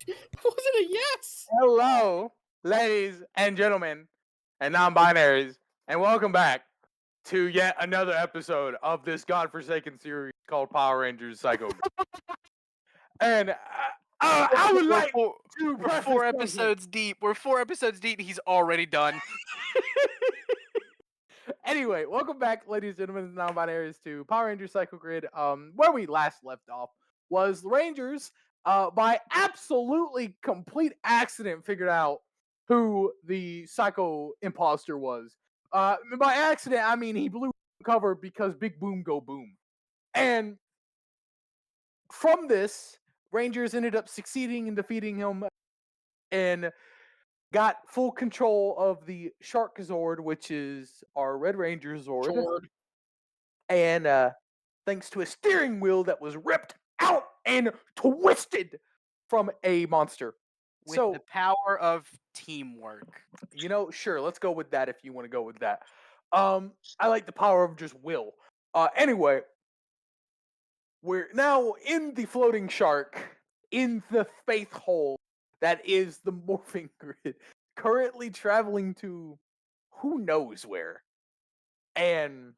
Was it a yes? Hello, ladies and gentlemen, and non-binaries, and welcome back to yet another episode of this godforsaken series called Power Rangers Psycho. And I would like to We're preface four this episodes deep. We're 4 episodes deep. He's already done. Anyway, welcome back, ladies and gentlemen, non-binaries, to Power Rangers Psycho Grid. Where we last left off was the Rangers, by absolutely complete accident, figured out who the Psycho imposter was. By accident, I mean he blew cover because Big Boom go boom, and from this, Rangers ended up succeeding in defeating him and got full control of the Shark Zord, which is our Red Ranger Zord. Jord. And thanks to a steering wheel that was ripped out and twisted from a monster. With So, the power of teamwork. sure, let's go with that if you want to go with that. I like the power of just will. Anyway, we're now in the floating shark, in the faith hole that is the morphing grid, currently traveling to who knows where. And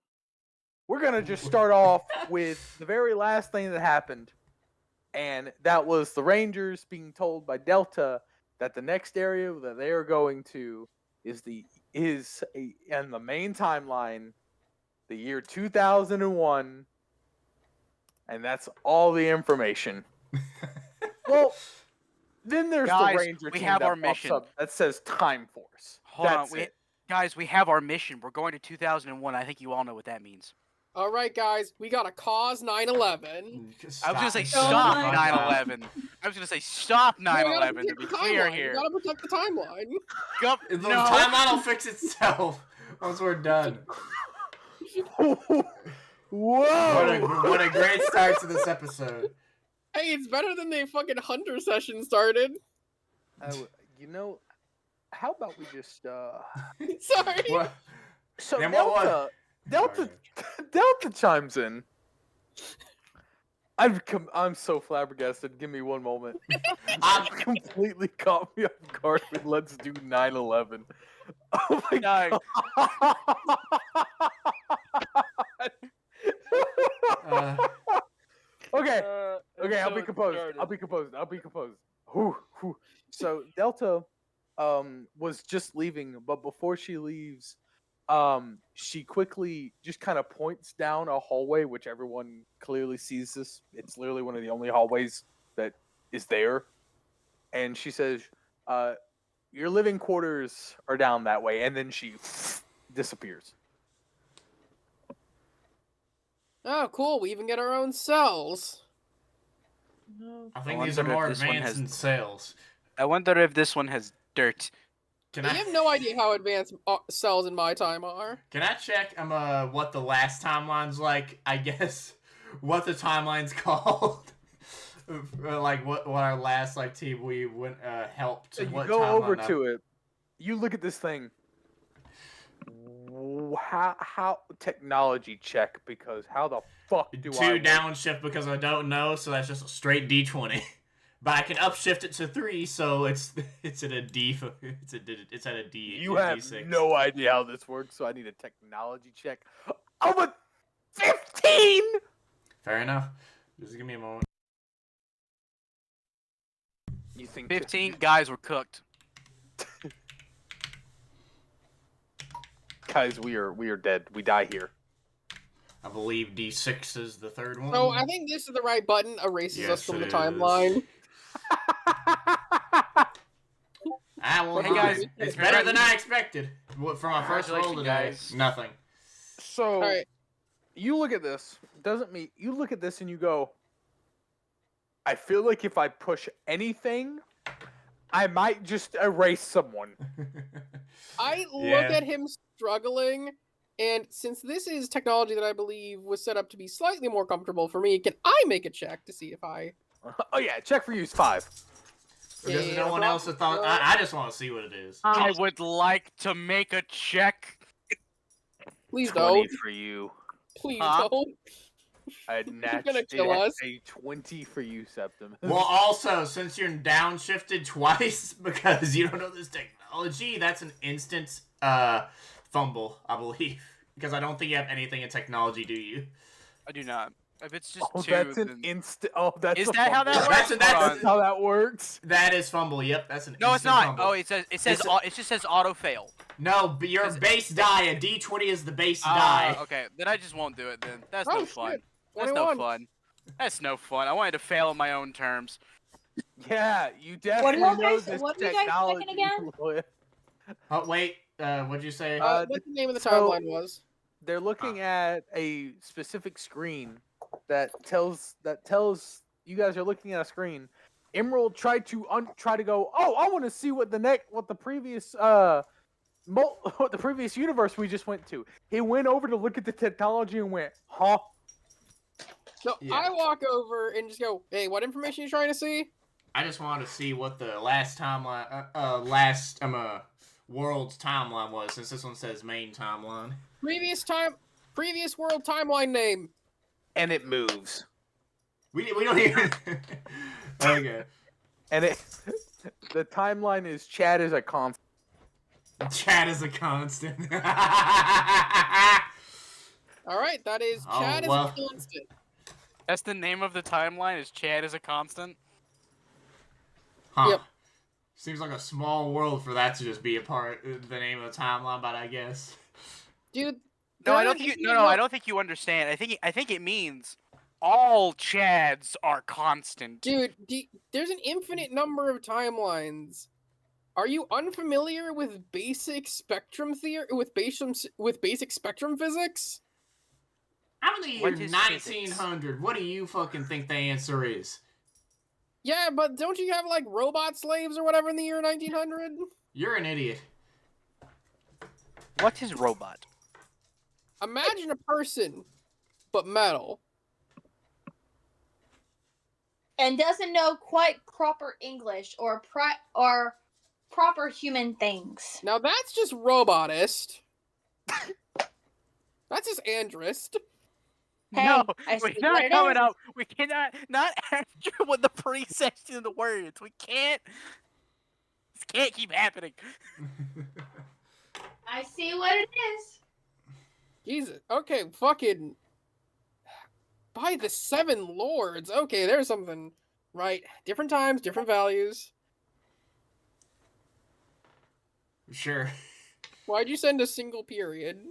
we're going to just start off with the very last thing that happened. And that was the Rangers being told by Delta that the next area that they are going to is in the main timeline, the year 2001. And that's all the information. Well, then there's Guys, the Ranger we team have that our pops mission. up that says Time Force. Hold That's on, it. guys, we have our mission. We're going to 2001. I think you all know what that means. All right, guys, we gotta cause 9/11. I was gonna say Stop. stop Oh my 9/11. I was gonna say stop No, we gotta 9/11 to protect be the clear timeline. here. We gotta protect the timeline. The No. timeline will fix itself once we're done. Whoa! What a great start to this episode. Hey, it's better than the fucking Hunter session started. How about we just Sorry. What? So Then what Delta chimes in. I'm so flabbergasted. Give me one moment. I'm completely caught me off guard with let's do 9/11. Oh my No. god. Okay, I'll be composed. I'll be composed. Whew. So Delta was just leaving, but before she leaves, she quickly just kind of points down a hallway, which everyone clearly sees this. It's literally one of the only hallways that is there. And she says, your living quarters are down that way, and then she disappears. Oh, cool. We even get our own cells. I think I these are wonder if more this one advanced has- than sales. I wonder if this one has dirt. Can You I have no idea how advanced cells in my time are. can I check what the last timeline's like? I guess what the timeline's called. Like what our last team we went helped. So you what go over timeline to it. You look at this thing. How technology check, because how the fuck do I Two downshift because I don't know, so that's just a straight D20. But I can upshift it to 3, so it's at a D. It's at a D. You a have D6. no idea how this works, so I need a technology check. Oh, but 15. Fair enough. Just give me a moment. You think 15 guys were cooked. Guys, we are dead. We die here. I believe D6 is the third one. So I think this is the right button. Erases us Yes, from it the is. timeline. Well, Hey, guys, it's better than I expected. From my first roll Congratulations, today. guys. Nothing. So All right. you look at this. Doesn't mean you look at this and you go, I feel like if I push anything, I might just erase someone. I look Yeah. at him struggling, and since this is technology that I believe was set up to be slightly more comfortable for me, can I make a check to see if I... Oh yeah, check for use 5. Because Yeah, no one else has thought. I just want to see what it is. I would like to make a check. Please 20 don't. for you. Please Huh? don't. A gonna kill us. a 20 for you, Septimus. Well, also, since you're downshifted twice because you don't know this technology, that's an instant fumble, I believe. Because I don't think you have anything in technology, do you? I do not. If it's just Oh, two, that's an then... instant. Oh, that's Is a that how that fumble. works? That's That's how that works. That is fumble. Yep, that's an No, instant it's not. fumble. Oh, it says it just says auto fail. No, but your Is it- base die. A D20 is the base die. Okay, then I just won't do it. Then that's Oh, no shit. fun. That's no 21. fun. That's no fun. I wanted to fail on my own terms. Yeah, you What definitely are you know guys- this what are you guys technology. checking again? Lloyd. Oh wait, what'd you say? Uh, What the name of the so- timeline was? They're looking at a specific screen that tells you guys are looking at a screen. Emerald tried to try to go. Oh, I want to see what the previous what the previous universe we just went to. He went over to look at the technology and went, huh? So Yeah. I walk over and just go, "Hey, what information are you trying to see?" I just wanted to see what the last timeline, world's timeline was, since this one says main timeline. Previous world timeline name. And it moves. We don't even. Okay. And it the timeline is Chad is a constant. Chat is a constant. All right, that is Oh, Chad well. is a constant. That's the name of the timeline. Is Chad is a constant? Huh. Yep. Seems like a small world for that to just be the name of the timeline, but I guess. Dude. No, I there don't think is you. No, I don't think you understand. I think it means all Chads are constant. Dude, there's an infinite number of timelines. Are you unfamiliar with basic spectrum theory? With basic spectrum physics? I'm in the year What is 1900. What do you fucking think the answer is? Yeah, but don't you have like robot slaves or whatever in the year 1900? You're an idiot. What is robot? Imagine a person, but metal. And doesn't know quite proper English or proper human things. Now that's just robotist. That's just andrist. Hey, no, I see we're what not it coming is. up. We cannot not after what the pre-section of the words. We can't. This can't keep happening. I see what it is. Jesus. Okay, fucking. By the Seven Lords. Okay, there's something. Right. Different times, different values. Sure. Why'd you send a single period?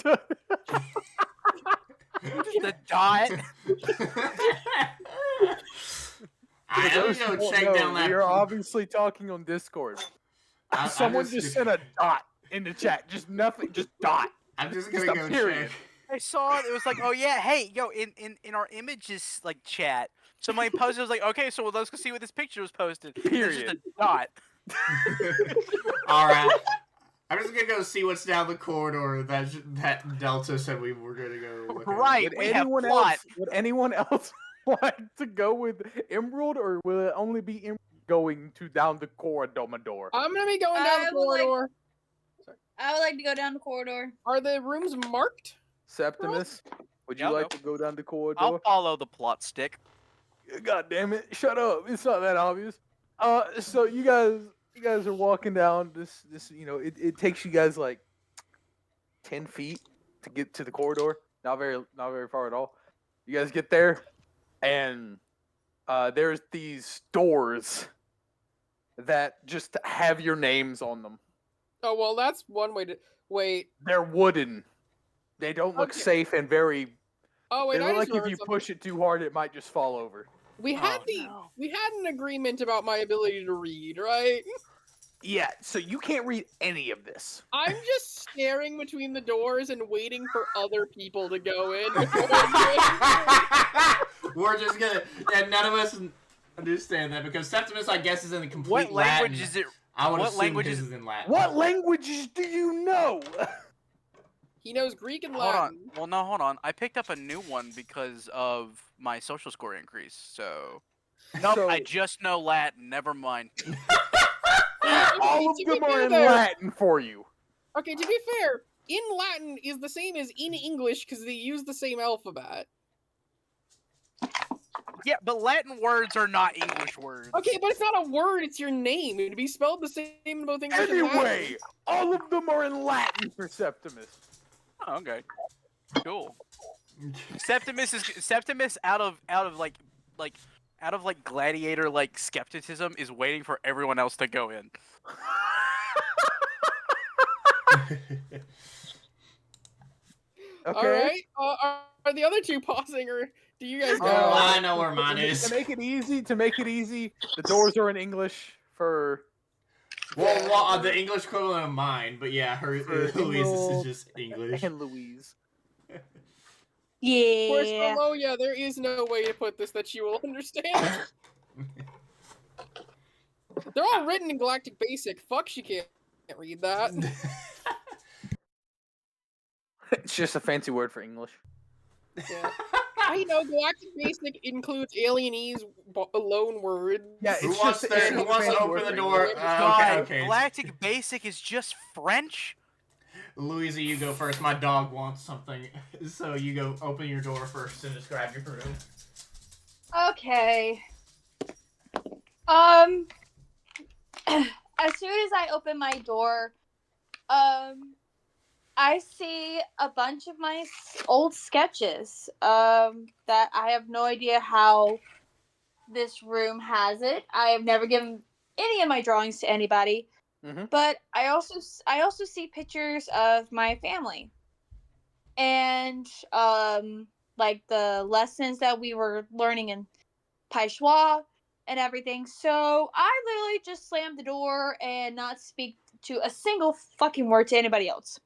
The dot. I'm For gonna those who go don't check know, down that. We are obviously talking on Discord. I'm Someone just sent a dot in the chat. Just nothing. Just dot. I'm just just gonna a go period. check. I saw it. It was like, oh yeah, hey, yo, in our images like chat, somebody posted. Was like, okay, so let's go see what this picture was posted. And there's just a dot. All right. I'm just gonna go see what's down the corridor that Delta said we were gonna go. look at. Right. Would we have anyone plot. else? Would anyone else like to go with Emerald, or will it only be Emerald going to down the corridor? I'm gonna be going down the I would like- corridor. I would like to go down the corridor. Are the rooms marked? Septimus, would you Yeah, like no. to go down the corridor? I'll follow the plot stick. God damn it! Shut up! It's not that obvious. So you guys are walking down this. It takes you guys like 10 feet to get to the corridor. Not very far at all. You guys get there, and there's these doors that just have your names on them. Oh well, that's one way to wait. They're wooden. They don't look Okay. safe and very. Oh wait, They I look like just if remembered you something. push it too hard, it might just fall over. We had Oh, no. we had an agreement about my ability to read, right? Yeah, so you can't read any of this. I'm just staring between the doors and waiting for other people to go in. before I do it. We're just gonna. And none of us understand that because Septimus, I guess, is in the complete What language Latin. is it? I would what assume language his is- is in Latin. What languages do you know? He knows Greek and Hold Latin. on. Well, no, hold on. I picked up a new one because of my social score increase. So. Nope, So- I just know Latin. Never mind. All of To them be are fair in there- Latin for you. Okay, to be fair, in Latin is the same as in English because they use the same alphabet. Yeah, but Latin words are not English words. Okay, but it's not a word, it's your name. It'd be spelled the same in both English and Latin. Anyway, all of them are in Latin for Septimus. Oh, okay. Cool. Septimus out of gladiator like skepticism is waiting for everyone else to go in. Okay. Alright, are the other two pausing, or do you guys Oh, know? I know where mine To is. make it easy, the doors are in English for. Well, the English equivalent of mine, but yeah, For Louise's Emerald is just English. and Louise. Whereas Yeah. Momoya, there is no way to put this that you will understand. They're all written in Galactic Basic. Fuck, she can't read that. It's just a fancy word for English. Yeah. I know Galactic Basic includes alienese loan words. Yeah, Who it's wants just to- it's who just a wants to fancy open word the for door? English. God, Okay. Galactic Basic is just French. Louisa, you go first. My dog wants something, so you go open your door first and just grab your room. Okay. As soon as I open my door, I see a bunch of my old sketches. That I have no idea how this room has it. I have never given any of my drawings to anybody. Mhm. But I also see pictures of my family, and like the lessons that we were learning in Peshwa and everything. So I literally just slammed the door and not speak to a single fucking word to anybody else.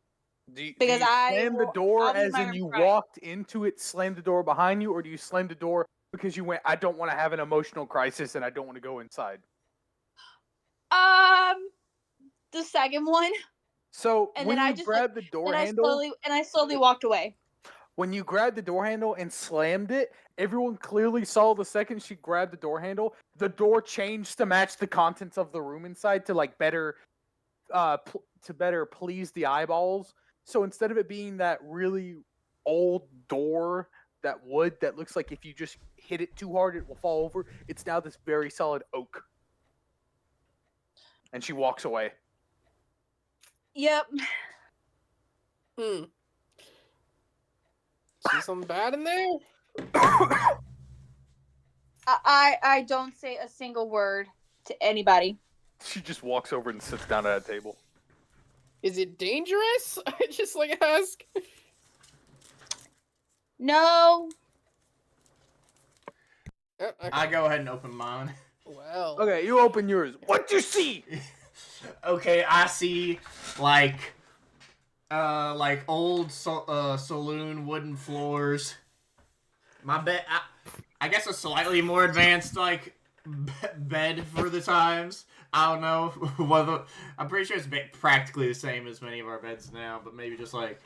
Because do you I slam the will- door I'll be as my in own you crying. walked into it, slammed the door behind you, or do you slam the door because you went, I don't want to have an emotional crisis and I don't want to go inside? The second one, So and when then I you just grabbed the door and I handle, slowly walked away. when you grabbed the door handle and slammed it, everyone clearly saw the second she grabbed the door handle, the door changed to match the contents of the room inside to like better, to better please the eyeballs. So instead of it being that really old door that looks like if you just hit it too hard it will fall over, it's now this very solid oak. And she walks away. Yep. See something bad in there? I don't say a single word to anybody. She just walks over and sits down at a table. Is it dangerous? I just like ask. No. Okay. I go ahead and open mine. Well. Okay, you open yours. What'd you see? Okay, I see like old saloon wooden floors. My bed, I guess a slightly more advanced like bed for the times. I don't know whether I'm pretty sure it's practically the same as many of our beds now, but maybe just like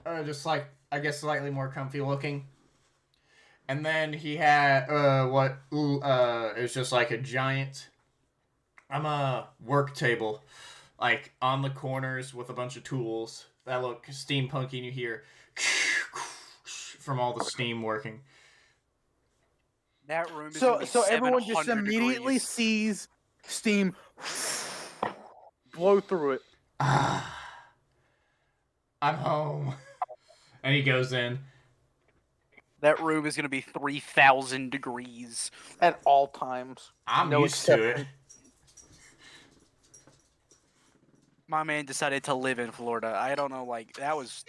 I guess slightly more comfy looking. And then he had it was just like a giant work table, like on the corners with a bunch of tools that look steampunky, and you hear from all the steam working. That room is So gonna be so everyone just 700 immediately degrees. sees steam blow through it. I'm home. And he goes in. That room is gonna be 3,000 degrees. At all times. I'm No used to it. exception. My man decided to live in Florida. I don't know, like that was.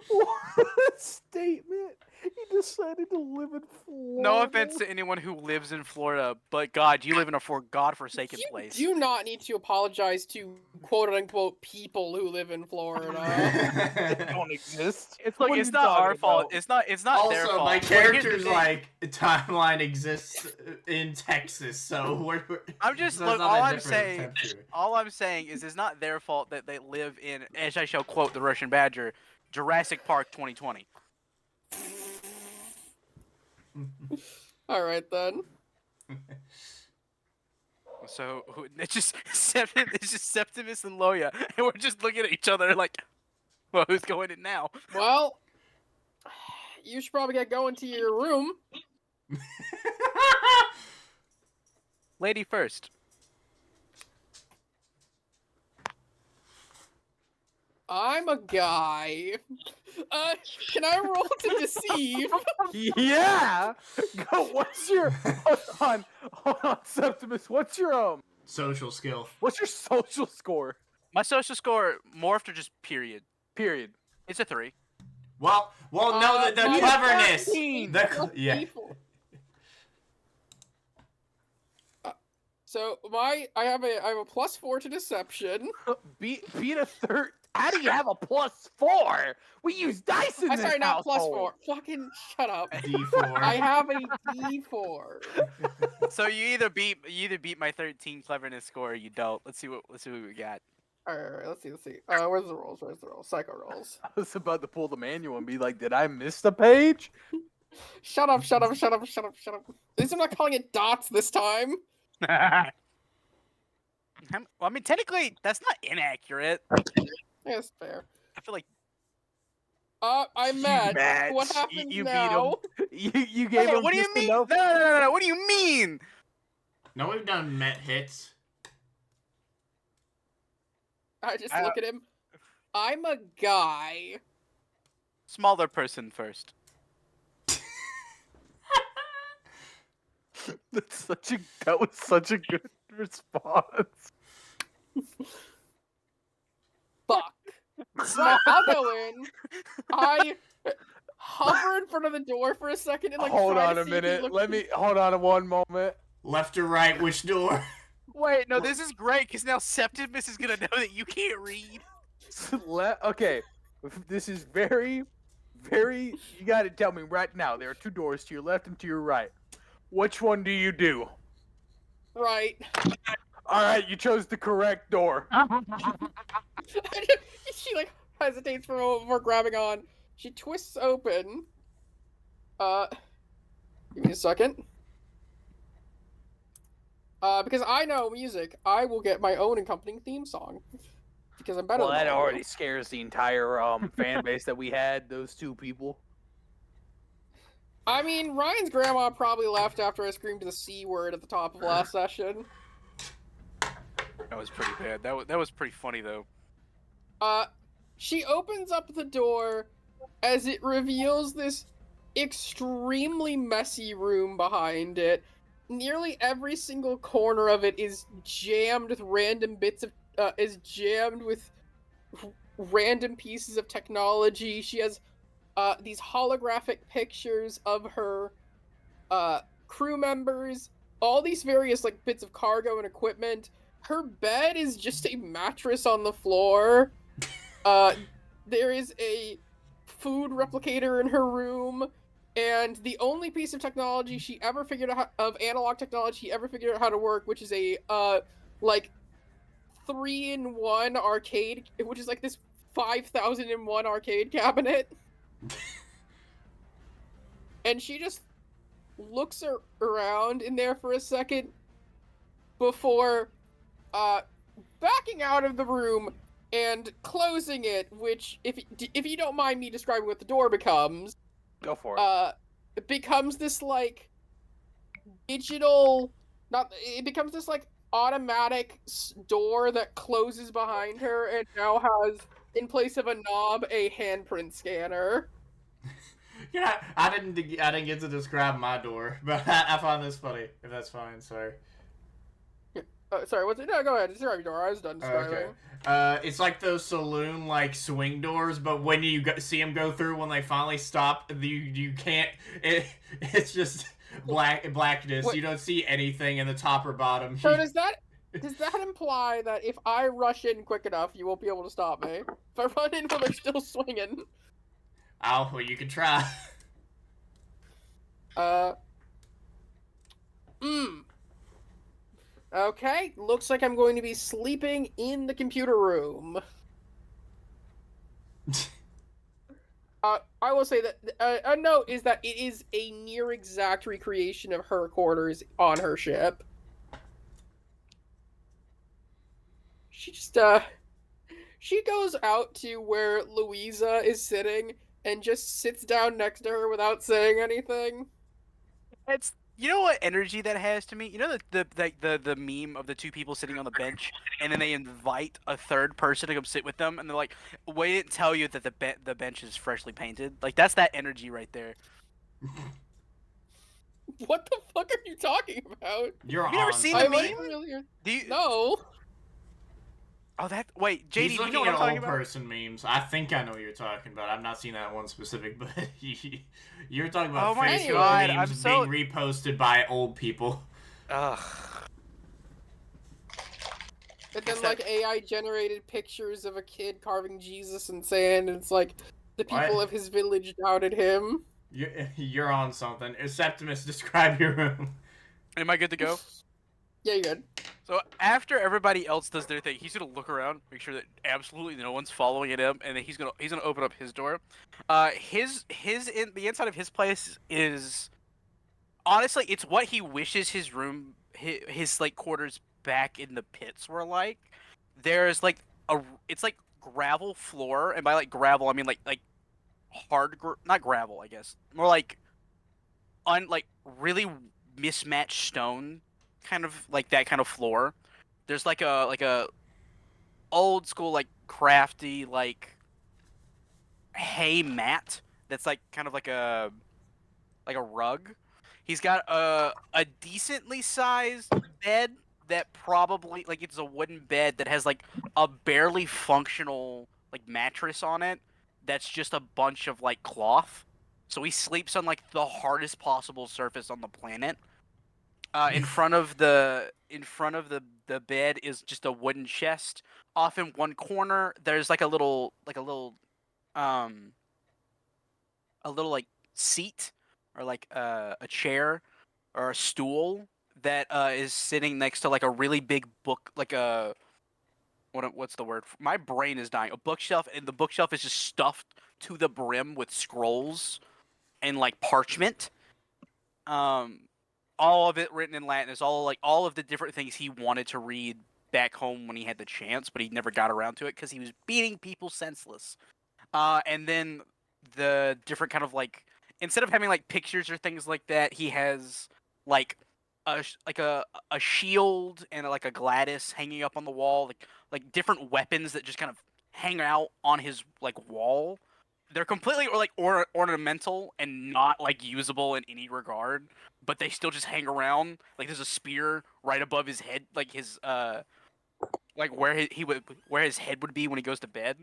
What a statement. He decided to live in Florida. No offense to anyone who lives in Florida, but God, you live in a godforsaken You place. do not need to apologize to quote unquote people who live in Florida. They don't exist. Look, What are it's you not our talking fault. about? It's not their Also, fault. my But here's the character's thing. like timeline exists in Texas, so we're I'm just so it's look. not All that I'm different saying, temperature. all I'm saying is, it's not their fault that they live in, as I shall quote the Russian Badger, Jurassic Park 2020. All right then. So it's just Septimus and Loya, and we're just looking at each other like, well, who's going in now? Well, you should probably get going to your room. Lady first. I'm a guy. Can I roll to deceive? Yeah. Go. What's your? Hold on, Septimus. What's your Social skill. What's your social score? My social score morphed or just period. Period. It's a 3. Well, no, the my cleverness. 13 The plus yeah. D4. So I have a +4 to deception. Beat a third. How do you have a +4? We use dice in I'm this sorry, not household. +4. Fucking shut up. D4. I have a D4. So you either beat my 13 cleverness score or you don't. Let's see what we got. All right, let's see. Where's the rolls? Psycho rolls. I was about to pull the manual and be like, did I miss the page? Shut up. At least I'm not calling it dots this time. Well, I mean, technically, that's not inaccurate. That's fair. I feel like I'm mad. Match. What happens you now? Beat him. You gave him what do you just mean? enough. No. What do you mean? No, we've done met hits. I just look at him. I'm a guy. Smaller person first. That was such a good response. Fuck. Right, I'll go in. I hover in front of the door for a second and like Hold try on to a see if he minute. looks- Hold on one moment. Left or right, which door? Wait, no, this is great because now Septimus is gonna know that you can't read. Okay, this is very, very. You got to tell me right now. There are 2 doors to your left and to your right. Which one do you do? Right. All right, you chose the correct door. She like hesitates for a moment before grabbing on. She twists open. Give me a second. Because I know music, I will get my own accompanying theme song. Because I'm better Well, than that all of already you. scares the entire fan base that we had. Those 2 people. I mean, Ryan's grandma probably left after I screamed the C word at the top of last session. That was pretty bad. That was pretty funny though. She opens up the door as it reveals this extremely messy room behind it. Nearly every single corner of it is jammed with random random pieces of technology. She has these holographic pictures of her crew members, all these various like bits of cargo and equipment. Her bed is just a mattress on the floor. There is a food replicator in her room, and the only piece of technology she ever figured out of analog technology she ever figured out how to work, which is a like 3-in-1 arcade, which is like this 5,000-in-1 arcade cabinet. And she just looks around in there for a second before backing out of the room and closing it, which, if you don't mind me describing what the door becomes, Go for it. it becomes this like digital, it becomes this like automatic door that closes behind her and now has, in place of a knob, a handprint scanner. Yeah, I didn't get to describe my door, but I found this funny. If that's fine, sorry. Sorry, what's it? No, go ahead. Describe your door. I was done describing. Okay. It's like those saloon like swing doors, but when you see them go through, when they finally stop, you can't. It's just blackness. Wait. You don't see anything in the top or bottom. So does that imply that if I rush in quick enough, you won't be able to stop me? If I run in while they're still swinging. Oh, well, you can try. Okay, looks like I'm going to be sleeping in the computer room. I will say that a note is that it is a near exact recreation of her quarters on her ship. she just she goes out to where Louisa is sitting and just sits down next to her without saying anything. It's you know what energy that has to me. You know the meme of the two people sitting on the bench, and then they invite a third person to come sit with them, and they're like, "We didn't tell you that the bench is freshly painted." Like that's that energy right there. What the fuck are you talking about? You're Have you never on seen the I'm something. meme? unfamiliar. Do you? No. Oh, wait, JD, He's do you looking know what at I'm talking old about? person memes. I think I know what you're talking about. I've not seen that one specific, but you're talking about Oh my Facebook God, I'm memes so- being reposted by old people. Ugh. And then It's that- like AI generated pictures of a kid carving Jesus in sand, and it's like the people What? of his village doubted him. You're on something. Septimus, describe your room. Am I good to go? Yeah, you're good. So after everybody else does their thing, he's gonna look around, make sure that absolutely no one's following him, and then he's gonna open up his door. The inside of his place is honestly, it's what he wishes his room, his like quarters back in the pits were like. There's like it's like gravel floor, and by like gravel I mean like hard, not gravel, I guess, more like like really mismatched stone, kind of like that kind of floor. There's like a old school like crafty like hay mat that's like kind of like a rug. He's got a decently sized bed that probably like it's a wooden bed that has like a barely functional like mattress on it that's just a bunch of like cloth. So he sleeps on like the hardest possible surface on the planet. In front of the bed is just a wooden chest. Off in one corner, there's like um a little like seat or like a chair or a stool that is sitting next to like a really big book, like a what's the word? My brain is dying. A bookshelf, and the bookshelf is just stuffed to the brim with scrolls and like parchment. Um, all of it written in Latin. Is all of the different things he wanted to read back home when he had the chance, but he never got around to it because he was beating people senseless. And then the different kind of like instead of having like pictures or things like that, he has like a shield and like a Gladys hanging up on the wall, like different weapons that just kind of hang out on his like wall. They're completely ornamental and not like usable in any regard, but they still just hang around. Like there's a spear right above his head, like his like where his head would be when he goes to bed,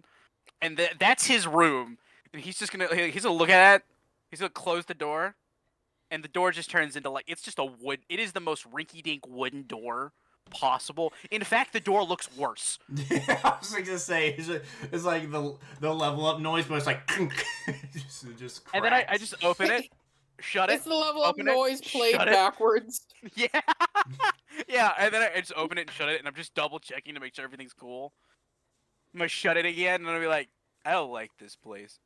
and that's his room. And he's gonna look at it. He's gonna close the door, and the door just turns into like it's just a wood. It is the most rinky-dink wooden door possible. In fact, the door looks worse. I was like to say it's like the level up noise, but it's like just And then I cracks. just open it, shut it. It's the level of open it, noise played shut it. backwards. Yeah, yeah. And then I just open it and shut it, and I'm just double checking to make sure everything's cool. I'm gonna shut it again, and I'll be like, I don't like this place.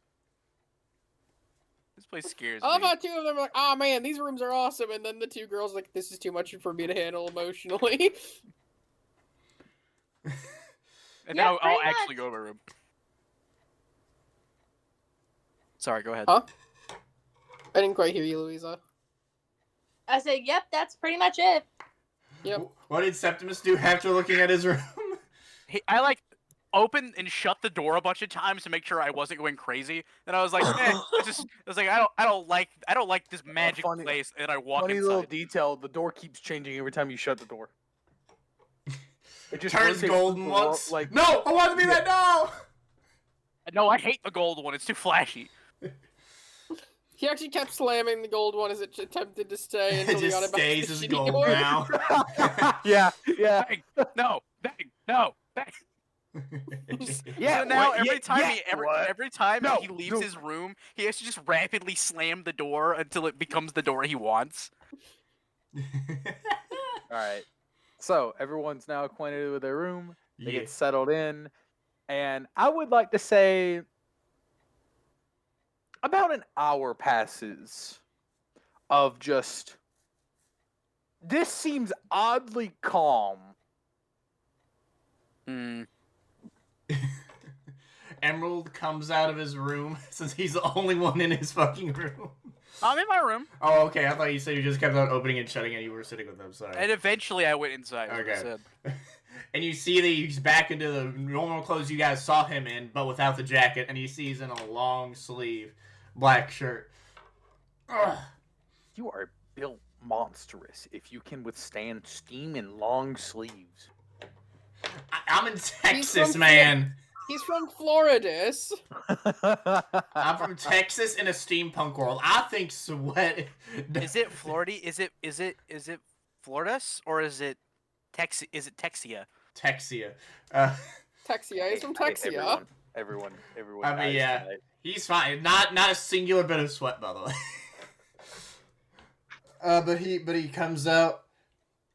This place scares I love me. how two of them are like, "Oh man, these rooms are awesome," and then the two girls are like, "This is too much for me to handle emotionally." And Yeah, then I'll pretty actually much. go to my room. Sorry, go ahead. Huh? I didn't quite hear you, Louisa. I said, "Yep, that's pretty much it." Yep. What did Septimus do after looking at his room? I like opened and shut the door a bunch of times to make sure I wasn't going crazy. And I was like, I was like, I don't like this magic funny- place. And I walk Funny little inside. detail: the door keeps changing every time you shut the door. It just Turns rotates golden the wall, once. Like No, I want to be that. No. No, I hate the gold one. It's too flashy. He actually kept slamming the gold one as it attempted to stay It until he got just it back to stays the as shitty gold one. now. yeah, yeah, Bang, no, bang, no, bang. yeah. So now what? every Yeah, time yeah, what? every time No, he leaves no. his room, he has to just rapidly slam the door until it becomes the door he wants. All right. So everyone's now acquainted with their room. They Yeah. get settled in, and I would like to say about an hour passes of just. This seems oddly calm. Hmm. Emerald comes out of his room since he's the only one in his fucking room. I'm in my room, Oh, okay. I thought you said you just kept on opening and shutting and you were sitting with them. Sorry. and eventually I went inside. Like I Okay. said. And you see that he's back into the normal clothes you guys saw him in, but without the jacket, and you see he's in a long sleeve black shirt. Ugh. You are built monstrous if you can withstand steam in long sleeves. I'm in Texas, from man. He's from Floridus. I'm from Texas in a steampunk world. I think sweat. Is it Florida? Is it Floridas or is it Texia? Texia? Texia. He's from Hey, Texia. Everyone. I mean, dies yeah. tonight. He's fine. Not a singular bit of sweat, by the way. But he comes out.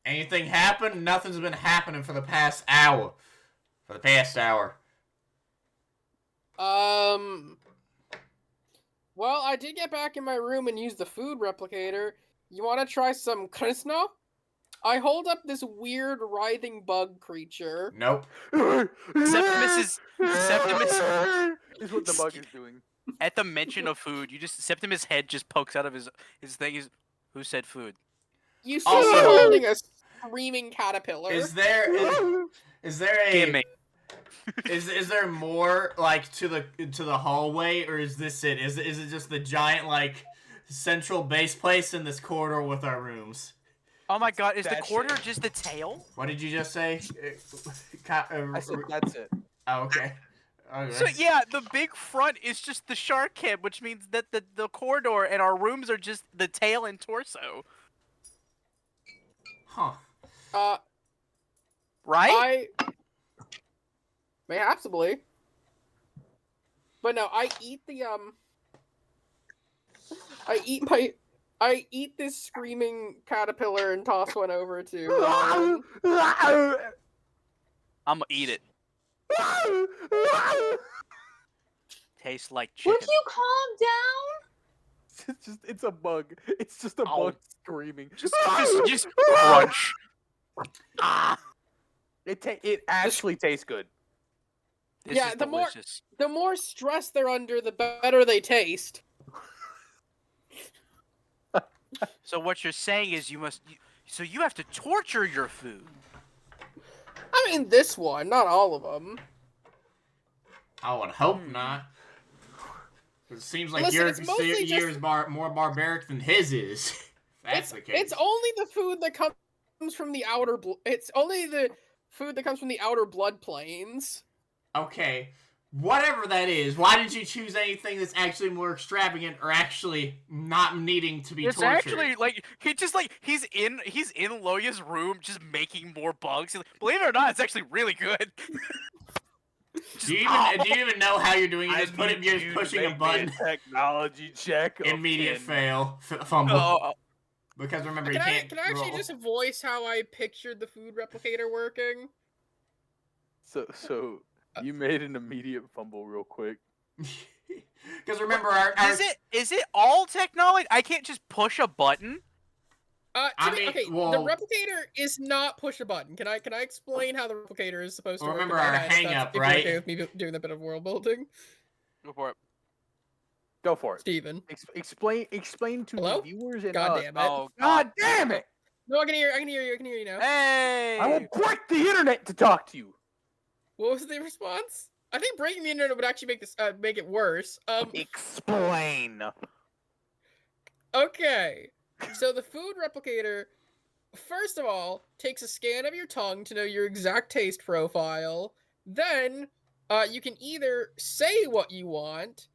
Anything happened? Nothing's been happening for the past hour. Well, I did get back in my room and use the food replicator. You want to try some Krishna? I hold up this weird writhing bug creature. Nope. Septimus is what the bug is doing. At the mention of food, Septimus' head just pokes out of his thing. Who said food? You see Also- me holding a screaming caterpillar. Is there a Gimme. is there more like to the hallway, or is this it? Is it just the giant like central base place in this corridor with our rooms? Oh my god, is the That corridor shit. just the tail? What did you just say? I said that's it. Oh, okay. Okay. So yeah, the big front is just the shark head, which means that the corridor and our rooms are just the tail and torso. Huh. Right? Possibly. But no, I eat I eat this screaming caterpillar and toss one over to. I'm gonna eat it. Tastes like chicken. Would you calm down? It's a bug. It's just a Ow. bug screaming. Just crunch. Ah, It actually tastes good. this Yeah, is the more- delicious. The more stress they're under, the better they taste. So what you're saying is you have to torture your food. I mean, this one, not all of them. I would hope not. It seems like Listen, it's mostly yours more barbaric than his is. If that's the case. It's only the food that comes from the outer. It's only the food that comes from the outer blood planes. Okay, whatever that is, why did you choose anything that's actually more extravagant or actually not needing to be It's tortured? actually like he's in Loya's room just making more bugs. Believe it or not, it's actually really good. Do you even know how you're doing it? You're just pushing a button. Technology check. Immediate fail. Fumble. Oh, Because remember, you Can I can't. actually roll. just voice how I pictured the food replicator working? So you made an immediate fumble real quick. Because remember, our is it all technology? I can't just push a button. Okay, well- the replicator is not push a button. Can I explain how the replicator is supposed to Well, work? in remember my our head, if hang that's- up, if you're right? Okay with me doing a bit of world building, Go for it. Go for it. Steven. Explain to Hello? the viewers and God us. damn it. Oh God damn it! No, I can hear you now. Hey! I will break the internet to talk to you. What was the response? I think breaking the internet would actually make this make it worse. Explain. Okay. So the food replicator, first of all, takes a scan of your tongue to know your exact taste profile. Then, you can either say what you want,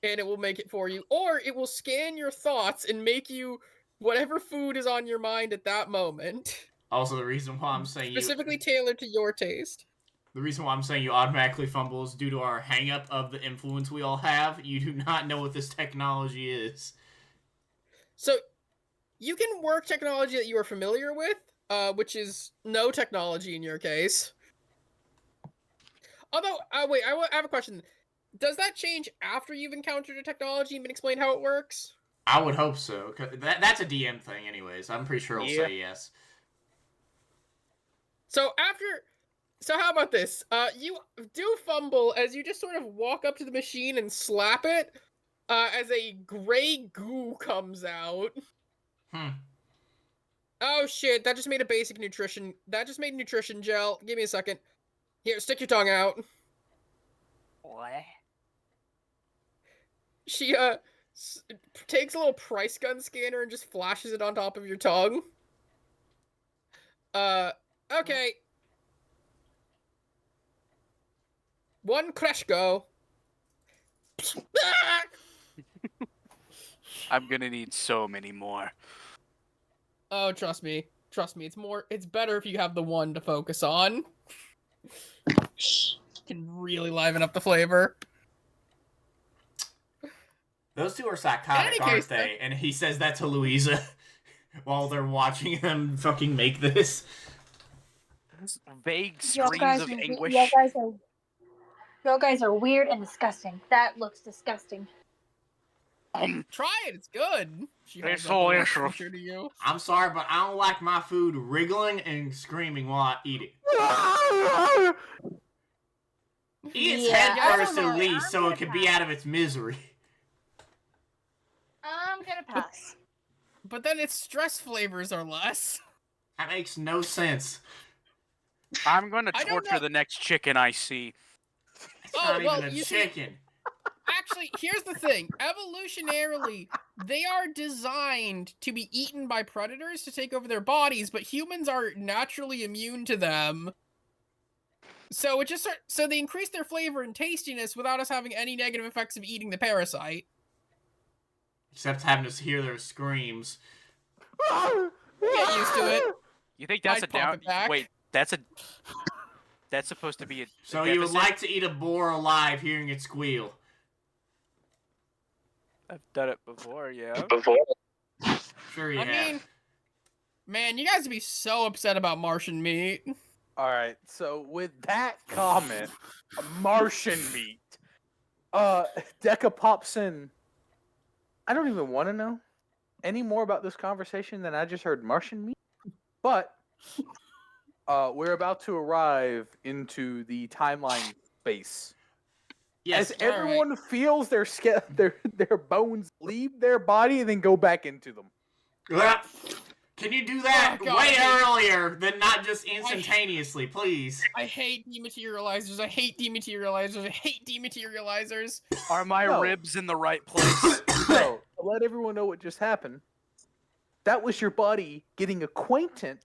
and it will make it for you, or it will scan your thoughts and make you whatever food is on your mind at that moment, Also, the reason why I'm saying specifically tailored to your taste. the reason why I'm saying you automatically fumble is due to our hang up of the influence we all have. You do not know what this technology is. So, you can work technology that you are familiar with, which is no technology in your case. Although, wait, I have a question. Does that change after you've encountered a technology and been explained how it works? I would hope so. 'Cause that's a DM thing, anyways. I'm pretty sure it'll Yeah. say yes. So after So how about this? You do fumble as you just sort of walk up to the machine and slap it, as a gray goo comes out. Oh shit, that just made a basic nutrition. That just made nutrition gel. Give me a second. Here, stick your tongue out. What? She, takes a little price gun scanner and just flashes it on top of your tongue. Okay. One Kreshko. I'm gonna need so many more. Oh, trust me. Trust me, it's better if you have the one to focus on. Can really liven up the flavor. Those two are psychotic, In any aren't case, they? And he says that to Louisa while they're watching him fucking make this. Vague Y'all screams guys of are- anguish. Y'all guys are weird and disgusting. That looks disgusting. Try it, it's good. She holds It's up a little delicious. picture to you. I'm sorry, but I don't like my food wriggling and screaming while I eat it. Eat its Yeah, head I first don't at know. least, so it can be out of its misery. I'm gonna pass. But then its stress flavors are less. That makes no sense. I'm gonna I don't torture know. the next chicken I see. It's Oh, not well, even a you see- chicken. Actually, here's the thing. Evolutionarily, they are designed to be eaten by predators to take over their bodies, but humans are naturally immune to them. So it just so they increase their flavor and tastiness without us having any negative effects of eating the parasite. Except having to hear their screams. Get used to it. You think that's I'd a pop down? it back. Wait, that's supposed to be a. So a you would deficit? like to eat a boar alive hearing it squeal. I've done it before, yeah. Sure you I have. mean, man, you guys would be so upset about Martian meat. All right, so with that comment, Martian meat, Deca pops in. I don't even want to know any more about this conversation than I just heard Martian meat, but we're about to arrive into the timeline space. Yes, As everyone Alright. feels their bones leave their body and then go back into them. can you do that Oh, God, way I hate- earlier than not just instantaneously, please? I hate dematerializers. I hate dematerializers. I hate dematerializers. Are my No. ribs in the right place? So, to let everyone know what just happened, that was your body getting acquainted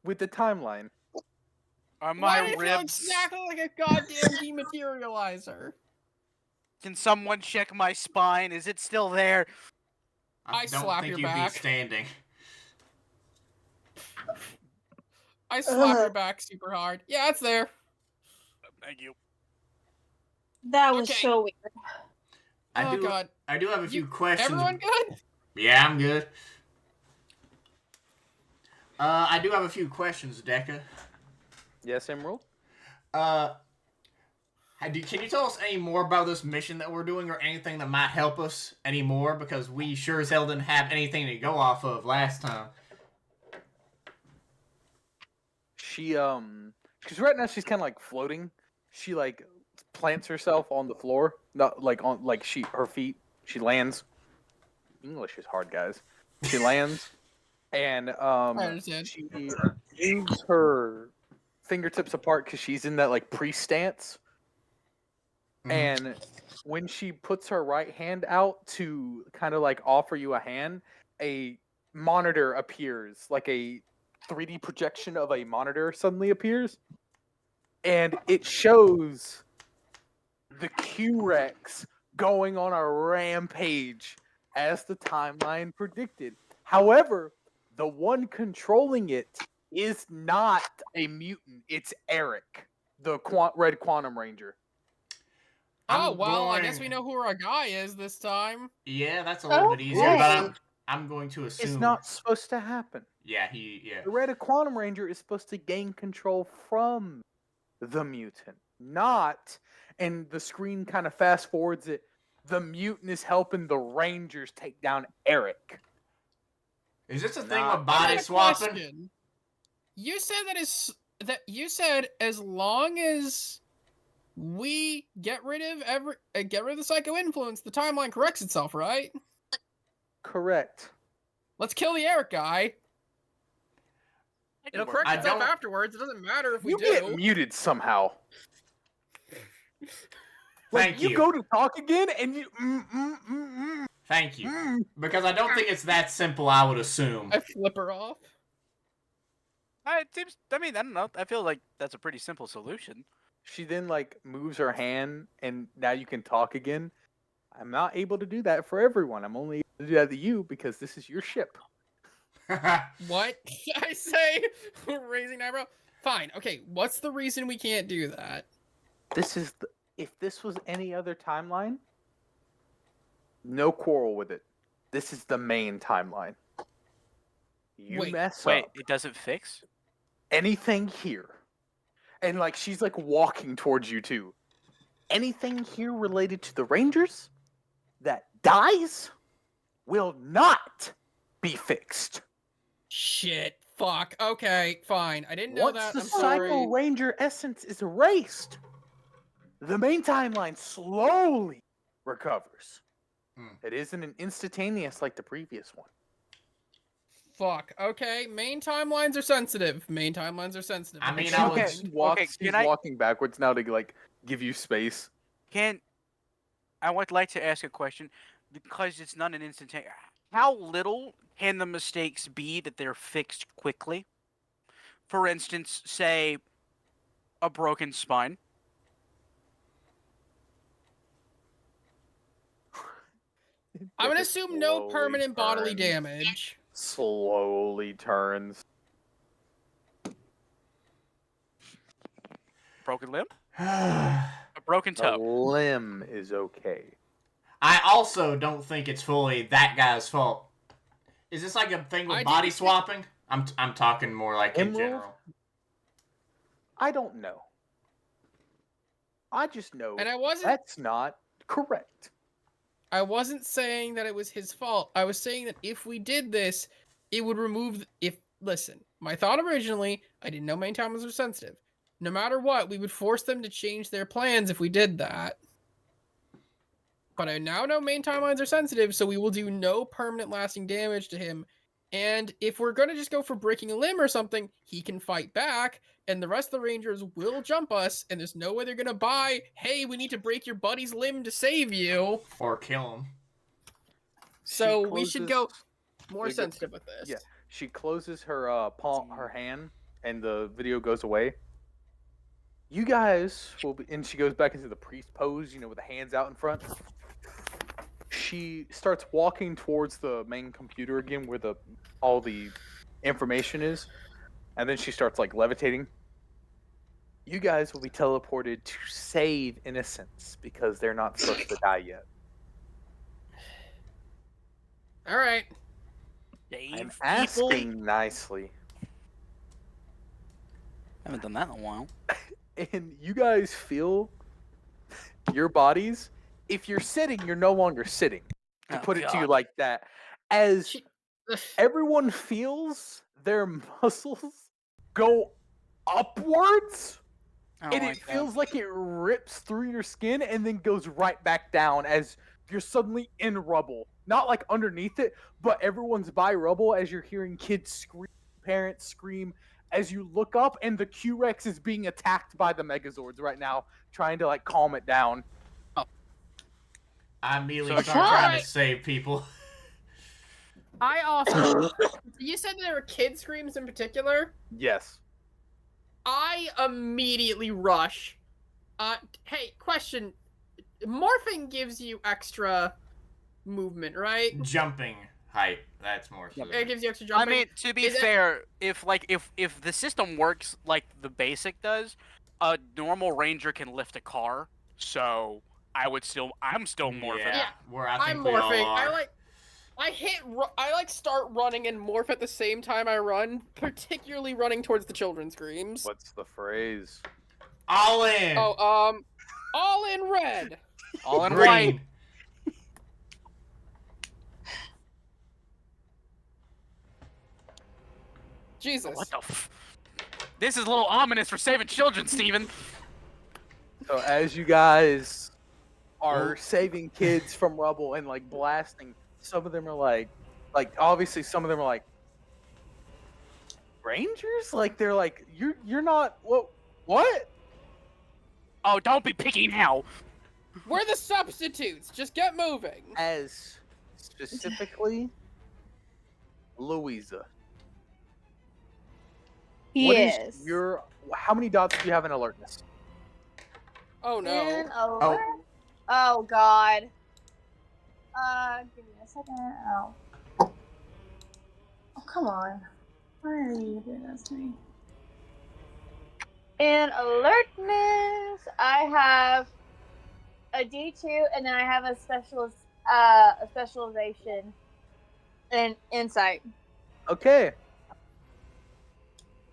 with the timeline. Are Why my do I feel ribs? exactly like a goddamn dematerializer? Can someone check my spine? Is it still there? I don't slap think your you'd back. be standing. I slap your back super hard. Yeah, it's there. Thank you. That was Okay. so weird. I Oh do. god. I do have a few questions. Everyone good? Yeah, I'm good. I do have a few questions, Deca. Yes, Emerald? Can you tell us any more about this mission that we're doing, or anything that might help us anymore? Because we sure as hell didn't have anything to go off of last time. She, because right now she's kind of like floating. She like plants herself on the floor, not like on like her feet. She lands. English is hard, guys. She lands, and I understand. she moves her fingertips apart because she's in that like pre-stance. Mhm. And when she puts her right hand out to kind of like offer you a hand, a monitor appears, like a 3D projection of a monitor suddenly appears, and it shows the Q-Rex going on a rampage as the timeline predicted. However, the one controlling it is not a mutant. It's Eric, the Red Quantum Ranger. Oh I'm well, I going- guess we know who our guy is this time. Yeah, that's a little bit easier, Okay. but I'm going to assume. It's not supposed to happen. Yeah, yeah. The Red Quantum Ranger is supposed to gain control from the mutant, not. And the screen kind of fast forwards it. The mutant is helping the Rangers take down Eric. Is this a thing Nah. with I got body a swapping? question. You said that his that you said as long as we get rid of the psycho influence, the timeline corrects itself, right? Correct. Let's kill the Eric guy. That could It'll work. correct I itself don't- afterwards. It doesn't matter if we You do. get muted somehow. Like, Thank you you. go to talk again, and you. Thank you. Because I don't think it's that simple, I would assume. I flip her off. It seems. I mean, I don't know. I feel like that's a pretty simple solution. She then like moves her hand, and now you can talk again. I'm not able to do that for everyone. I'm only able to do that to you because this is your ship. What? I say, raising an eyebrow. Fine. Okay. What's the reason we can't do that? This is if this was any other timeline, no quarrel with it. This is the main timeline. You Wait, mess Wait, up it doesn't fix? anything here, and like she's like walking towards you too. Anything here related to the Rangers that dies will not be fixed. Shit. Fuck. Okay. Fine. I didn't know Once that. the I'm sorry. Psycho Ranger essence is erased, the main timeline slowly recovers. Hmm. It isn't an instantaneous like the previous one. Fuck. Okay. Main timelines are sensitive. Main timelines are sensitive. I mean, Never I mind. would- Okay, she's can I- walking backwards now to like give you space. I would like to ask a question because it's not an instantaneous. How little can the mistakes be that they're fixed quickly? For instance, say a broken spine. I'm gonna It assume no slowly permanent bodily turns. damage. Slowly turns. Broken limb? I A broken The toe. limb is okay. also don't think it's fully that guy's fault. Is this like a thing with I body didn't think- swapping? I'm talking more like in Emerald? general. I don't know. I just know And I wasn't that's not correct. saying that it was his fault. I was saying that if we did this, it would remove listen, my thought originally, I didn't know main timelines were sensitive. No matter what, we would force them to change their plans if we did that. But I now know main timelines are sensitive, so we will do no permanent lasting damage to him. And if we're gonna just go for breaking a limb or something, he can fight back, and the rest of the Rangers will jump us, and there's no way they're gonna buy, hey, we need to break your buddy's limb to save you. Or kill him. So She we should go closes- more we go- sensitive with this. Yeah. She closes her palm, her hand, and the video goes away. You guys will be, and she goes back into the priest pose, you know, with the hands out in front. She starts walking towards the main computer again, where all the information is, and then she starts like levitating. You guys will be teleported to save innocents because they're not supposed to die yet. All right. I'm Dave, asking nicely. haven't done that in a while. And you guys feel your bodies. If you're sitting, you're no longer sitting. To Oh, put it to you God. like that, as She- everyone feels their muscles go upwards, I don't and like it that. feels like it rips through your skin and then goes right back down as you're suddenly in rubble. Not like underneath it, but everyone's by rubble as you're hearing kids scream, parents scream, as you look up and the Q-Rex is being attacked by the Megazords right now, trying to like calm it down. I immediately So- start trying Why? to save people. I also. You said there were kid screams in particular. Yes. I immediately rush. Hey, question. Morphing gives you extra movement, right? Jumping height. That's more. It specific. gives you extra I jumping. mean, to be Is it- fair, if the system works like the basic does, a normal ranger can lift a car. So I'm still morphing. Yeah, where I think I'm we all morphing. are. I start running and morph at the same time I run, particularly running towards the children's screams. What's the phrase? All in. Oh, all in red. All in Green. white. Jesus. What the? This is a little ominous for saving children, Steven. So as you guys are Oh. saving kids from rubble and like blasting, some of them are like obviously some of them are like rangers. Like they're like you're not what? Oh, don't be picky now. We're the substitutes. Just get moving. As specifically Louisa. What Yes. is your how many dots do you have in alertness? Oh no. In alert? Oh god. Give me a second. Oh. Oh, come on. Why are you doing this to me? In alertness, I have a D2, and then I have a specialization in insight. Okay.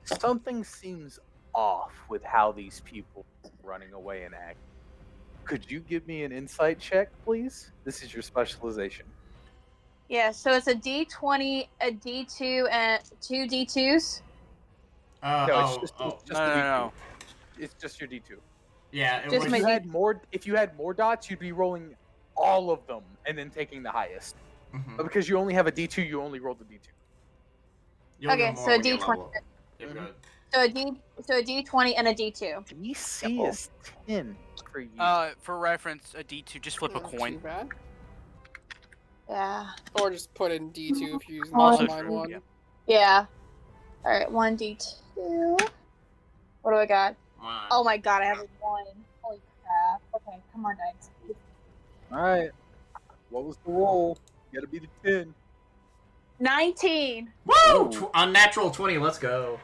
Something seems off with how these people are running away and act. Could you give me an insight check, please? This is your specialization. Yeah, so it's a D20, a D2, and 2 D2s. No, it's just No, a no, D2. no. It's just your D2. Yeah, it Just was. my If you had more dots, you'd be rolling all of them and then taking the highest. Mhm. But because you only have a D2, you only rolled the D2. You'll Okay, know more so when you D20. level up. Yeah, Mhm. go ahead. So a D20 and a D2. DC Cool. is 10 for you. For reference, a D2, just flip a Not too coin. bad. Yeah. Or just put in D2 if you're using Also the online true, one. yeah. Yeah. Alright, 1 D2. What do I got? One. Oh my god, I have a 1. Holy crap. Okay, come on, dice. Alright. What was the roll? You gotta be the 10. 19! Woo! Ooh. Unnatural 20. Let's go.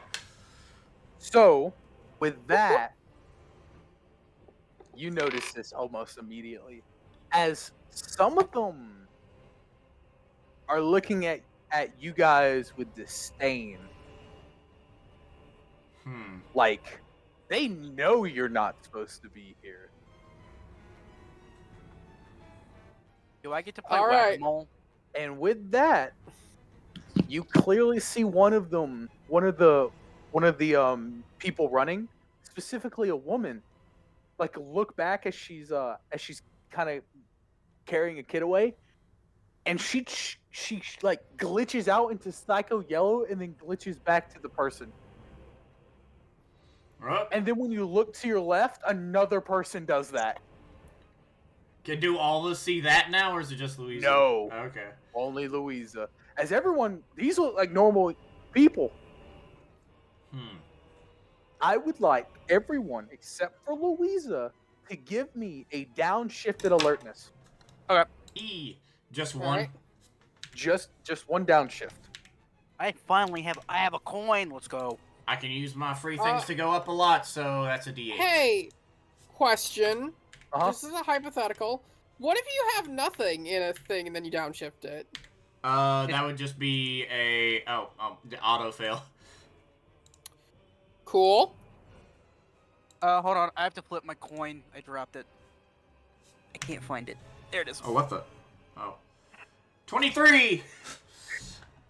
So, with that, you notice this almost immediately. As some of them are looking at you guys with disdain. Like, they know you're not supposed to be here. Do I get to play All right. whack-a-mole? And with that, you clearly see one of the people running, specifically a woman, like look back as she's kind of carrying a kid away, and she like glitches out into psycho yellow and then glitches back to the person. Right. And then when you look to your left, another person does that. Can do all of us see that now, or is it just Louisa? No. Okay. Only Louisa. As everyone, these look like normal people. I would like everyone except for Louisa to give me a downshifted alertness. E. Just All one. right. Just one downshift. I have a coin. Let's go. I can use my free things to go up a lot, so that's a D8. Hey, question. Uh-huh. This is a hypothetical. What if you have nothing in a thing and then you downshift it? That would just be a the auto fail. Cool. Hold on. I have to flip my coin. I dropped it. I can't find it. There it is. Oh, what the? Oh. 23.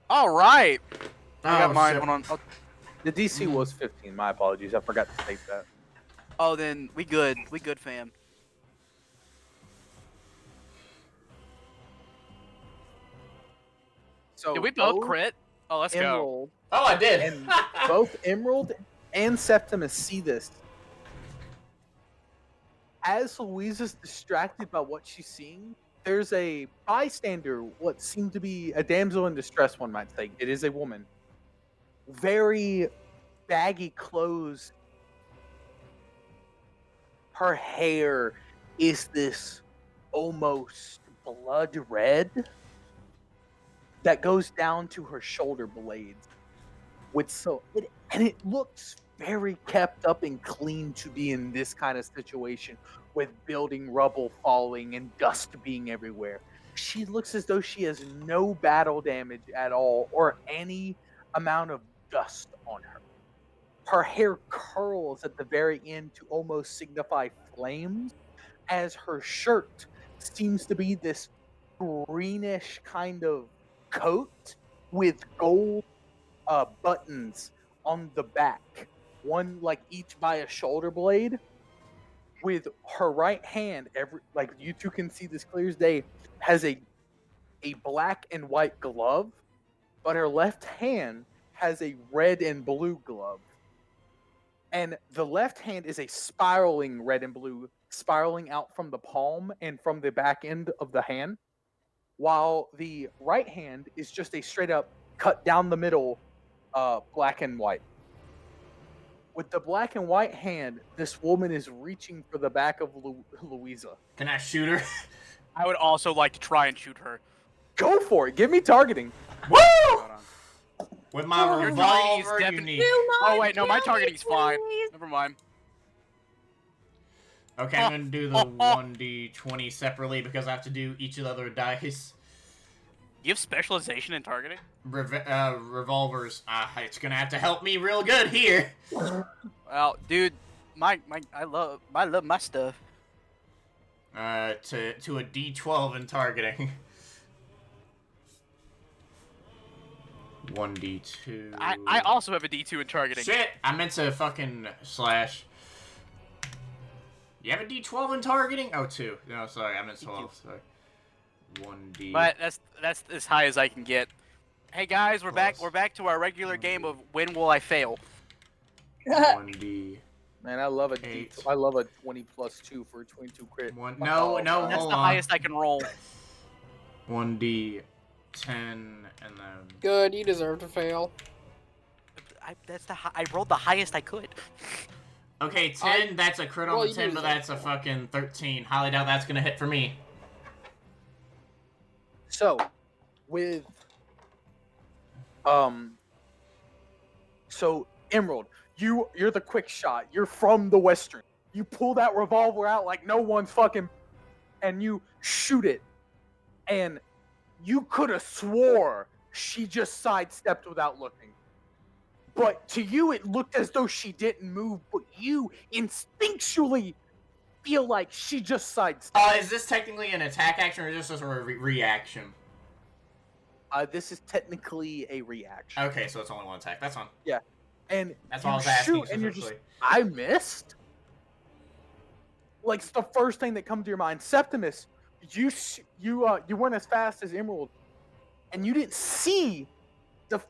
All right. I got mine. shit. Hold on. The DC was 15. My apologies. I forgot to state that. Oh, then we good. We good, fam. So Did we both crit? Oh, let's go. Emerald Oh, I did. and both Emerald and Septimus see this. As Louisa's distracted by what she's seeing, there's a bystander, what seemed to be a damsel in distress, one might say. It is a woman. Very baggy clothes. Her hair is this almost blood red that goes down to her shoulder blades. And it looks very kept up and clean to be in this kind of situation with building rubble falling and dust being everywhere. She looks as though she has no battle damage at all or any amount of dust on her. Her hair curls at the very end to almost signify flames, as her shirt seems to be this greenish kind of coat with gold buttons on the back. one like each by a shoulder blade. With her right hand, you two can see this clear as day, has a black and white glove, but her left hand has a red and blue glove. And the left hand is a spiraling red and blue, spiraling out from the palm and from the back end of the hand, while the right hand is just a straight up cut down the middle black and white. With the black and white hand, this woman is reaching for the back of Louisa. Can I shoot her? I would also like to try and shoot her. Go for it. Give me targeting. Woo! Hold on. With my Your targeting is revolver, you definitely- need. Oh wait, no, my targeting's fine. Please. Never mind. Okay, I'm gonna do the 1d20 separately because I have to do each of the other dice. You have specialization in targeting? Revolvers. It's gonna have to help me real good here. Well, dude, I love my stuff. To a d12 in targeting. 1d2. I also have a D2 in targeting. Shit! I meant to fucking slash. You have a d12 in targeting? Oh, 2. No, sorry, I meant 12. Sorry. 1d. But that's as high as I can get. Hey guys, we're back. Plus. We're back to our regular game of when will I fail? 1d. Man, I love Eight. I love a 20 plus 2 for a 22 crit. No, That's hold the on. highest I can roll. 1d10 and then. Good, you deserve to fail. I rolled the highest I could. Okay, 10. That's a crit on well, the you 10, do but that. that's a fucking 13. Highly doubt that's gonna hit for me. So, with so Emerald, you're the quick shot. You're from the Western. You pull that revolver out like no one's fucking, and you shoot it, and you could have swore she just sidestepped without looking. But to you, it looked as though she didn't move, but you instinctually feel like she just sidestepped. Is this technically an attack action or just a reaction? This is technically a reaction. Okay, so it's only one attack. That's fine. And That's you all I was asking. shoot, and you're just, specifically. I missed? Like, it's the first thing that comes to your mind. Septimus, you weren't as fast as Emerald, and you didn't see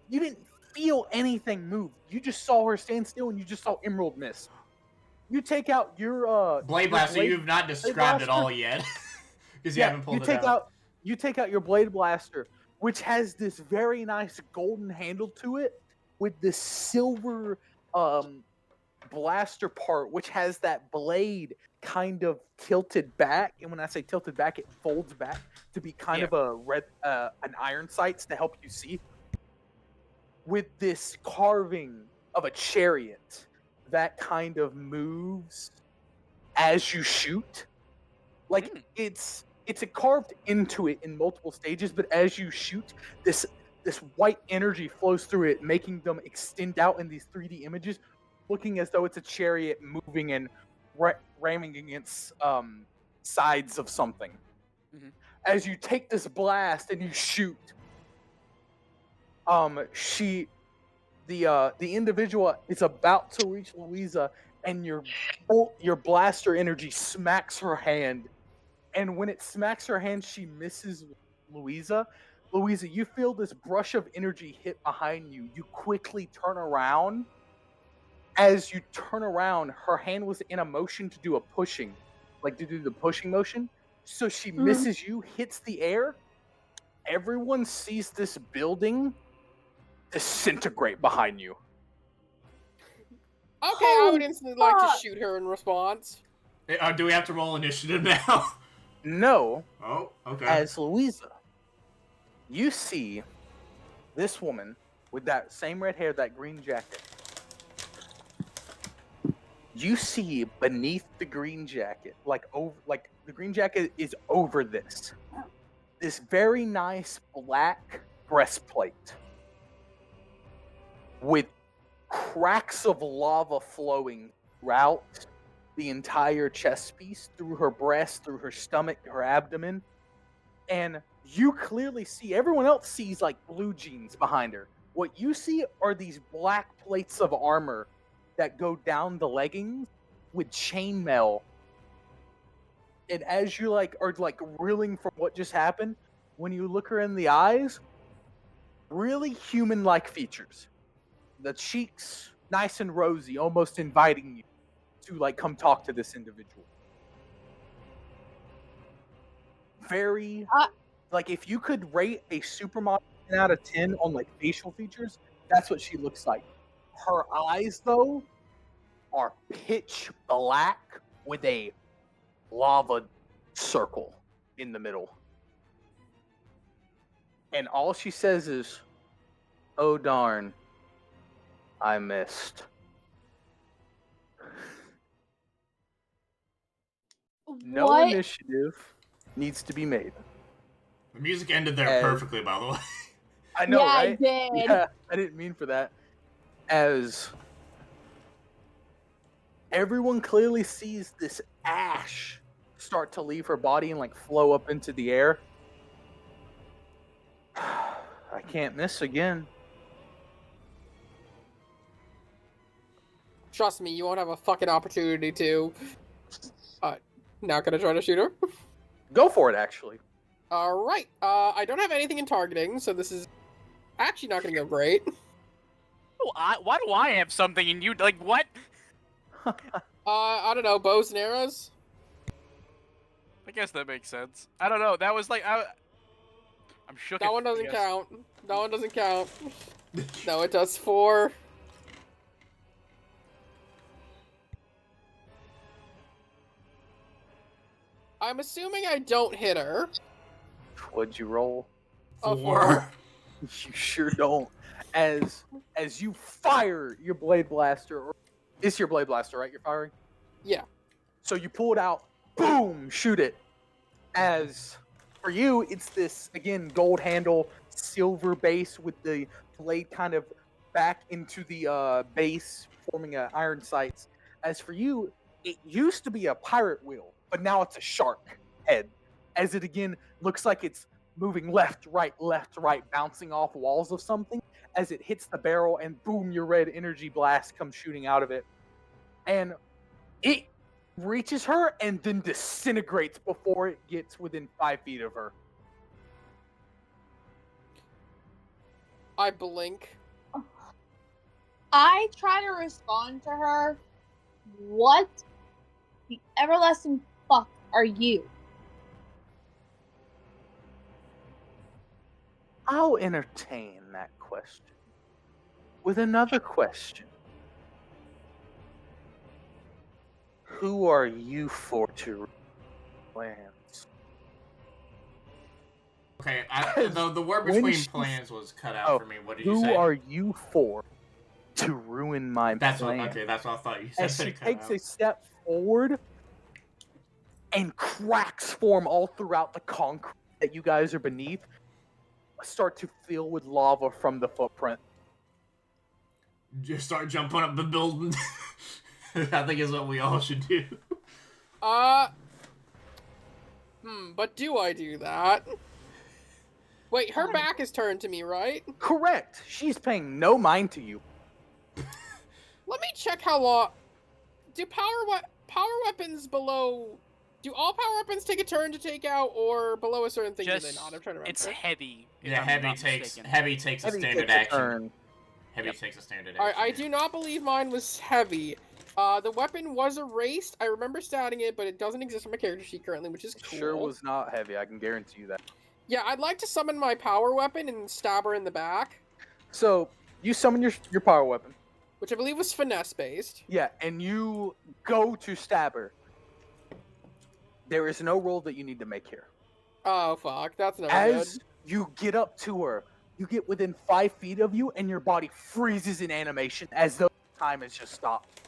you didn't feel anything move. You just saw her stand still, and you just saw Emerald miss. You take out your Blade your Blaster, you've not described it Blaster? all yet. Because you haven't pulled you it take out. you take out your Blade Blaster, which has this very nice golden handle to it, with this silver blaster part, which has that blade kind of tilted back. And when I say tilted back, it folds back to be kind of a red an iron sights to help you see. With this carving of a chariot that kind of moves as you shoot. Like it's carved into it in multiple stages, but as you shoot, this white energy flows through it, making them extend out in these 3D images, looking as though it's a chariot moving and ramming against sides of something. Mhm. As you take this blast and you shoot, the individual is about to reach Louisa, and your blaster energy smacks her hand. And when it smacks her hand, she misses Louisa. Louisa, you feel this brush of energy hit behind you. You quickly turn around. As you turn around, her hand was in a motion to do a pushing, like to do the pushing motion. So she misses you, hits the air. Everyone sees this building disintegrate behind you. Okay, I would instantly like to shoot her in response. Do we have to roll initiative now? No, Oh, okay. as Louisa, you see this woman with that same red hair, that green jacket. You see beneath the green jacket, like the green jacket is over this very nice black breastplate with cracks of lava flowing throughout the entire chest piece, through her breast, through her stomach, her abdomen. And you clearly see, everyone else sees like blue jeans behind her. What you see are these black plates of armor that go down the leggings with chainmail. And as you are reeling from what just happened, when you look her in the eyes, really human-like features. The cheeks nice and rosy, almost inviting you to come talk to this individual. Very if you could rate a supermodel 10 out of 10 on facial features, that's what she looks like. Her eyes though are pitch black with a lava circle in the middle. And all she says is, "Oh darn, I missed." No What? initiative needs to be made. The music ended there perfectly, by the way. I know, Yeah, right? I did. Yeah, I didn't mean for that. As everyone clearly sees this ash start to leave her body and flow up into the air. I can't miss again. Trust me, you won't have a fucking opportunity to. Not gonna try to shoot her. Go for it, actually. Alright, I don't have anything in targeting, so this is actually not gonna go great. Why do I have something and you what? I don't know, bows and arrows? I guess that makes sense. I don't know. That was I'm shook. That one doesn't count. That one doesn't count. No, it does 4. I'm assuming I don't hit her. What'd you roll? A 4. You sure don't. As you fire your blade blaster, or it's your blade blaster, right? You're firing? Yeah. So you pull it out, boom, shoot it. As for you, it's this again gold handle, silver base with the blade kind of back into the base, forming iron sights. As for you, it used to be a pirate wheel, but now it's a shark head. As it again looks like it's moving left, right, bouncing off walls of something. As it hits the barrel, and boom, your red energy blast comes shooting out of it. And it reaches her and then disintegrates before it gets within 5 feet of her. I blink. I try to respond to her. What the everlasting fuck are you? I'll entertain that question with another question. Who are you for to plans? Okay, the word between plans was cut out for me. What did you say? Who are you for to ruin my That's plan? okay. That's what I thought you said. As she cut takes out. a step forward, and cracks form all throughout the concrete that you guys are beneath, start to fill with lava from the footprint. Just start jumping up the building. I think is what we all should do. But do I do that? Wait, her back is turned to me, right? Correct. She's paying no mind to you. Let me check how long. Do power weapons below? Do all power weapons take a turn to take out, or below a certain thing do they not? I'm trying to remember. It's heavy. if Yeah, I'm heavy not takes mistaken. heavy takes a Heavy standard takes a action. turn. Heavy takes a standard Alright, action. I do not believe mine was heavy. The weapon was erased. I remember statting it, but it doesn't exist on my character sheet currently, which is cool. Sure was not heavy, I can guarantee you that. Yeah, I'd like to summon my power weapon and stab her in the back, So, you summon your power weapon. which I believe was finesse based. Yeah, and you go to stab her. There is no roll that you need to make here. Oh fuck, that's never As good. you get up to her, you get within 5 feet of you, and your body freezes in animation as though time has just stopped.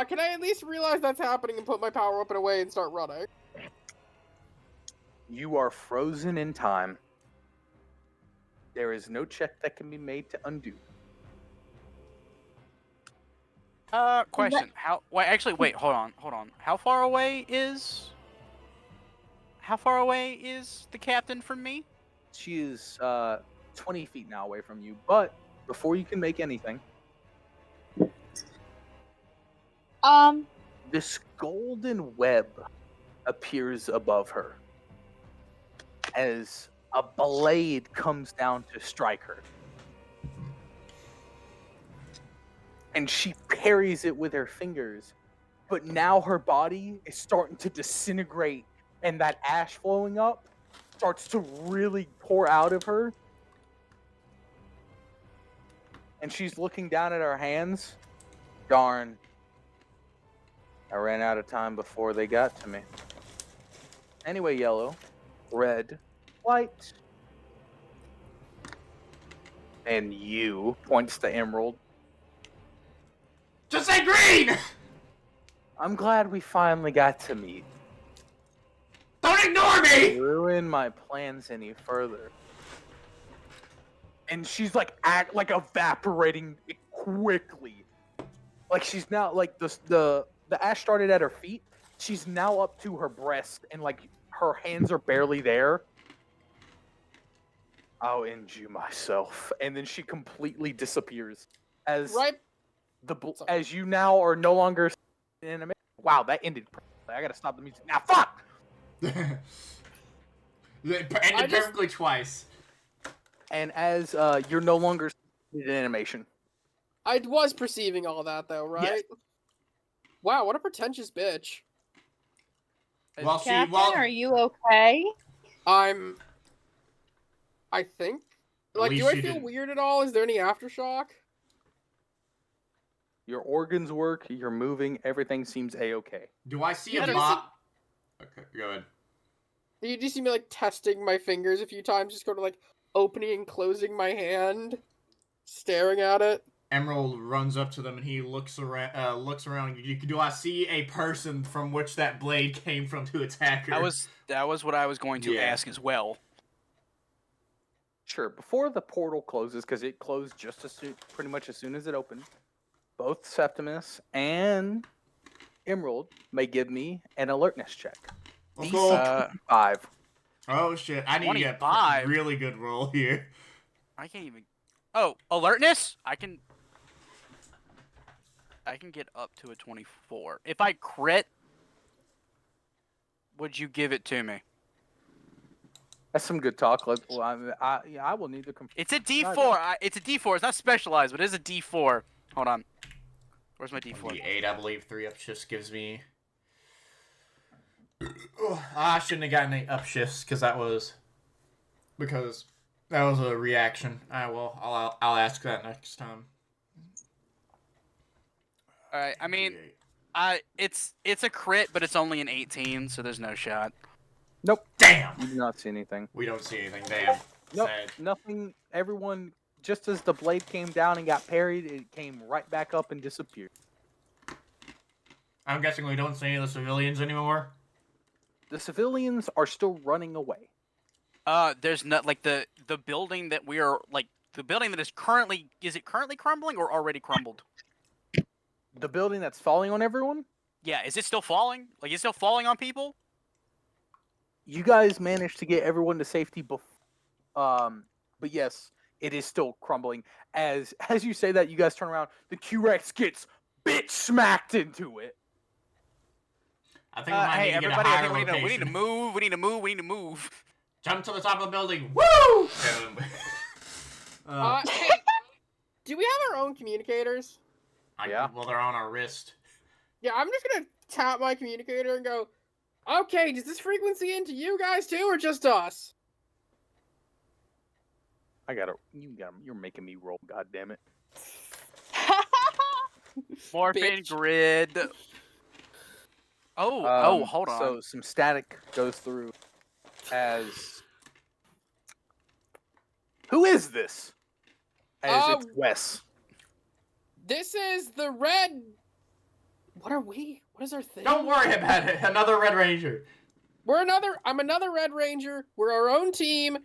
Can I at least realize that's happening and put my power weapon away and start running? You are frozen in time. There is no check that can be made to undo. Question. Wait, hold on. How far away is the captain from me? She is 20 feet now away from you, but before you can make anything, This golden web appears above her as a blade comes down to strike her. And she parries it with her fingers, but now her body is starting to disintegrate, and that ash flowing up starts to really pour out of her. And she's looking down at her hands. Darn. I ran out of time before they got to me. Anyway, yellow, red, white, and you, points to Emerald. Just say green! I'm glad we finally got to meet. Don't ignore me! Ruin my plans any further. And she's like evaporating quickly. Like she's now like the ash started at her feet. She's now up to her breast, and like her hands are barely there. I'll end you myself, and then she completely disappears as Right. as you now are no longer in animation. Wow, that ended. I gotta stop the music now. Fuck. It ended perfectly twice. And as you're no longer in animation. I was perceiving all that though, right? Yes. Wow, what a pretentious bitch. Well, see, Captain, well, are you okay? I think. At Like, least do I you feel didn't- weird at all? Is there any aftershock? Your organs work. You're moving. Everything seems a-okay. do I see Yeah, a there's bot? Okay, go ahead. You just see me like testing my fingers a few times, just kind of like opening and closing my hand, staring at it. Emerald runs up to them and he looks around. Do I see a person from which that blade came from to attack her? That was what I was going to Yeah. ask as well. Sure. Before the portal closes, because it closed just as soon, pretty much as soon as it opened, both Septimus and Emerald may give me an alertness check. Let's go. 5. Oh shit! I need to get a 25. really good roll here. I can't even. Oh, alertness! I can get up to a 24. If I crit, would you give it to me? That's some good talk. I will need to confirm. It's a D4. It's a D4. It's not specialized, but it is a D4. Hold on. Where's my D4? D8, I believe. 3 upshifts gives me. I shouldn't have gotten any upshifts because that was a reaction. I'll ask that next time. All right. I mean, D8. it's a crit, but it's only an 18, so there's no shot. Nope. Damn. You do not see anything. We don't see anything. Damn. Nope. Sad. Nothing. Everyone, just as the blade came down and got parried, it came right back up and disappeared. I'm guessing we don't see any of the civilians anymore. The civilians are still running away. There's not like the building that we are like the building that is currently currently crumbling or already crumbled? The building that's falling on everyone, Yeah, is it still falling? Like, is it still falling on people? you guys managed to get everyone to safety but yes, it is still crumbling. As you say that, you guys turn around, the Q-Rex gets bitch smacked into it. I think we might Hey, need to get a everybody! I higher think we need location. to move. We need to move. We need to move. Jump to the top of the building. Woo! Hey, do we have our own communicators? Yeah. Well, they're on our wrist. Yeah, I'm just gonna tap my communicator and go, okay, does this frequency into you guys too, or just us? You're making me roll, god damn it. Morphin Bitch. grid. Oh, hold on. So some static goes through as... Who is this? As it's Wes. This is the red. What are we? What is our thing? Don't worry about it. Another Red Ranger. I'm another Red Ranger. We're our own team.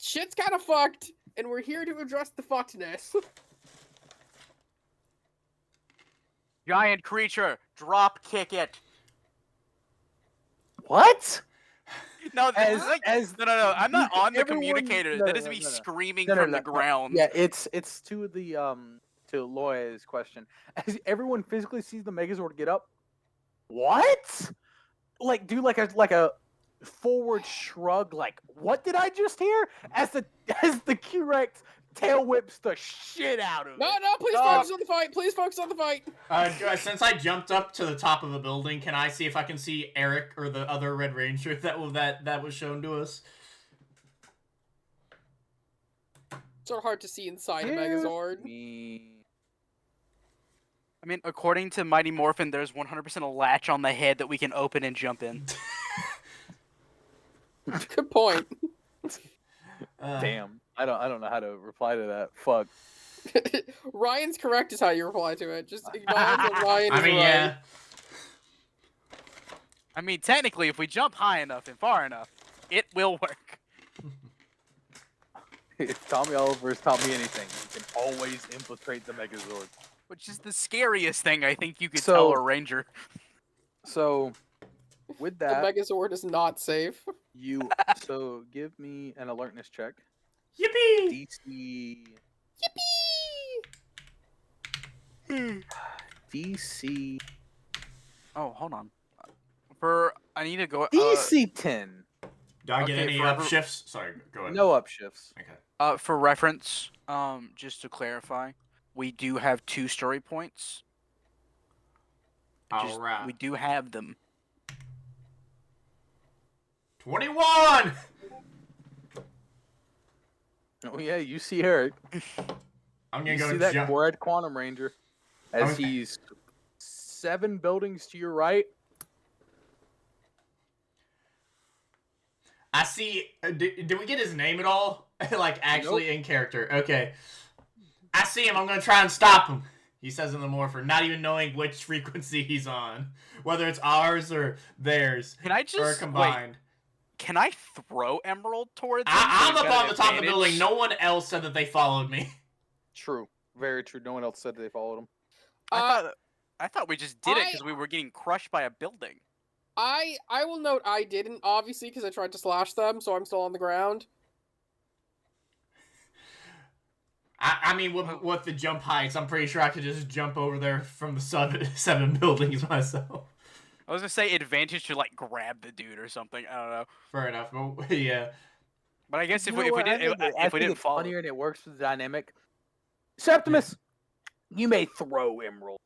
Shit's kind of fucked, and we're here to address the fuckedness. Giant creature, drop kick it. What? No, this As- is like, as no. I'm not on the everyone- communicator. no, that no, is no, me no, no. screaming No, from the ground. Yeah, it's to to Loya's question, as everyone physically sees the Megazord get up, what? Like do like a forward shrug, like what did I just hear? As the Q-Rex tail whips the shit out of it. No, please Dog. focus on the fight. Please focus on the fight. Since I jumped up to the top of the building, can I see if I can see Eric or the other Red Ranger that was shown to us? Sort of hard to see inside a Give Megazord. me- I mean, according to Mighty Morphin, there's 100% a latch on the head that we can open and jump in. Good point. Damn, I don't know how to reply to that. Fuck. Ryan's correct is how you reply to it. Just acknowledge that Ryan is I mean, right. yeah. I mean, technically, if we jump high enough and far enough, it will work. If Tommy Oliver has taught me anything, you can always infiltrate the Megazord. Which is the scariest thing I think you could So- tell a ranger. So, with The that, Megazord is not safe. so give me an alertness check. Yippee! DC Yippee! DC Oh, hold on. I need to go. DC 10. Do I get Okay, any for every- upshifts? Sorry, go ahead. No upshifts. Okay. For reference, just to clarify, we do have 2 story points. All right. We do have them. 21! Oh yeah, you see Eric. I'm gonna You go see that jump. Red Quantum Ranger as Okay. he's 7 buildings to your right. I see. Did we get his name at all? Like, actually in character. Okay. I see him. I'm going to try and stop him. He says in the Morpher, not even knowing which frequency he's on. Whether it's ours or theirs. Can I Or just combined. Can I throw Emerald towards him? I'm so up he's got on an the top of the building. advantage? No one else said that they followed me. True. Very true. No one else said they followed him. I thought we just did it I- because we were getting crushed by a building. I will note I didn't, obviously, because I tried to slash them, so I'm still on the ground. I mean, with the jump heights, I'm pretty sure I could just jump over there from the seven buildings myself. I was gonna say advantage to like grab the dude or something. I don't know. Fair enough, but yeah. But I guess You if know we what? I did think if we didn't it's follow, funnier and it works for the dynamic. Septimus, you may throw Emerald.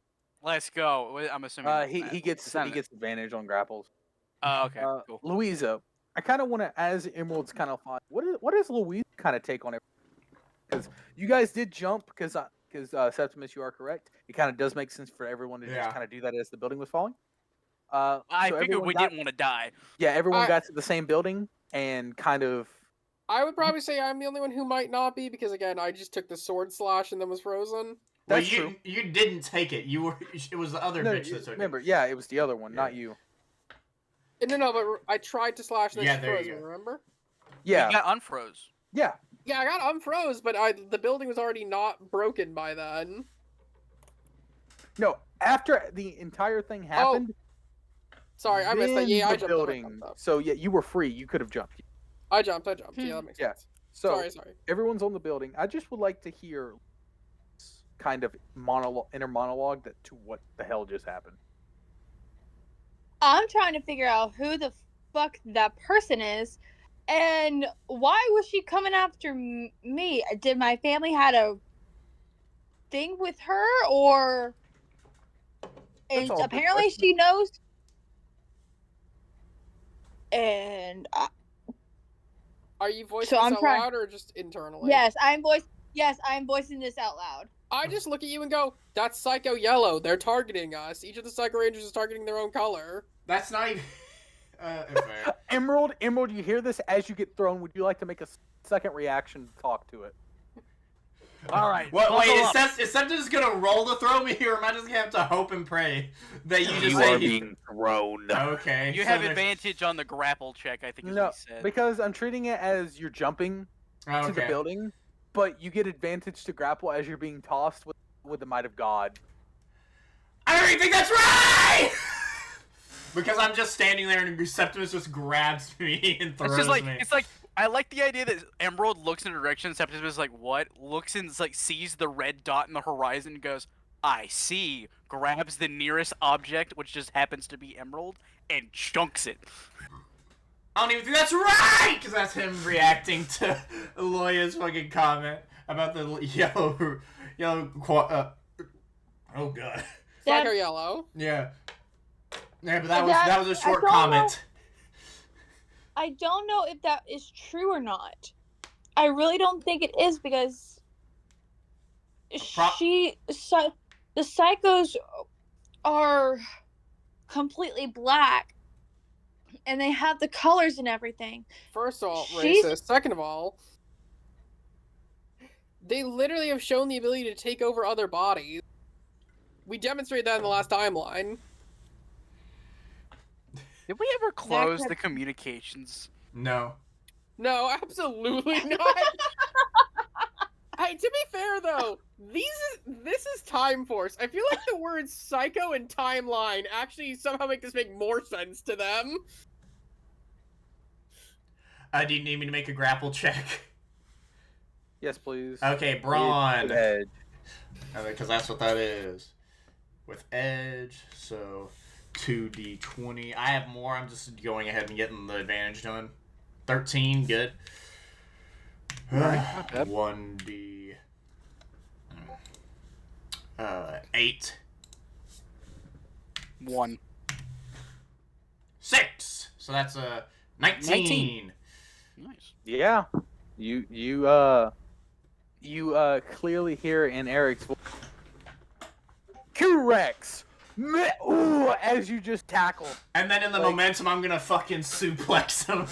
let's go. I'm assuming He gets it's not advantage on grapples. Oh, okay, cool. Louisa, I kind of want to, as Emerald's kind of fun. What is Louisa kind of take on it? Because you guys did jump, because Septimus, you are correct. It kind of does make sense for everyone to Yeah. just kind of do that as the building was falling. I so figured everyone we got- didn't want to die. Yeah, everyone I- got to the same building and kind of. I would probably say I'm the only one who might not be, because again, I just took the sword slash and then was frozen. That's well, true. you didn't take it. You were. It was the other No, bitch that took remember, it. yeah, it was the other one, not Yeah. you. No, but I tried to slash and Yeah, then she there you frozen, go. remember? Yeah, We got unfroze. yeah. Yeah, I got unfroze, but the building was already not broken by then. No, after the entire thing happened. Sorry, I missed that. then Yeah, I the jumped building. up, I jumped up. So yeah, you were free. You could have jumped. I jumped. Yeah, that makes Yeah. sense. So Sorry. everyone's on the building. I just would like to hear kind of inner monologue that to what the hell just happened. I'm trying to figure out who the fuck that person is and why was she coming after me? Did my family had a thing with her or That's and all good apparently questions. she knows and Are you voicing So this I'm out trying- loud or just internally? yes, I'm voicing this out loud. I just look at you and go, "That's Psycho Yellow. They're targeting us. Each of the Psycho Rangers is targeting their own color." That's not even. Fair. Emerald, you hear this as you get thrown. Would you like to make a second reaction to talk to it? All right. Wait, buckle up. is Seth just gonna roll to throw me, or am I just gonna have to hope and pray that you just say thrown. Okay. You so have there's- advantage on the grapple check. I think is No, what he said. because I'm treating it as you're jumping Oh, to the okay. building, but you get advantage to grapple as you're being tossed with the might of God. I don't even think that's right. Because I'm just standing there and Septimus just grabs me and throws It's just like me. it's like I like the idea that Emerald looks in a direction, Septimus is like, what? Looks and like sees the red dot in the horizon and goes, I see. Grabs the nearest object, which just happens to be Emerald, and chunks it. I don't even think that's right! Because that's him reacting to Aloya's fucking comment about the oh god. Psycho Yellow. Yeah. Yeah, but That- that was a I short don't comment. I don't know if that is true or not. I really don't think it is because the psychos are completely black and they have the colors and everything. First of all, She's- racist. Second of all, they literally have shown the ability to take over other bodies. We demonstrated that in the last timeline. Did we ever close could- the communications? No. No, absolutely not. Hey, to be fair though, this is Time Force. I feel like the words psycho and timeline actually somehow make this make more sense to them. Do you need me to make a grapple check? Yes, please. Okay, Braun. With edge. Because that's what that is. With edge, so 2d20. I have more. I'm just going ahead and getting the advantage done. 13, good. Alright, not bad. 1d... 8. 1. 6! So that's 19. 19. Nice. Yeah. You clearly hear in Eric's voice, Q-Rex! Ooh, as you just tackle. And then in the Like- momentum, I'm gonna fucking suplex him.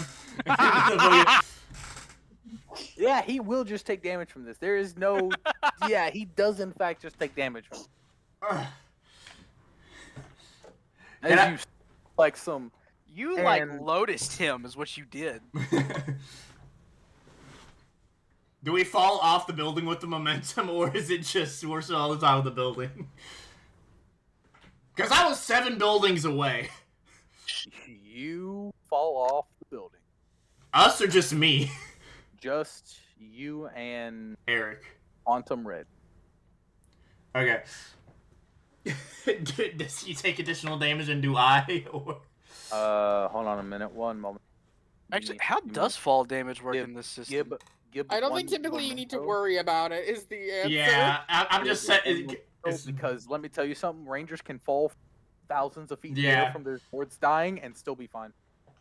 Yeah, he will just take damage from this. There is no... Yeah, he does in fact just take damage from it. As And I- you like some... You like And- lotused him is what you did. Do we fall off the building with the momentum, or is it just we're still all the time with the building? Because I was 7 buildings away. You fall off the building. Us or just me? Just you and Eric. Quantum Red. Okay. Does he take additional damage and do I? Or... Hold on a minute. One moment. Actually, Give me- how give me- does fall damage work Give- in this system? give I don't one think typically you need to memento. worry about it, is the answer. Yeah, I'm just Give saying. one memento, because let me tell you something. Rangers can fall thousands of feet in the Yeah. air from their swords dying and still be fine.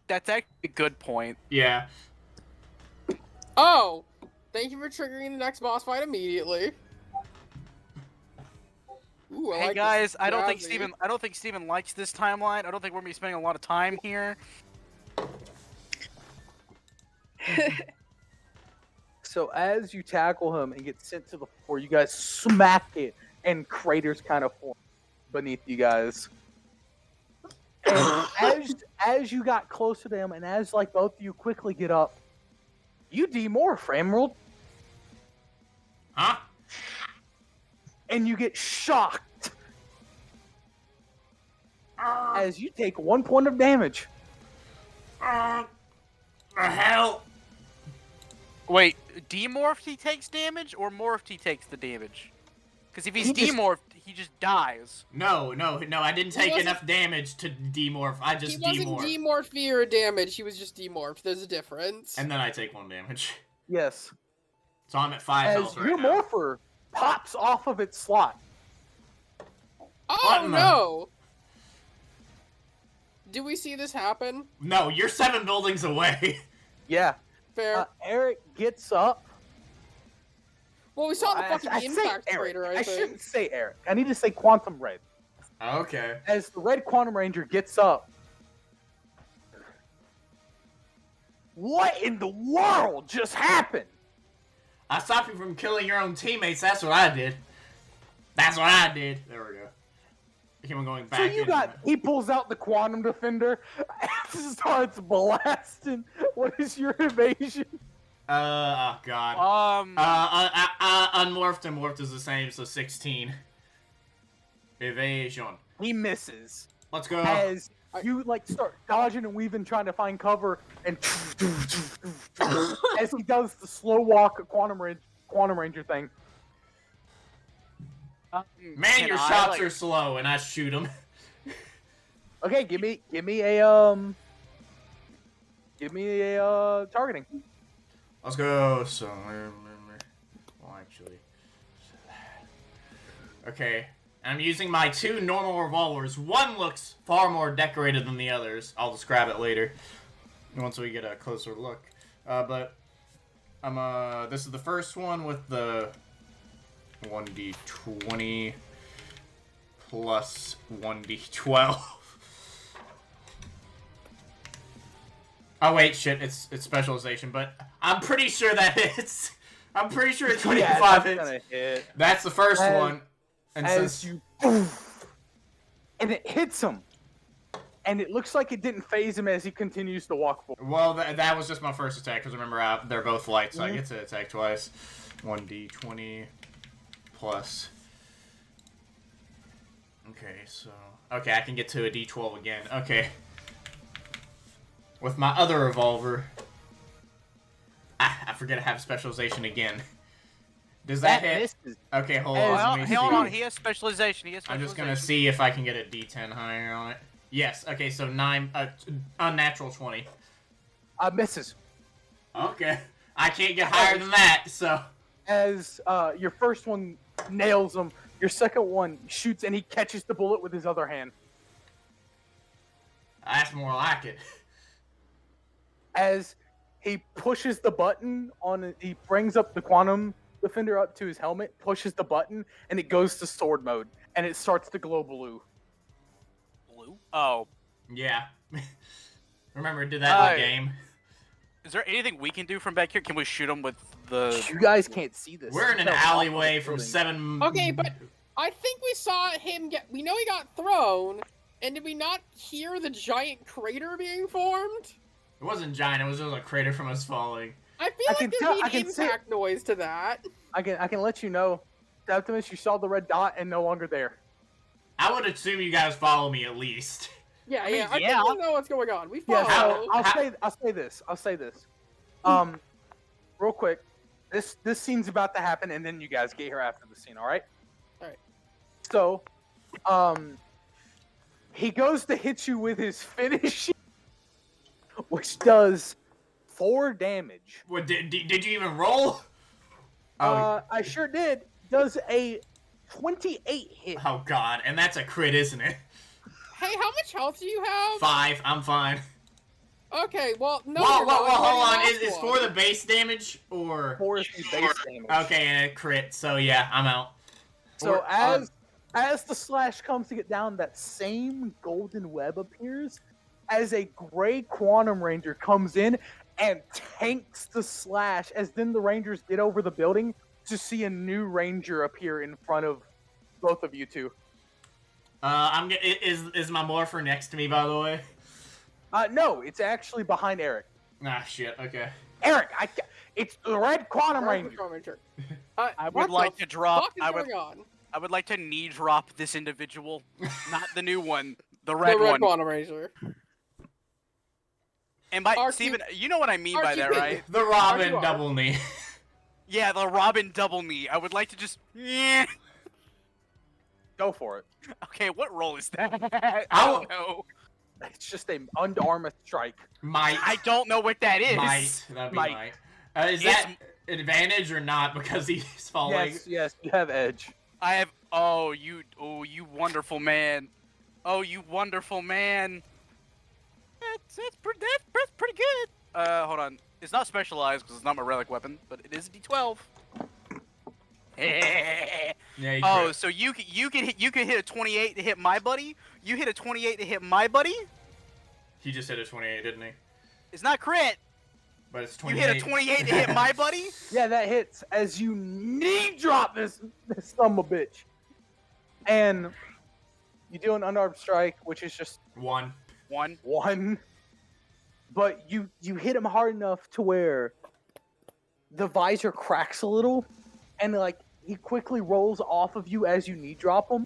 That's actually a good point. Yeah. Oh! Thank you for triggering the next boss fight immediately. Ooh, I Hey like this guys, I don't think jazzy. Steven likes this timeline. I don't think we're gonna be spending a lot of time here. So as you tackle him and get sent to the floor, you guys smack it, and craters kind of form beneath you guys. And as you got closer to him, and as like both of you quickly get up, you demorph, Emerald, Huh? and you get shocked as you take 1 point of damage. The hell? Wait, demorphed he takes damage, or morphed he takes the damage? Because if he's He just- demorphed, he just dies. No, I didn't take wasn't- enough damage to demorph. I He just wasn't demorph. demorphed via damage, he was just demorphed. There's a difference. And then I take 1 damage. Yes. So I'm at 5 As health your right now. morpher pops off of its slot. Oh What in the- no! Do we see this happen? No, you're 7 buildings away. Yeah. Fair. Eric gets up. well, we saw the I fucking say impact Eric. crater, I I think. shouldn't say Eric. I need to say Quantum Red. Okay. As the Red Quantum Ranger gets up. What in the world just happened? I stopped you from killing your own teammates. That's what I did. There we go. Him going back. So you into got, it. he pulls out the Quantum Defender and starts blasting. What is your evasion? Oh god. Um, Unmorphed and morphed is the same, so 16. Evasion. He misses. Let's go. As you like start dodging and weaving, trying to find cover, and as he does the slow walk Quantum Ranger thing. Man, Can your I, shots like- are slow, and I shoot them. Okay, give me a targeting. Let's go. So, well, actually, okay. I'm using my 2 normal revolvers. One looks far more decorated than the others. I'll describe it later once we get a closer look. But I'm this is the first one with the 1d20 plus 1d12. Oh wait, shit! It's specialization, but I'm pretty sure that hits. I'm pretty sure 25 that's hits. gonna hit. That's the first As- one. And As since you, and it hits him, and it looks like it didn't phase him as he continues to walk forward. well, that was just my first attack because remember they're both light, so I Mhm. get to attack twice. 1d20 plus. Okay, so okay, I can get to a d12 again. Okay, with my other revolver. I forget I have specialization again. Does that hit? misses. Okay, hold As- on. Well, let me hold see. on. He has specialization. He has I'm specialization. just gonna see if I can get a d10 higher on it. Yes. Okay, so 9, unnatural 20. Misses. Okay. I can't get higher than that, so. As your first one nails him, your second one shoots and he catches the bullet with his other hand. That's more like it. As he pushes the button on, he brings up the Quantum Defender up to his helmet, pushes the button, and it goes to sword mode, and it starts to glow blue. Blue. Oh, Yeah. Remember, did that in the Uh, game. is there anything we can do from back here? Can we shoot him with the? You guys can't see this. We're in an It's off of the alleyway from building. 7. Okay, but I think we saw him get. We know he got thrown, and did we not hear the giant crater being formed? It wasn't giant, it was just a crater from us falling. I feel I like can there'd tell- be I an can see it. impact noise to that. I can let you know, Optimus, you saw the red dot and no longer there. I would assume you guys follow me at least. Yeah, I mean, I yeah. think we know what's going on. We Yeah, follow. so I'll say this. Real quick, this scene's about to happen, and then you guys get here after the scene. All right. All right. So, he goes to hit you with his finish, which does 4 damage. What, did you even roll? Oh, I sure did. Does a 28 hit. oh god, and that's a crit, isn't it? Hey, how much health do you have? 5, I'm fine. Okay, well, no. Whoa, you're whoa, not. whoa, You hold on. already Is lost for one. the base damage or 4 is the base damage. okay, and a crit? So yeah, I'm out. So Or- as the slash comes to get down, that same golden web appears as a gray Quantum Ranger comes in and tanks the slash. As then the Rangers get over the building to see a new Ranger appear in front of both of you two. Is my morpher next to me, by the way? No, it's actually behind Eric. Ah, shit. Okay. Eric, it's the red Quantum Where's Ranger. the Quantum Ranger? I What would like the to drop. fuck is going on? I would like to knee drop this individual, not the new one, the The red red one. Quantum Ranger. And by RQ Steven, you know what I mean by that, RQ. right? The Robin RQR. double knee. Yeah, the Robin double knee. I would like to just. Yeah. Go for it. Okay, what role is that? I I'll- don't know. It's just a unarmed strike. Might. I don't know what that is. Might. That'd be Might. might. Is It's- that advantage or not? Because he's falling. Yes, you have edge. I have. Oh, you wonderful man. Oh, you wonderful man. That's pretty good. Hold on. It's not specialized because it's not my relic weapon, but it is a D12. Yeah. You Oh, crit. so you can hit a 28 to hit my buddy. You hit a 28 to hit my buddy. He just hit a 28, didn't he? It's not crit. But it's You 28. hit a 28 to hit my buddy. Yeah, that hits as you knee drop this son of a bitch. And you do an unarmed strike, which is just 1. 1. one. But you hit him hard enough to where the visor cracks a little, and like he quickly rolls off of you as you knee drop him.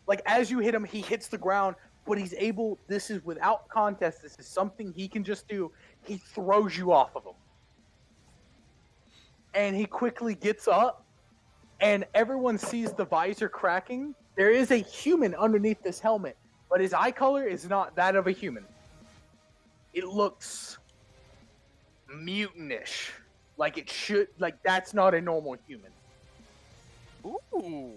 Like as you hit him, he hits the ground, but he's able. This is without contest. This is something he can just do. He throws you off of him, and he quickly gets up, and everyone sees the visor cracking. There is a human underneath this helmet, but his eye color is not that of a human. It looks mutanish, like it should. Like that's not a normal human. Ooh.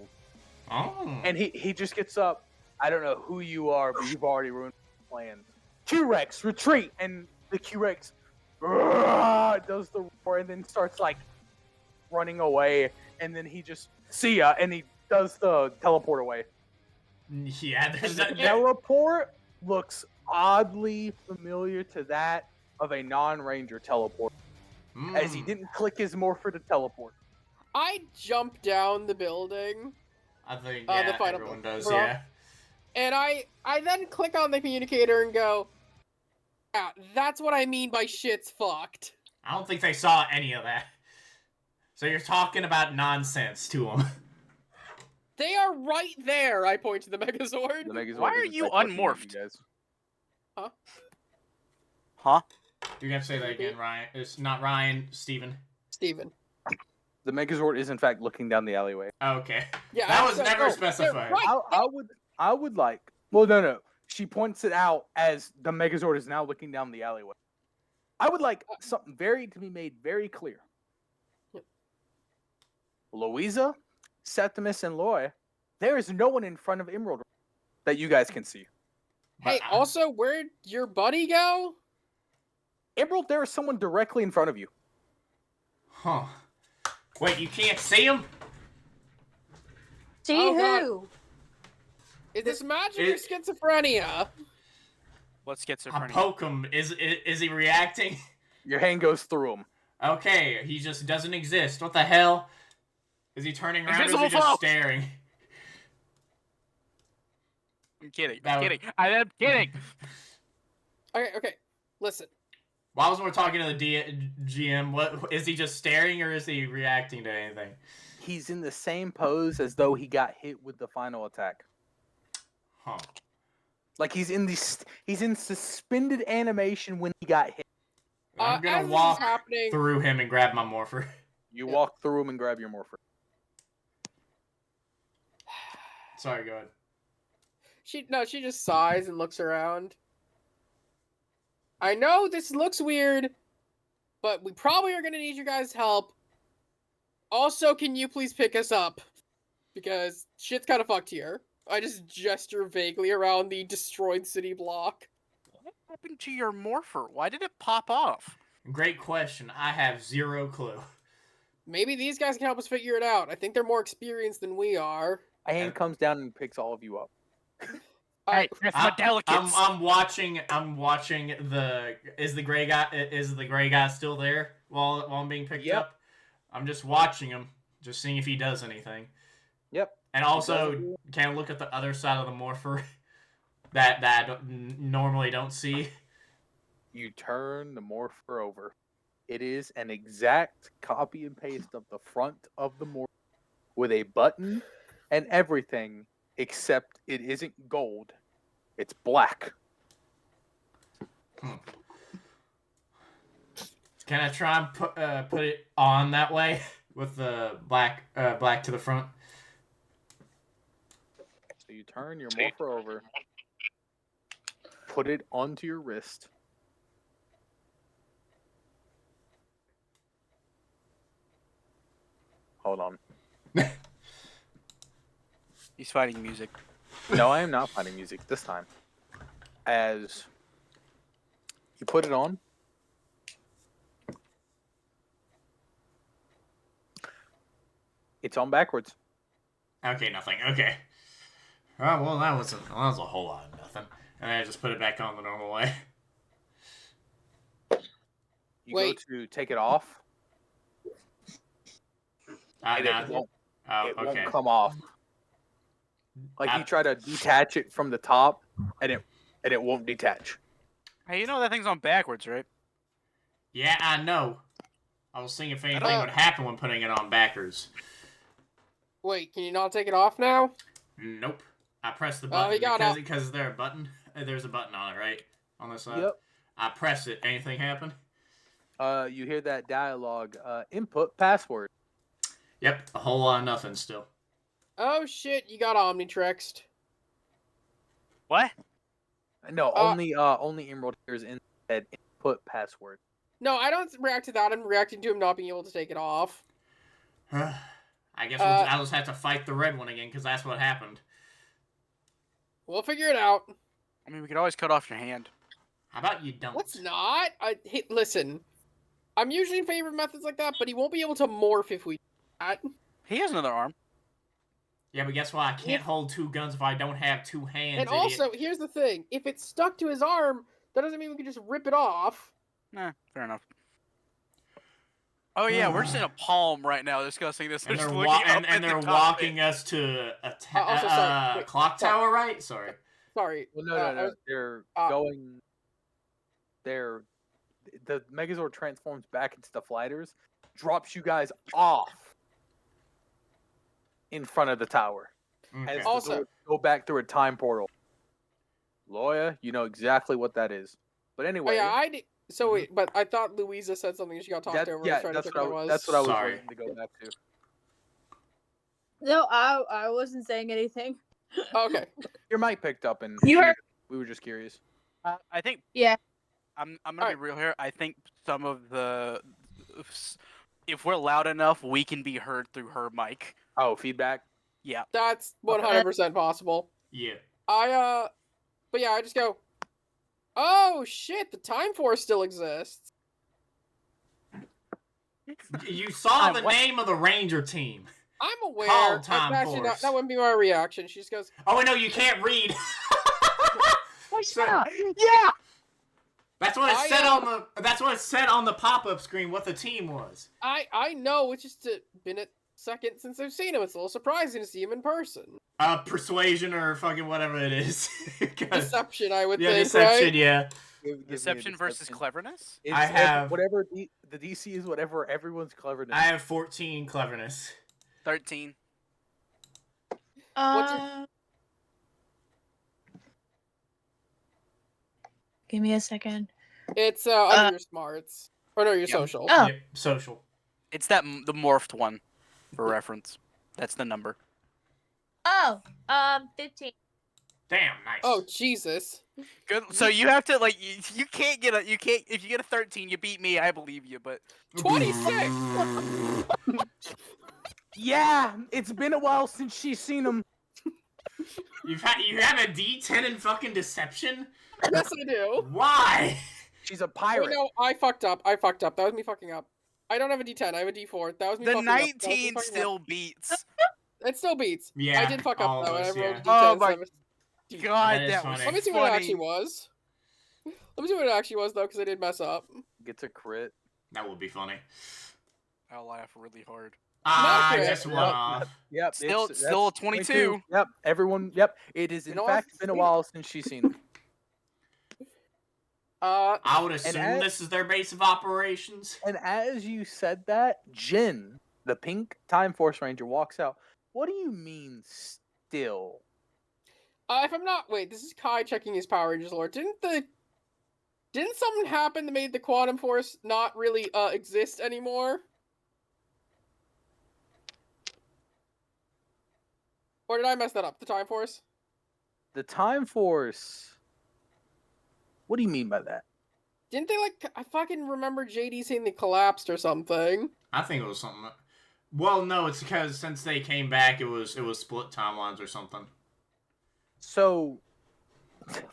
Oh. And he just gets up. I don't know who you are, but you've already ruined my plans. Q-Rex, retreat! And the Q-Rex does the roar and then starts like running away. And then he just see ya, and he does the teleport away. Yeah, there's The that. teleport looks oddly familiar to that of a non-ranger teleport, as he didn't click his morpher to teleport. I jump down the building, I think the yeah, final everyone boss. does. Bro. Yeah. and I then click on the communicator and go, yeah, that's what I mean by shit's fucked. I don't think they saw any of that. So you're talking about nonsense to them. They are right there. I point to the Megazord. The Megazord Why are isn't you like looking at unmorphed? you guys. Huh? You're gonna say that again, Ryan. It's not Ryan, Steven. Steven. The Megazord is in fact looking down the alleyway. Oh, okay. Yeah, That I was said, never no, they're specified. right. I would like. Well, no. She points it out as the Megazord is now looking down the alleyway. I would like something to be made very clear. Yep. Louisa, Septimus, and Loy, there is no one in front of Emerald that you guys can see. Hey, But, also, where'd your buddy go? Emerald, there is someone directly in front of you. Huh. Wait, you can't see him? See Oh, God. who? Is this magic or It- schizophrenia? What's I schizophrenia? poke him. Is he reacting? Your hand goes through him. Okay, he just doesn't exist. What the hell? Is he turning around or is he Invisible just foe! staring? I'm kidding. That I'm was- kidding. I'm kidding. Okay. Listen. Why was we talking to the GM? What is he just staring or is he reacting to anything? He's in the same pose as though he got hit with the final attack. Huh. Like he's in suspended animation when he got hit. I'm as gonna this is walk happening, through him and grab my morpher. You Yeah. walk through him and grab your morpher. Sorry, go ahead. she just sighs and looks around. I know this looks weird, but we probably are gonna need your guys' help. Also, can you please pick us up? Because shit's kind of fucked here. I just gesture vaguely around the destroyed city block. What happened to your morpher? Why did it pop off? Great question. I have zero clue. Maybe these guys can help us figure it out. I think they're more experienced than we are. A hand comes down and picks all of you up. Hey, that's my I'm delicates. watching the. Is the gray guy still there while I'm being picked Yep. up? I'm just watching him, just seeing if he does anything. Yep. And also, can I look at the other side of the morpher that I normally don't see? You turn the morpher over. It is an exact copy and paste of the front of the morpher with a button and everything, except it isn't gold. It's black. Can I try and put it on that way with the black to the front? So you turn your morpher over, put it onto your wrist. Hold on. He's fighting music. No, I am not finding music this time. As you put it on, it's on backwards. Okay, nothing. Okay. Oh, well, that was a whole lot of nothing. And then I just put it back on the normal way. You Wait. go to take it off, and Nah. it won't Oh, okay. come off. Like you try to detach it from the top, and it won't detach. Hey, you know that thing's on backwards, right? Yeah, I know. I was thinking if anything Uh, would happen when putting it on backers. Wait, can you not take it off now? Nope. I pressed the Oh, button he got because out. because is there a button? there's a button on it, right? On this side. Yep. I press it. Anything happen? You hear that dialogue. Input password. Yep. A whole lot of nothing still. Oh shit, you got Omnitrexed. What? No, only Emerald hears instead input password. No, I don't react to that. I'm reacting to him not being able to take it off. I guess I'll just have to fight the red one again because that's what happened. We'll figure it out. I mean, we could always cut off your hand. How about you don't? What's not? Hey, listen. I'm usually in favor of methods like that, but he won't be able to morph if we do that. He has another arm. Yeah, but guess what? I can't hold two guns if I don't have two hands. And idiot. also, here's the thing. If it's stuck to his arm, that doesn't mean we can just rip it off. Nah, fair enough. Oh yeah, we're just in a palm right now discussing this. and We're they're, just looking up and at they're the walking cockpit. us to a Also, sorry, wait, clock sorry. tower, right? Sorry. Sorry. Well, no. I was- They're uh, going. The Megazord transforms back into the flighters, drops you guys off in front of the tower. Okay. As Also- the doors go back through a time portal. Lawyer, you know exactly what that is. But Oh, anyway, yeah, I did. So wait, but I thought Louisa said something. She got talked over. I was trying to think what it was. that's what I was Sorry. waiting to go back to. No, I wasn't saying anything. Okay. Your mic picked up, and You heard- we were just curious. I think. Yeah. I'm gonna Alright. be real here. I think some of the, if we're loud enough, we can be heard through her mic. Oh, feedback. Yeah. That's 100% possible. Yeah. But yeah, I just go, oh shit, the Time Force still exists. You saw the What? name of the Ranger team. I'm aware. Call That's Time actually not, Force. that wouldn't be my reaction. She just goes, Oh, wait, no, you can't read. So- Yeah. That's what it I, said on the. That's what it said on the pop-up screen. What the team was. I know, it's just been a second since I've seen him. It's a little surprising to see him in person. Persuasion or fucking whatever it is. 'Cause- Deception, I would yeah, think, deception. right? Yeah. Give me a Deception versus deception. cleverness. It's I have- whatever the DC is, whatever everyone's cleverness. I have 14 cleverness. 13. Give me a second. It's under your smarts. Or no, your Yep. social. Oh. Yep, social. It's the morphed one, for reference. That's the number. Oh, 15. Damn, nice. Oh, Jesus. Good. So you have to you can't get if you get a 13, you beat me. I believe you, but 26! Yeah, it's been a while since she's seen him. you have a D10 in fucking deception? Yes, I do. Why? She's a Oh, pirate. no, I fucked up. That was me fucking up. I don't have a D10. I have a D4. That was me the fucking up. That was me 19 fucking up. still beats. It still beats. Yeah, I did fuck all up of though. us, And I rolled yeah. a D10. Oh so my that was- God, That is that was funny. Let me see what it funny. actually was. Let me see what it actually was though, because I did mess up. Gets a crit. That would be funny. I'll laugh really hard. I okay. just went Yep. off. Yep. Still that's a 22. Yep. Everyone. Yep. It is in You know fact what? been a while since she's seen him. I would assume as- this is their base of operations. And as you said that, Jin, the pink Time Force Ranger, walks out. What do you mean still? If I'm not, wait, this is Kai checking his Power Rangers lore. Didn't something happen that made the Quantum Force not really exist anymore? Or did I mess that up? The Time Force? The Time Force. What do you mean by that? Didn't they I fucking remember JD saying they collapsed or something. I think it was something. Well, no, it's because since they came back, it was split timelines or something. So,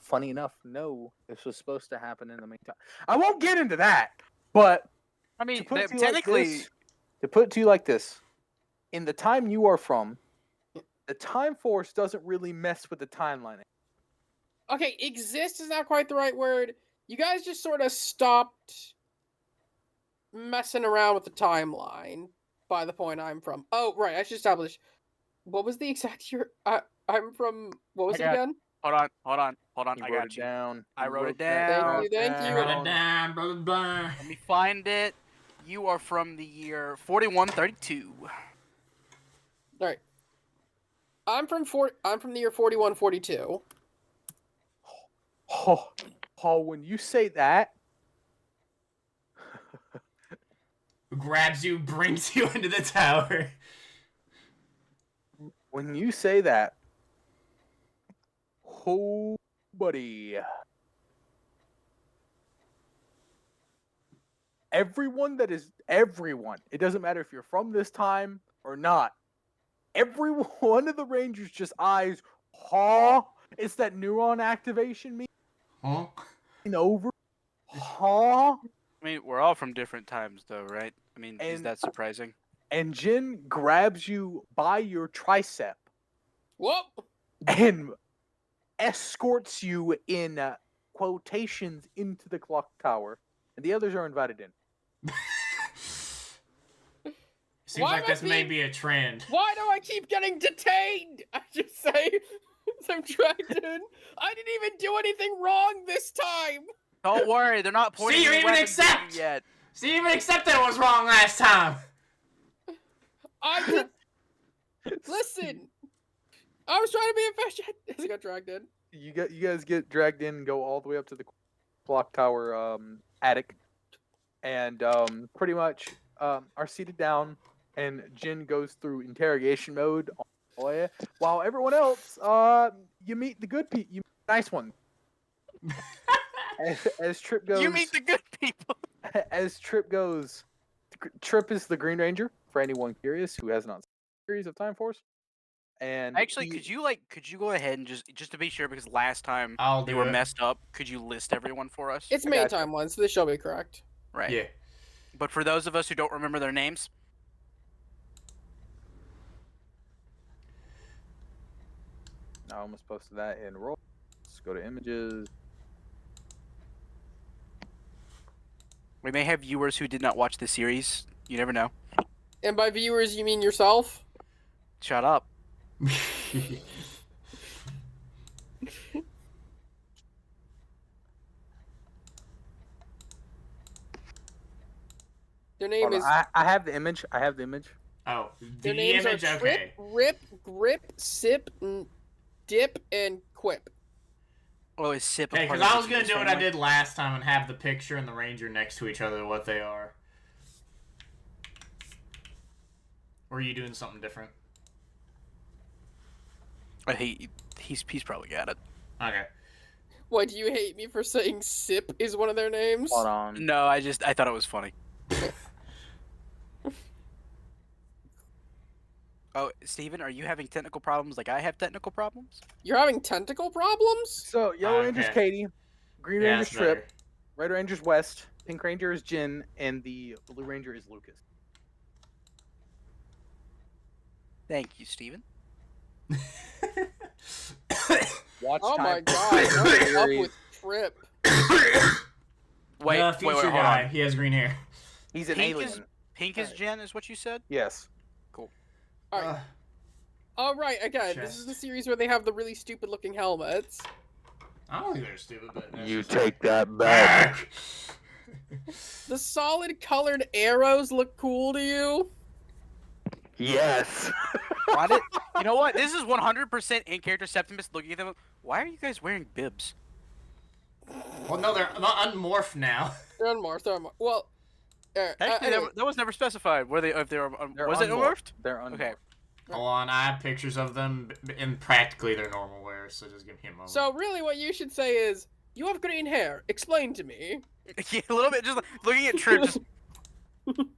funny enough, no, this was supposed to happen in the meantime. I won't get into that, but I mean, to put it to you technically, like this, to put it to you like this, in the time you are from, the Time Force doesn't really mess with the timeline. Okay, exist is not quite the right word. You guys just sort of stopped messing around with the timeline by the point I'm from. Oh, right, I should establish. What was the exact year? I'm from. What was I it got- again? hold on. He I wrote got it you. down. I He wrote it that down. Thank you, thank you. Brother down, brother blind. Let me find it. You are from the year 4132. All right. I'm from the year 4142. Oh, when you say that, Grabs you, brings you into the tower. when you say that, oh, buddy. Everyone, it doesn't matter if you're from this time or not. Every one of the Rangers just eyes, it's that neuron activation Huh? over. Huh? I mean, we're all from different times, though, right? I mean, is And- that surprising? And Jin grabs you by your tricep Whoop! and escorts you in quotations into the clock tower. And the others are invited in. Seems Why like am I this may being- be a trend. Why do I keep getting detained? I just say, as I'm dragged in. I didn't even do anything wrong this time. Don't worry, they're not pointing you any even weapons at you accept! yet. See, even accepted it was wrong last time. I did. Listen, I was trying to be efficient as I got dragged in. You guys get dragged in and go all the way up to the clock tower attic, and pretty much are seated down. And Jin goes through interrogation mode on Oya, while everyone else, you meet the good people, you meet the nice one. As Trip goes, You meet the good people. as Trip goes, Trip is the Green Ranger for anyone curious who has not seen the series of Time Force. And Actually, he- could you go ahead and just to be sure, because last time I'll they do were it. messed up, could you list everyone for us? It's I main gotcha. time one, so this shall be correct. Right. Yeah. But for those of us who don't remember their names, I almost posted that in roll. Let's go to images. we may have viewers who did not watch the series. You never know. And by viewers, you mean yourself? Shut up. Their name Hold on, is. I have the image. I have the image. Oh, Their the names image. are Okay. Trip, Rip, Grip, Sip, Dip, and Quip. Oh, is Sip a Hey, part because of I the was gonna Genius do what I family? did last time and have the picture and the ranger next to each other, what they are. Or are you doing something different? He's probably got it. Okay. Why do you hate me for saying Sip is one of their names? Hold on. No, I thought it was funny. Oh, Steven, are you having technical problems like I have technical problems? You're having tentacle problems? So Yellow Ranger's Okay. Katie, Green Yeah, Ranger's that's Trip, better. Red Ranger's West, Pink Ranger is Jin, and the Blue Ranger is Lucas. Thank you, Steven. Watch Oh my time god, what is up series. with Trip? Wait, Future hold guy. on. He has green hair. He's an Pink alien. is- Pink is Jen, is what you said? Yes. Alright. Uh, Alright, again, this is the Chest. series where they have the really stupid looking helmets. I don't think they're stupid, but that's You just- take that Back. The solid colored arrows look cool to you. Yes. Why did you know what? This is 100% in character Septimus looking at them. Why are you guys wearing bibs? Well, no, they're not unmorphed now. They're unmorphed, they're unmorphed. Well, Actually, anyway, that was never specified. Were they? If they were, They're was it unmorphed. morphed? They're unmorphed. Okay. Hold on, I have pictures of them, and practically they're normal wear, so just give me a moment. so really what you should say is, you have green hair, explain to me. Yeah, a little bit. Just like, looking at Trip. Just,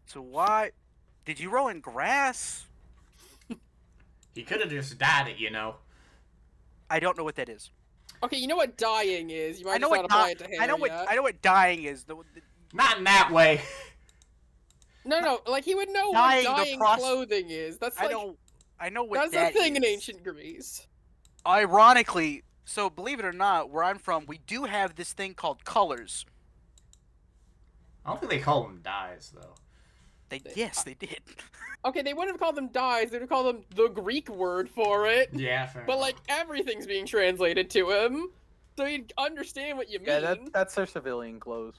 so why? Did you roll in grass? He could have just dyed it, you know. I don't know what that is. Okay, you know what dyeing is, you might I know just what not apply it to hair I know what yet. I know what dyeing is. Not in that way. No, like he would know Dyeing what the dyeing process- clothing is. That's like, I know what that's that a thing in is. ancient Greece. Ironically, so believe it or not, where I'm from, we do have this thing called colors. I don't think they call them dyes, though. Yes, they did. Okay, they wouldn't have called them dyes, they would have called them the Greek word for it. Yeah, fair But enough. like everything's being translated to him, so he'd understand what you mean. Yeah, that's their civilian clothes.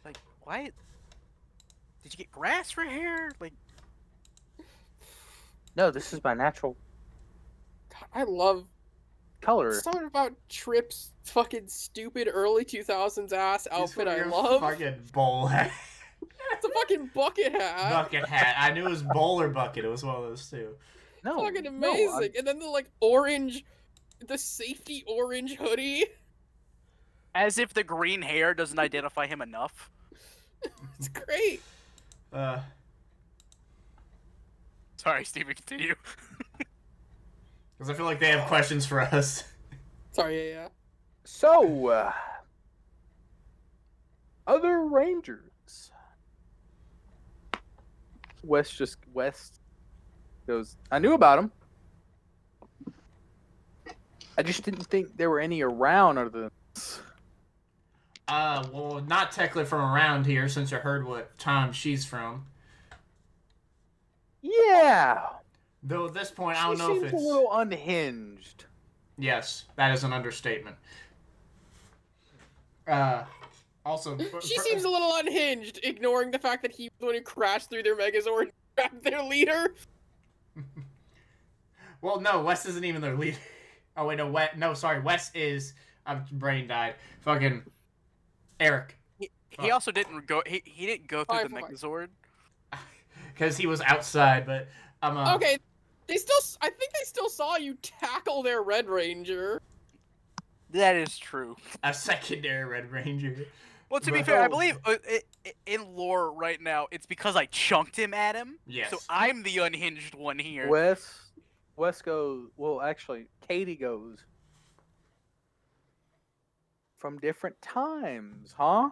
Like, why? Did you get grass for hair? Like, No, this is my natural. God, I love color. Something about Trip's fucking stupid early 2000s ass He's outfit I wearing a love. Fucking bowl hat. It's a fucking bucket hat. Bucket hat. I knew it was bowl or bucket. It was one of those two. No, Fucking no, amazing. And then the like orange, the safety orange hoodie. As if the green hair doesn't identify him enough. It's great. Sorry, Steven, continue. Because I feel like they have questions for us. Sorry, yeah. So, other Rangers. West goes, I knew about him. I just didn't think there were any around other than this. Well, not technically from around here, since I heard what time she's from. Yeah. Though at this point, I She don't know if seems it's... a little unhinged. Yes, that is an understatement. Also... She seems a little unhinged, ignoring the fact that he was the one who crashed through their Megazord and grabbed their leader. Well, no, Wes isn't even their leader. Oh, wait, no, Wes is... brain died. Fucking... Eric. He also didn't go. He didn't go through the Fine. Megazord. Because he was outside, but... Okay, I think they still saw you tackle their Red Ranger. That is true. A secondary Red Ranger. Well, to be fair, I believe in lore right now, it's because I chunked him at him. Yes. So I'm the unhinged one here. Wes goes, well, actually, Katie goes, from different times, huh?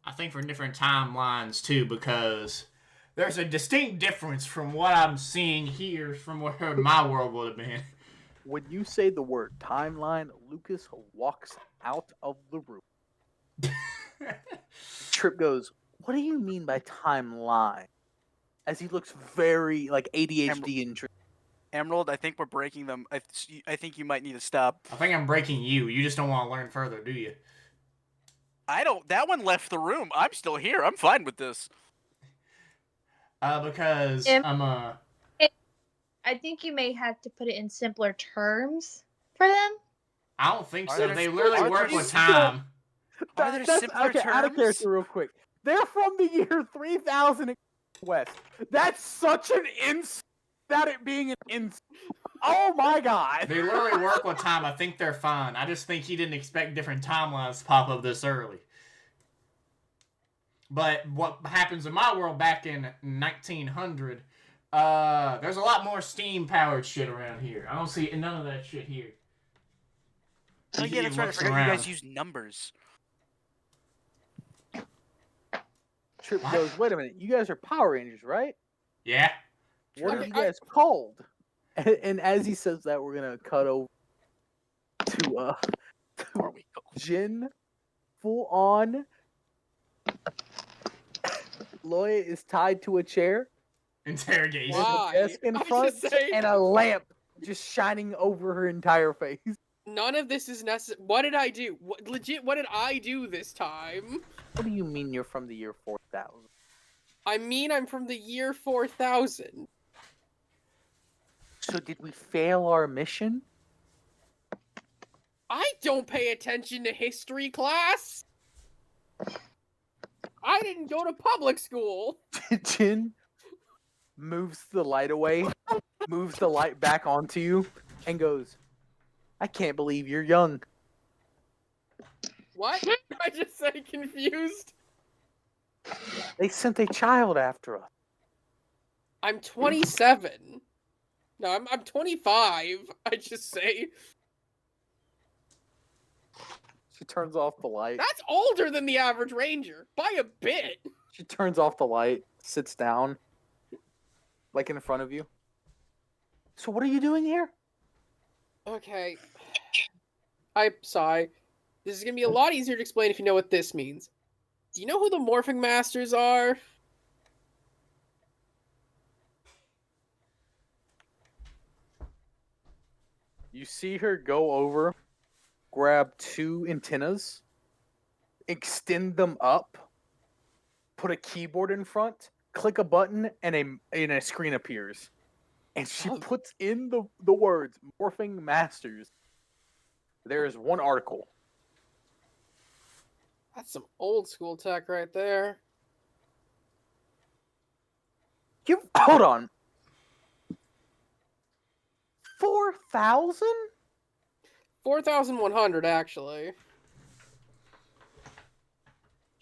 I think for different timelines, too, because there's a distinct difference from what I'm seeing here from where my world would have been. When you say the word timeline, Lucas walks out of the room. Trip goes, what do you mean by timeline? As he looks very, like, ADHD and Emerald, I think we're breaking them. I think you might need to stop. I think I'm breaking you. You just don't want to learn further, do you? I don't. That one left the room. I'm still here. I'm fine with this. Because I think you may have to put it in simpler terms for them. I don't think Are so. there They simpler literally work terms? with time. Are there simpler okay, out of terms? character real quick. They're from the year 3000 West. That's such an ins that it being an ins. Oh my god. They literally work with time. I think they're fine. I just think he didn't expect different timelines to pop up this early. But what happens in my world back in 1900, there's a lot more steam-powered shit around here. I don't see none of that shit here. Oh He yeah, that's right. I looks forgot you around. guys use numbers. Trip What? goes, wait a minute, you guys are Power Rangers, right? Yeah. What are Okay, you guys called? And as he says that, we're gonna cut over to Are we? Jin, full on. Loya is tied to a chair Interrogation. Wow. with a desk in I was front just saying- and a lamp just shining over her entire face. None of this is necessary. What did I do? Legit, what did I do this time? What do you mean you're from the year 4000? I mean, I'm from the year 4000. So did we fail our mission? I don't pay attention to history class. I didn't go to public school. Jin moves the light away, moves the light back onto you, and goes, I can't believe you're young. What? I just said confused. They sent a child after us. I'm 27. No, I'm 25. I just say She turns off the light. that's older than the average ranger by a bit. She turns off the light, sits down, like in front of you. So what are you doing here? Okay. I sigh. This is gonna be a lot easier to explain if you know what this means. Do you know who the Morphing Masters are? You see her go over, grab two antennas, extend them up, put a keyboard in front, click a button, and a screen appears. And she Oh. puts in the words Morphing Masters there is one article. That's some old school tech right there. You hold on. 4,000? 4,100 actually.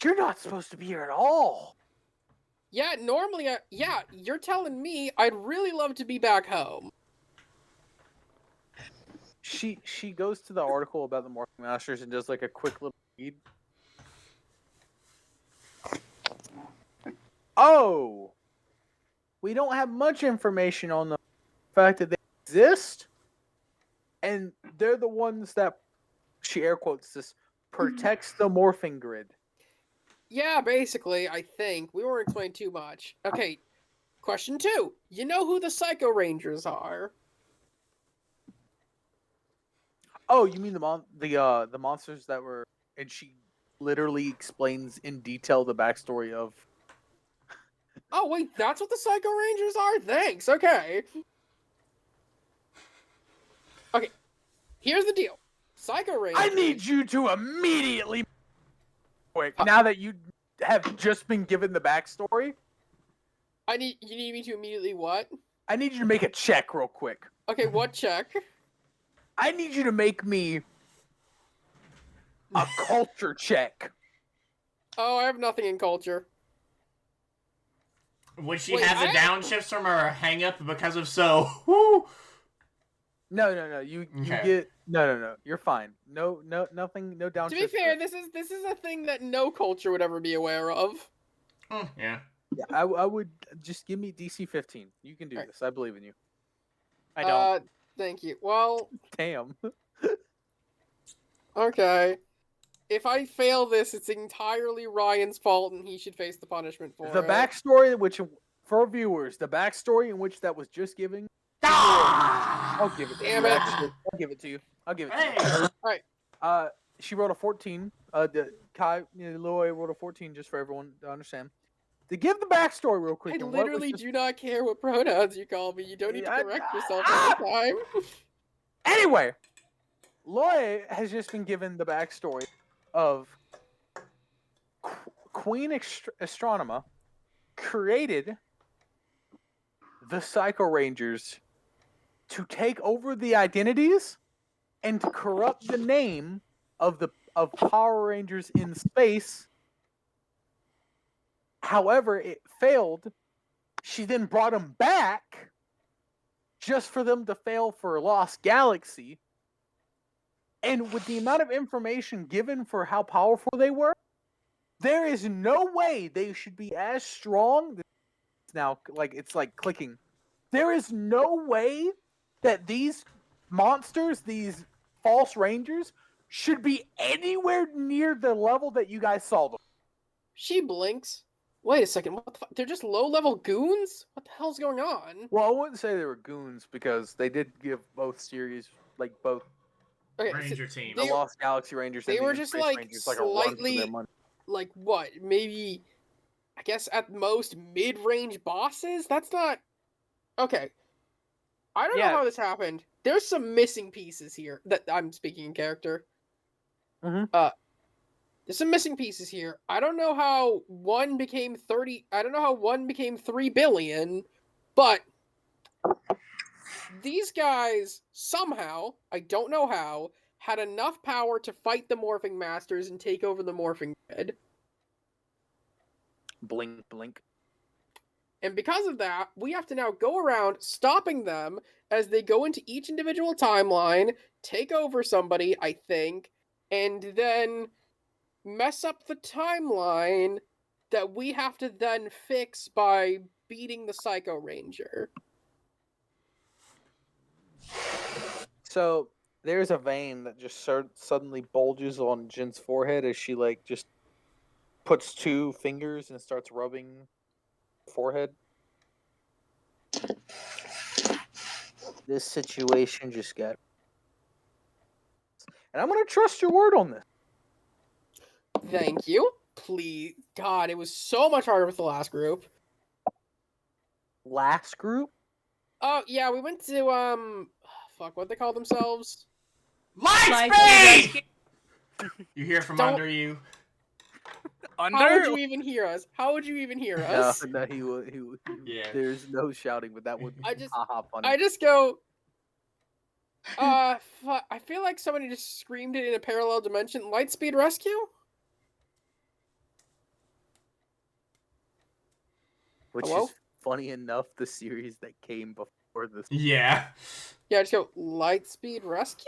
You're not supposed to be here at all. Yeah, normally, yeah, you're telling me I'd really love to be back home. She goes to the article about the Morphing Masters and does like a quick little read. Oh, we don't have much information on the fact that they exist, and they're the ones that, she air quotes this, protects the morphing grid. Yeah, basically, I think. We won't explain too much. Okay, question 2. You know who the Psycho Rangers are? Oh, you mean the monsters that were, and she literally explains in detail the backstory of. Oh, wait, that's what the Psycho Rangers are? Thanks, okay. Okay, here's the deal. Psycho Rangers... I need you to immediately. Quick, now that you have just been given the backstory, You need me to immediately what? I need you to make a check real quick. Okay, what check? I need you to make me a culture check. Oh, I have nothing in culture. Would she Wait, have the I- downshifts from her hang up because of so? Woo! No. You Okay. get no. You're fine. No, nothing. No downshift. To be fair, this is a thing that no culture would ever be aware of. Yeah. Yeah, I would just give me DC 15. You can do Alright. this. I believe in you. I don't. Thank you. Well, Damn. okay. If I fail this, it's entirely Ryan's fault, and he should face the punishment for The it. backstory, which for viewers, the backstory in which that was just given. I'll give it to Damn you. it. Actually. I'll give it to you. I'll give it to you. Hey. She wrote a 14. Loy wrote a 14 just for everyone to understand. To give the backstory real quick. I and what was literally just- do not care what pronouns you call me. You don't need to Yeah, correct yourself every time. Anyway, Loy has just been given the backstory of Queen Astronema created the Psycho Rangers to take over the identities and to corrupt the name of Power Rangers in space. However, it failed. She then brought them back just for them to fail for Lost Galaxy. And with the amount of information given for how powerful they were, there is no way they should be as strong. Now, it's like clicking. There is no way that these monsters, these false rangers, should be anywhere near the level that you guys saw them. She blinks. Wait a second. What the fuck? They're just low-level goons? What the hell's going on? Well, I wouldn't say they were goons because they did give both series, both Okay, so Ranger team. the They- Lost Galaxy Rangers they and were the just, Space like, Rangers, a run for slightly- their money. like what? Maybe, I guess at most mid-range bosses? That's not... Okay. I don't know Yeah. how this happened. There's some missing pieces here that I'm speaking in character. Mhm. There's some missing pieces here. I don't know how one became 30. I don't know how one became 3 billion, but these guys somehow, I don't know how, had enough power to fight the Morphing Masters and take over the Morphing Grid. Blink, blink. And because of that, we have to now go around stopping them as they go into each individual timeline, take over somebody, I think, and then mess up the timeline that we have to then fix by beating the Psycho Ranger. So there's a vein that just suddenly bulges on Jin's forehead as she just puts 2 fingers and starts rubbing forehead. This situation just got. And I'm gonna trust your word on this. Thank you. Please. God, it was so much harder with the last group. Last group? Oh, yeah, we went to, fuck, what they call themselves? Light Lightspeed speed! You hear from Don't- under you. How would Under? you even hear us? How would you even hear No, us? no, he would. Yeah. There's no shouting, but that would I just, haha funny. I just go. I feel like somebody just screamed it in a parallel dimension. Lightspeed rescue? Which Hello? is funny enough, the series that came before this. Yeah. Yeah, just go Lightspeed rescue.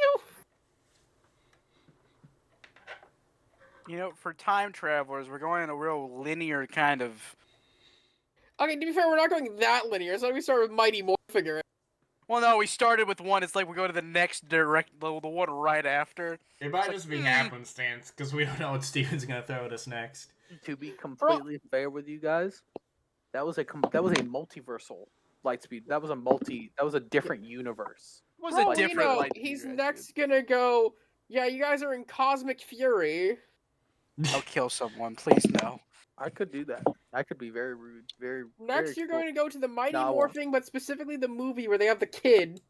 You know, for time travelers, we're going in a real linear kind of. Okay, to be fair, we're not going that linear. So we start with Mighty Morphin. Well, no, we started with one. It's like we go to the next direct, the one right after. It might It's just like, be happenstance, because we don't know what Steven's gonna throw at us next. To be completely fair with you guys, that was a multiversal Lightspeed. That was a different universe. It was Bro, a different. you know, Lightspeed he's rescue. next gonna go. Yeah, you guys are in Cosmic Fury. I'll kill someone, please no. I could do that. I could be very rude. Very. Next, very you're going to go to the Mighty No, I won't. Morphing, but specifically the movie where they have the kid.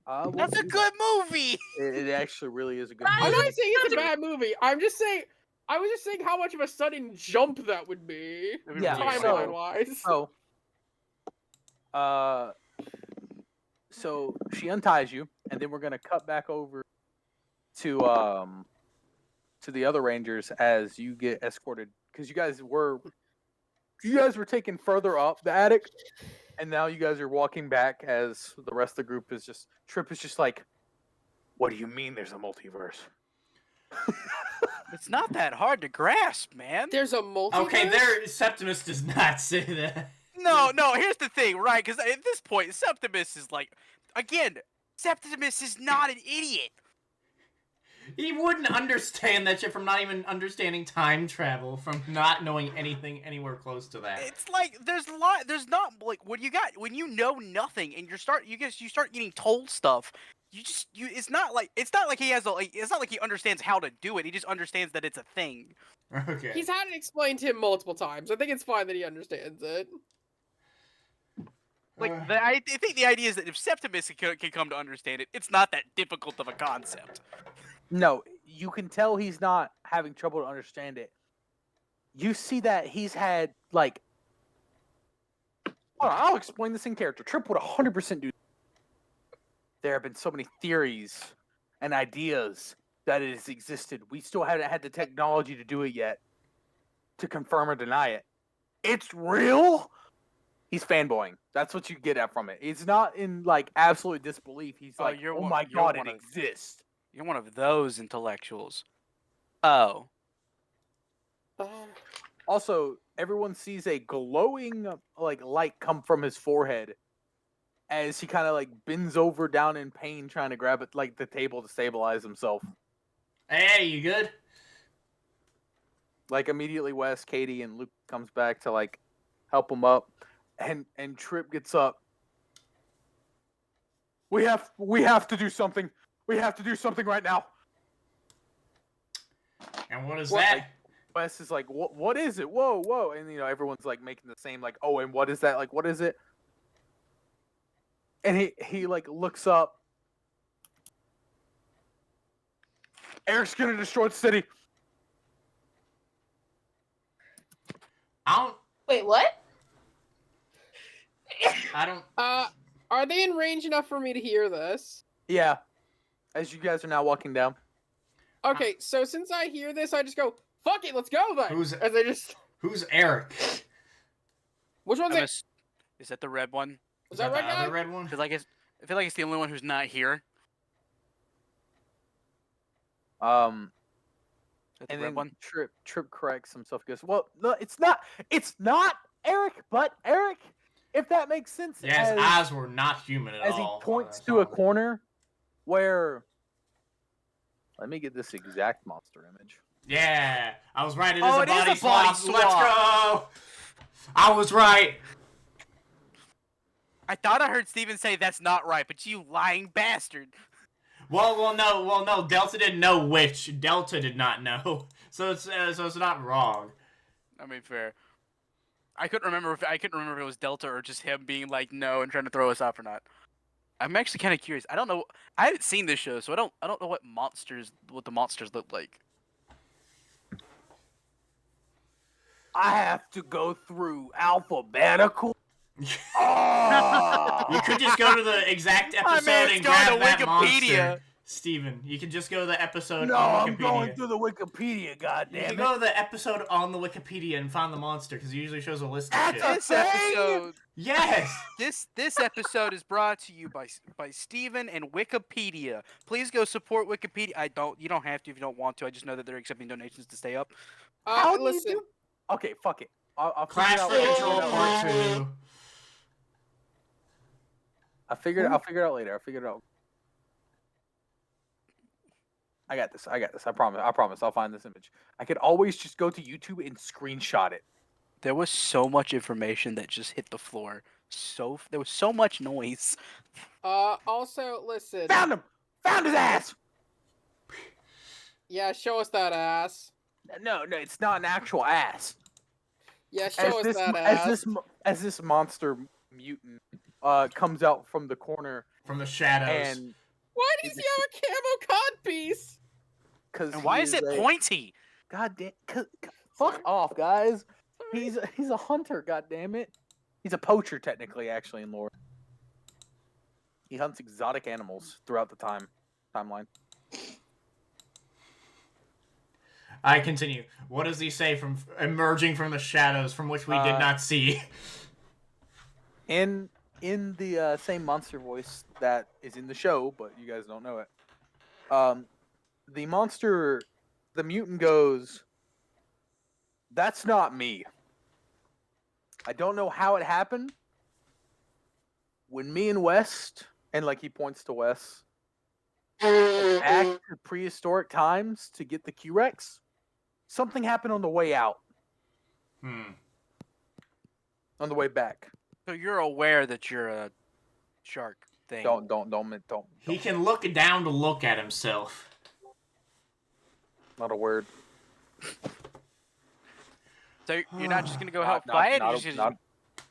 We'll That's a do good movie. that. It actually really is a good. I'm I'm movie. not saying it's a bad movie. I'm just saying. I was just saying how much of a sudden jump that would be, Yeah, timeline wise. So, so she unties you, and then we're gonna cut back over to the other Rangers as you get escorted because you guys were taken further up the attic, and now you guys are walking back as the rest of the group is just Trip is just like, what do you mean there's a multiverse? It's not that hard to grasp, man. There's a multiverse. Okay, there. Septimus does not say that. No, here's the thing, right? Because at this point, Septimus is like, again, Septimus is not an idiot. He wouldn't understand that shit from not even understanding time travel, from not knowing anything anywhere close to that. It's like there's not like when you know nothing and you start getting told stuff. It's not like he has it's not like he understands how to do it. He just understands that it's a thing. Okay. He's had it explained to him multiple times. I think it's fine that he understands it. Like Uh, I think the idea is that if Septimus can come to understand it, it's not that difficult of a concept. No, you can tell he's not having trouble to understand it. You see that he's had like. Hold on, I'll explain this in character. Trip would 100% do. There have been so many theories and ideas that it has existed. We still haven't had the technology to do it yet, to confirm or deny it. It's real. He's fanboying. That's what you get at from it. He's not in like absolute disbelief. He's Oh, like, you're oh one- my you're god, one it of- exists. You're one of those intellectuals. Oh. Also, everyone sees a glowing like light come from his forehead as he kind of like bends over down in pain trying to grab it like the table to stabilize himself. Hey, you good? Like immediately Wes, Katie, and Luke comes back to like help him up, and Trip gets up. We have to do something. We have to do something right now. And what is What, that? like, Wes is like, what is it? Whoa. And, you know, everyone's like making the same, like, oh, and what is that? Like, what is it? And he like looks up. Eric's gonna destroy the city. Wait, what? I don't. Are they in range enough for me to hear this? Yeah. As you guys are now walking down. Okay, so since I hear this, I just go, fuck it, let's go then. Who's- As I just, Who's Eric? which one's it? Is that the red one? Was that right, the guy? other red one? I feel like it's the only one who's not here. Um Is that the and red then one? Trip corrects himself, goes, well, no, it's not Eric, but Eric, if that makes sense. Yeah, his as- eyes were not human at as he all. points to a corner where let me get this exact monster image. Yeah, I was right. It is Oh, a it is body a body swap. Let's swap. go. I was right. I thought I heard Steven say that's not right, but you lying bastard. Well, no. Delta didn't know which. Delta did not know, so it's not wrong. I mean, fair. I couldn't remember if it was Delta or just him being like no and trying to throw us off or not. I'm actually kind of curious. I don't know. I haven't seen this show, so I don't know what the monsters look like. I have to go through alphabetical. Oh! You could just go to the exact My episode man's and going grab to that Wikipedia. monster. Steven, you can just go to the episode No, on I'm Wikipedia. going through the Wikipedia, You goddamn can it. go to the episode on the Wikipedia and find the monster, because it usually shows a list of shit. That's This episode, Yes! this episode is brought to you by Steven and Wikipedia. Please go support Wikipedia. You don't have to if you don't want to. I just know that they're accepting donations to stay up. How do you Listen, do? Okay, fuck it. I'll figure Clash it out for later. Control Part 2. I'll figure it out later. I'll figure it out. I got this. I promise. I'll find this image. I could always just go to YouTube and screenshot it. There was so much information that just hit the floor. There was so much noise. also, listen. Found him! Found his ass! Yeah, show us that ass. No, it's not an actual ass. Yeah, show us that ass. As this monster mutant comes out from the corner From the shadows. and Why does he have a camo codpiece? because And why is it pointy? God damn! Fuck off, guys. He's a hunter. God damn it. He's a poacher, technically, actually, in lore. He hunts exotic animals throughout the timeline. I continue. What does he say from emerging from the shadows from which we did not see? In the same monster voice that is in the show, but you guys don't know it. The mutant goes, "That's not me. I don't know how it happened. When me and West," and like he points to West, back to prehistoric times to get the Q-Rex, something happened on the way out. On the way back. So you're aware that you're a shark thing. Don't. He can look down to look at himself. Not a word. So you're not just gonna go help fight it? You're just gonna-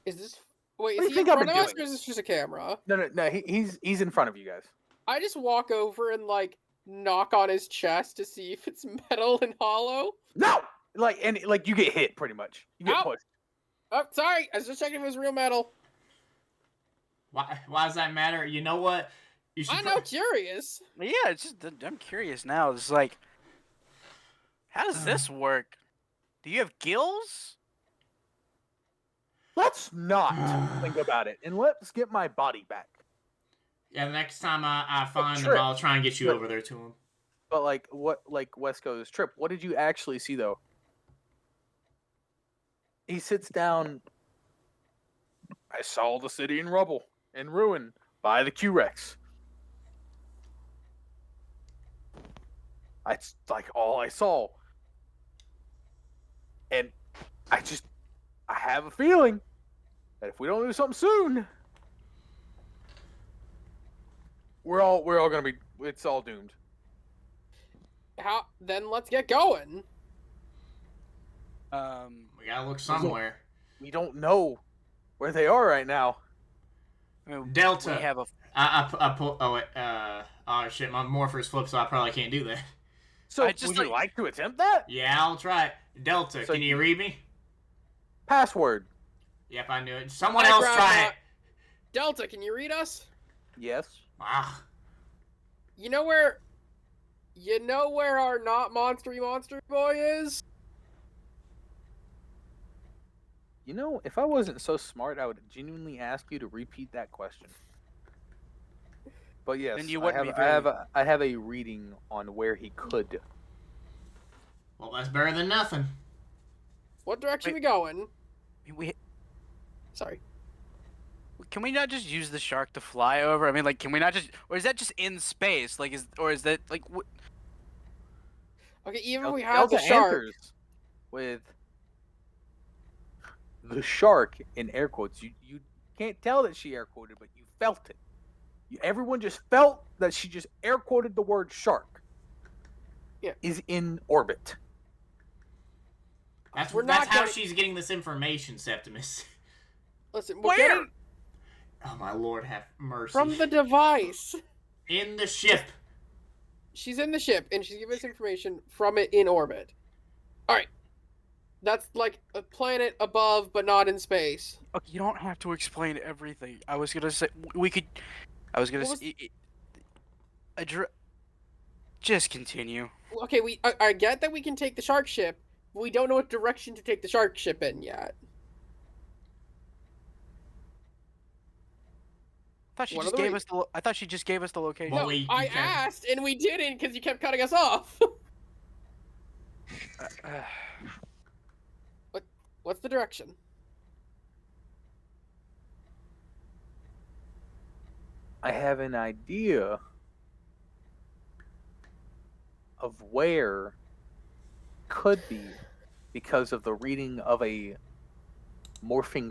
Is this? Wait, What do is you he in think I've front of been us, or doing? is this just a camera? No. He's in front of you guys. I just walk over and like knock on his chest to see if it's metal and hollow. No, you get hit pretty much. You get Ow. pushed. Oh, sorry, I was just checking if it was real metal. Why does that matter? You know what? You should I'm now curious. Yeah, it's just I'm curious now. It's like, how does this work? Do you have gills? Let's not think about it, and let's get my body back. Yeah, the next time I find him, Trip. I'll try and get you Trip. over there to him. But West goes, Trip, what did you actually see though? He sits down. I saw the city in rubble and ruin by the Q-Rex. That's like all I saw. And I have a feeling that if we don't do something soon, we're all gonna be, it's all doomed. Then let's get going. We gotta look somewhere. We don't know where they are right now. I mean, Delta. We have a. I pull. Oh wait. Oh shit. My morphers flip, so I probably can't do that. So I just would you like- like to attempt that? Yeah, I'll try it. Delta. So Can you read me? Password. Yep, I knew it. Someone Hi, else Grandma. try it. Delta, can you read us? Yes. Ah. You know where our not monstery monster boy is? You know, if I wasn't so smart, I would genuinely ask you to repeat that question. But yes, Then you I wouldn't have, be I have I have a reading on where he could. Well, that's better than nothing. What direction Wait. we going? We Sorry. can we not just use the shark to fly over? I mean, like, can we not just, or is that just in space? Like, is that like? Okay, even if we Delta have the shark. answers with the shark in air quotes. You can't tell that she air quoted, but you felt it. Everyone just felt that she just air quoted the word shark. Yeah. Is in orbit. That's We're that's not how gonna- she's getting this information, Septimus. Listen, we'll get Where? it. Oh my lord, have mercy. From the device. In the ship. She's in the ship, and she's giving us information from it in orbit. Alright. That's like a planet above, but not in space. Okay, you don't have to explain everything. I was gonna say we could. I was gonna What was- say. Just continue. Okay, I get that we can take the shark ship, but we don't know what direction to take the shark ship in yet. I thought she What just are the gave re- us the. I thought she just gave us the location. Well, No, we- I you can't- asked, and we didn't because you kept cutting us off. What's the direction? I have an idea of where could be because of the reading of a morphing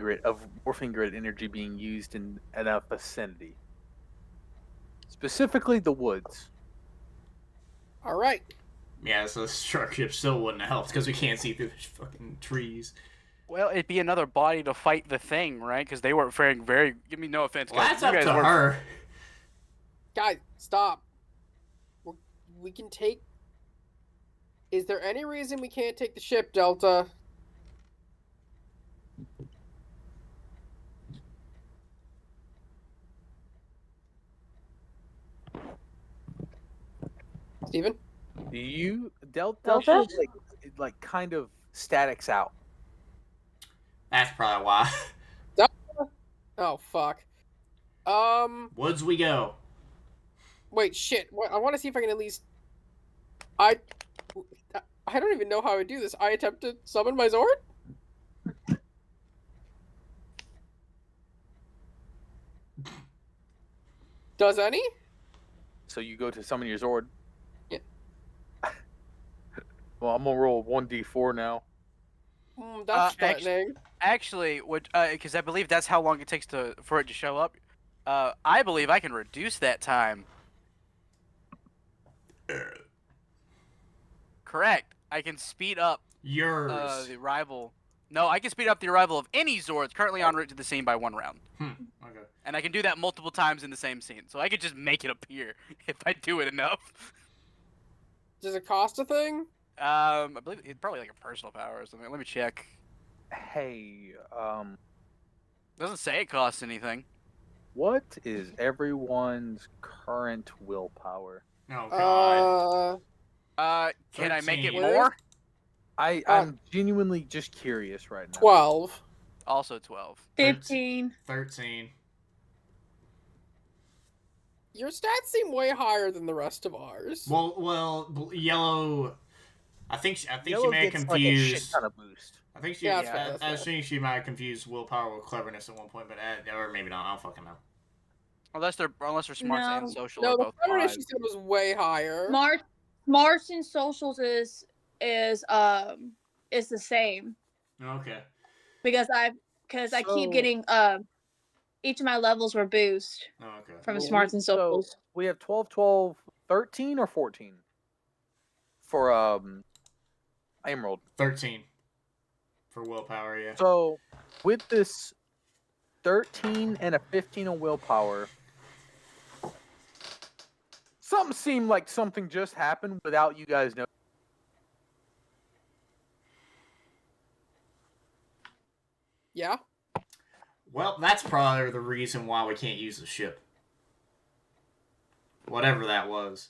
grid energy being used in a vicinity. Specifically the woods. Alright. Yeah, so the shark ship still wouldn't have helped because we can't see through the fucking trees. Well, it'd be another body to fight the thing, right? Because they weren't faring very. Give me no offense, Well, guys. that's You up guys to weren't- her. Guys, stop. We can take... Is there any reason we can't take the ship, Delta? Steven? Do you Delta Delta? like kind of statics out? That's probably why. Oh, fuck. Woods we go. Wait, shit. I want to see if I can at least... I don't even know how I do this. I attempt to summon my Zord? Does any? So you go to summon your Zord. Yeah. Well, I'm gonna roll 1d4 now. That's actu- threatening. Actually, what? Because I believe that's how long it takes for it to show up. I believe I can reduce that time. Correct. I can speed up Yours. the arrival. No, I can speed up the arrival of any Zords currently en route to the scene by 1 round. Okay. And I can do that multiple times in the same scene. So I could just make it appear if I do it enough. Does it cost a thing? I believe it's probably like a personal power or something. Let me check. Hey, Doesn't say it costs anything. what is everyone's current willpower? Oh god. Can I make it 13. more? I'm genuinely just curious right now. 12. Also 12. 15. 13. Your stats seem way higher than the rest of ours. Yellow. I think she Yellow may have gets like a shit confused. ton of boost. I think she. Yeah, Yeah, that's I fair. think she might have confused willpower with cleverness at one point, but or maybe not. I don't fucking know. Unless they're smarts and No. social No, are the both cleverness 5. she said was way higher. Smarts and socials is the same Okay. because I So- keep getting each of my levels were boost Oh, okay. from Well, smarts and so socials. we have 12, 12, 13, or 14 for Emerald. 13 for willpower. Yeah. So with this 13 and a 15 on willpower, something seemed like something just happened without you guys knowing. Yeah? Well, that's probably the reason why we can't use the ship. Whatever that was.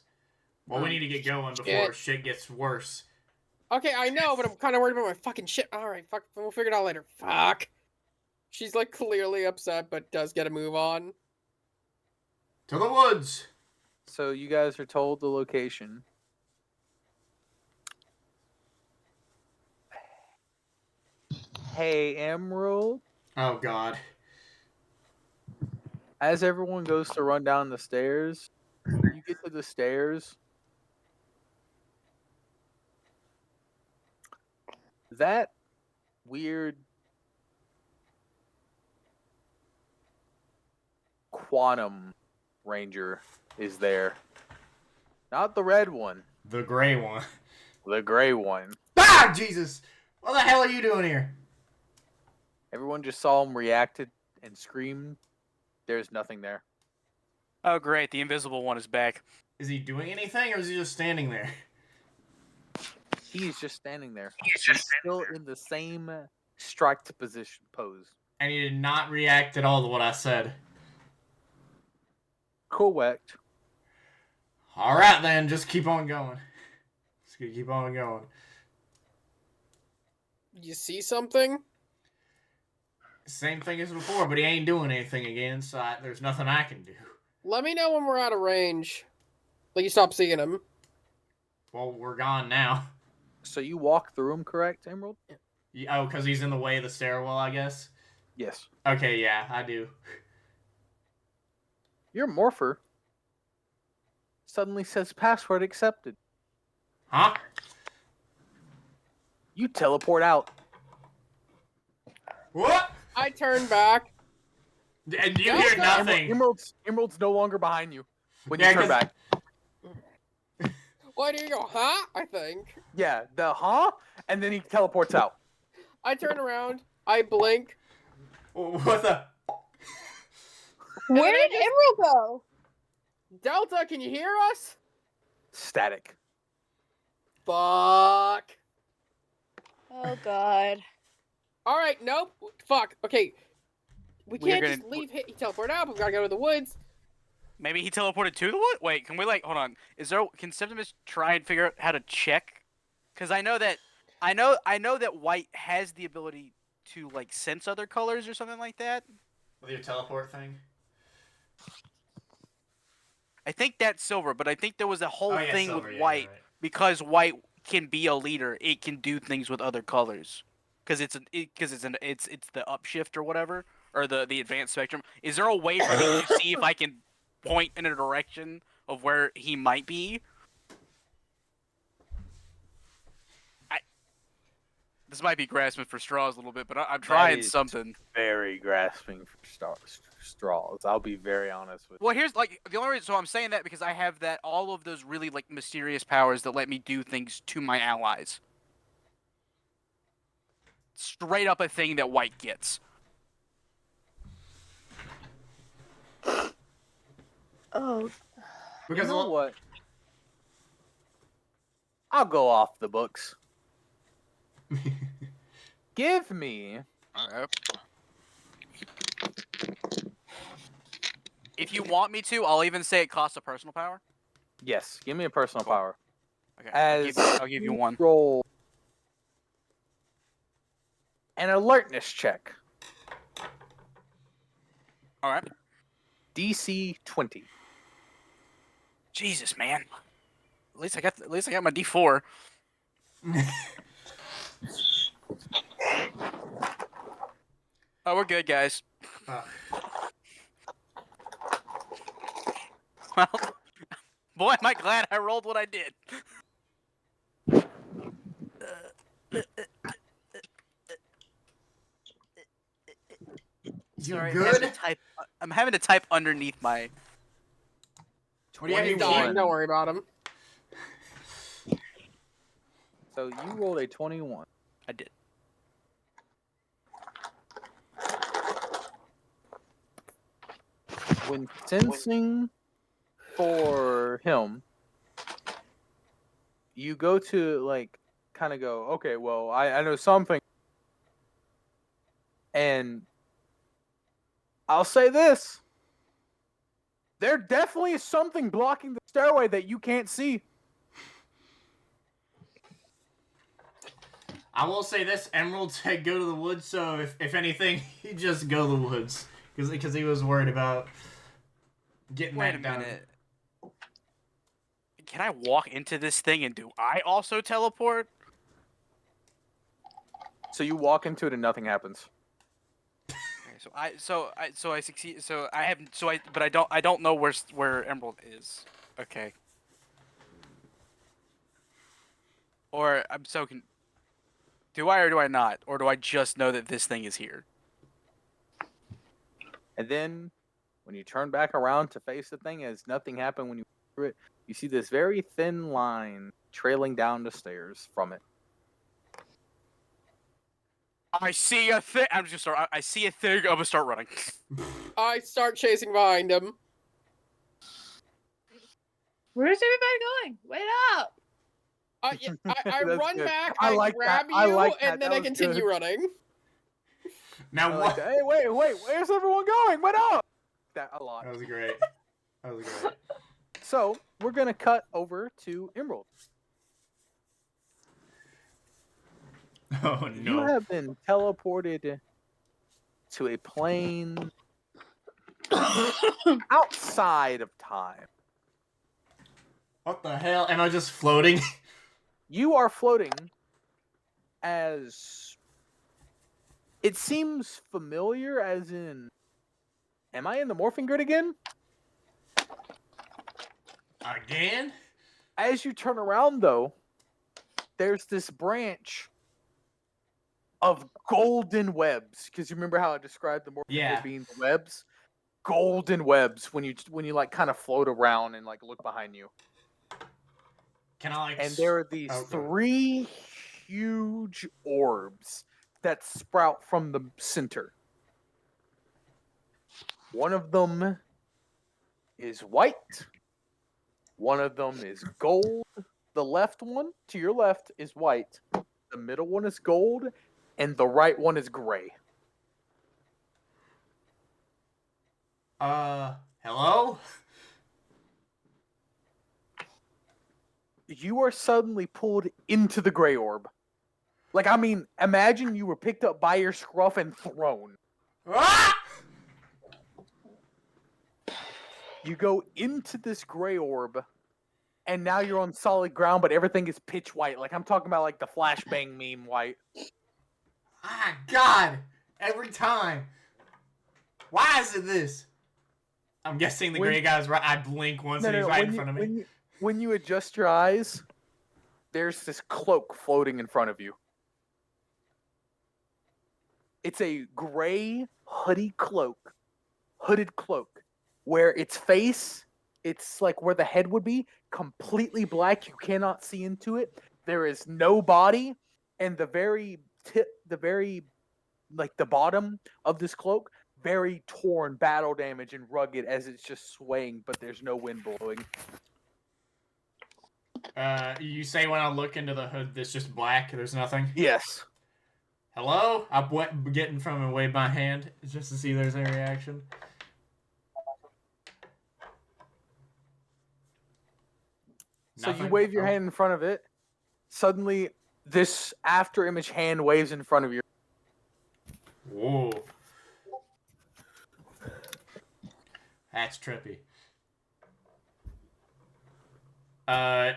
Well, we need to get going before shit gets worse. Okay, I know, but I'm kind of worried about my fucking shit. Alright, fuck. We'll figure it out later. Fuck. She's like clearly upset, but does get a move on. To the woods! So you guys are told the location. Hey, Emerald. Oh god. As everyone goes to run down the stairs, you get to the stairs. That weird quantum ranger is there. Not the red one, The gray one. the gray one. Ah, Jesus! What the hell are you doing here? Everyone just saw him reacted and screamed. There's nothing there. Oh, great. The invisible one is back. Is he doing anything, or is he just standing there? He's just standing there. He's still in the same striked position pose. And he did not react at all to what I said. Correct. All right, then, just keep on going. Just keep on going. You see something? Same thing as before, but he ain't doing anything again, so there's nothing I can do. Let me know when we're out of range. Like you stop seeing him. Well, we're gone now. So you walk through him, correct, Emerald? Oh, because he's in the way of the stairwell, I guess? Yes. Okay, yeah, I do. Your morpher suddenly says password accepted. Huh? You teleport out. What? I turn back. And you Yeah, hear no, nothing. Emerald's no longer behind you when Yeah, you turn 'cause- back. Why do you go, huh? I think. Yeah, and then he teleports out. I turn around. I blink. What the? Where then I did Emerald go? Delta, can you hear us? Static. Fuck. Oh god. All right, nope. Fuck. Okay. We We are can't gonna- just leave. He teleport out. We gotta go to the woods. Maybe he teleported to the wood? Wait, can we, like, hold on. Can Septimus try and figure out how to check? Because I know that white has the ability to, like, sense other colors or something like that. With your teleport thing? I think that's silver, but I think there was a whole Oh, yeah, thing silver, with yeah, white. you're right. Because white can be a leader, it can do things with other colors. Because it's the upshift or whatever, or the advanced spectrum. Is there a way for me to see if I can point in a direction of where he might be? This might be grasping for straws a little bit, but I'm trying is- something. Very grasping for straws. I'll be very honest with you. Well, here's like the only reason. So I'm saying that because I have all of those really like mysterious powers that let me do things to my allies. Straight up a thing that white gets. Oh. Because You know what? I'll go off the books. Give me If you want me to, I'll even say it costs a personal power. yes. Give me a personal Cool. power. Okay, As I'll give you one. Roll an alertness check. All right. DC 20. Jesus, man. At least I got my D4. Oh, we're good, guys. Well, boy, am I glad I rolled what I did. You Sorry, good? I'm having to type underneath my. What do you have? He's Your dying. one? Don't worry about him. So you rolled a 21. I did. When sensing for him, you go to like kind of go, okay, well, I know something. And I'll say this. There definitely is something blocking the stairway that you can't see. I will say this: Emerald said go to the woods, so if anything, he just go to the woods because he was worried about getting Wait a that done. minute. Can I walk into this thing and do I also teleport? So you walk into it and nothing happens. Okay, so I succeed. But I don't know where Emerald is. Okay. Or I'm so do I or do I not? Or do I just know that this thing is here? And then when you turn back around to face the thing, as nothing happened when you threw it, you see this very thin line trailing down the stairs from it. I see a thing. I'm just start. I see a thing. I'm gonna start running. I start chasing behind him. Where's everybody going? Wait up! Yeah, I That's run good. back, I I like grab that. I you, like that. and then That I was continue good. running. Now I what? like that. Hey, wait, where's everyone going? What up? That a lot. That was great. That was great. So we're gonna cut over to Emerald. Oh You no. have been teleported to a plane outside of time. What the hell? Am I just floating? You are floating as it seems familiar, as in, am I in the morphing grid again? Again? As you turn around, though, there's this branch of golden webs. Because you remember how I described the morphing Yeah. grid being the webs? Golden webs when you like kind of float around and like look behind you. Can I like? And there are these Oh, go. 3 huge orbs that sprout from the center. One of them is white. One of them is gold. The left one to your left is white. The middle one is gold. And the right one is gray. Hello? You are suddenly pulled into the gray orb. Like, I mean, imagine you were picked up by your scruff and thrown. Ah! You go into this gray orb, and now you're on solid ground, but everything is pitch white. Like, I'm talking about, like, the flashbang meme white. Ah, God! Every time. Why is it this? I'm guessing the When- gray guy's right. I blink once and he's right in front of me. When you adjust your eyes, there's this cloak floating in front of you. It's a gray hooded cloak, where its face, it's like where the head would be, completely black. You cannot see into it. There is no body, and the very tip, like the bottom of this cloak, very torn, battle damage, and rugged as it's just swaying, but there's no wind blowing. You say when I look into the hood, it's just black. There's nothing. Yes. Hello? I get in front of him and wave my hand just to see if there's any reaction. So you Nothing? wave your Oh. hand in front of it. Suddenly, this after image hand waves in front of you. Whoa. That's trippy.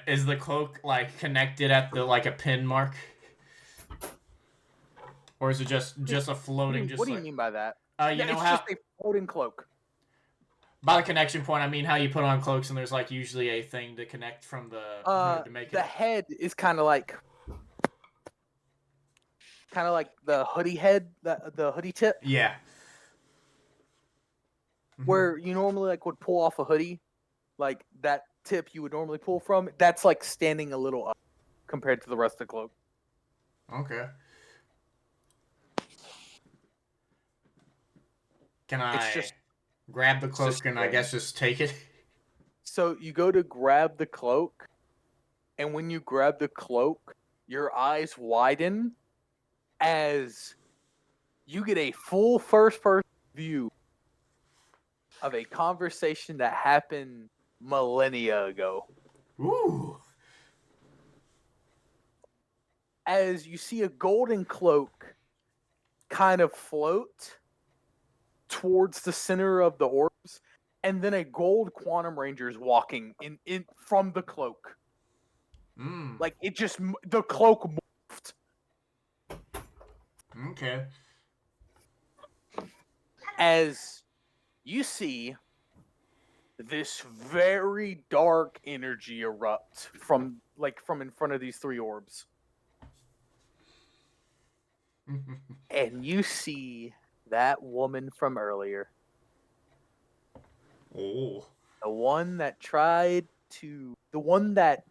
Is the cloak like connected at the like a pin mark? Or is it just a floating just What do you like mean by that? you Yeah, know it's how just a floating cloak. by the connection point I mean how you put on cloaks and there's like usually a thing to connect from the hood to make The it head is kind of like the hoodie head, the hoodie tip, Yeah. Mhm. where you normally like would pull off a hoodie, like that tip you would normally pull from. That's like standing a little up compared to the rest of the cloak. Okay. Can I It's just grab the cloak just and I guess just take it? so you go to grab the cloak, and when you grab the cloak, your eyes widen as you get a full first-person view of a conversation that happened millennia ago. Ooh. As you see a golden cloak kind of float towards the center of the orbs, and then a gold quantum ranger is walking in from the cloak. Like it just the cloak morphed. Okay. As you see this very dark energy erupt from in front of these 3 orbs. And you see that woman from earlier. Oh. The one that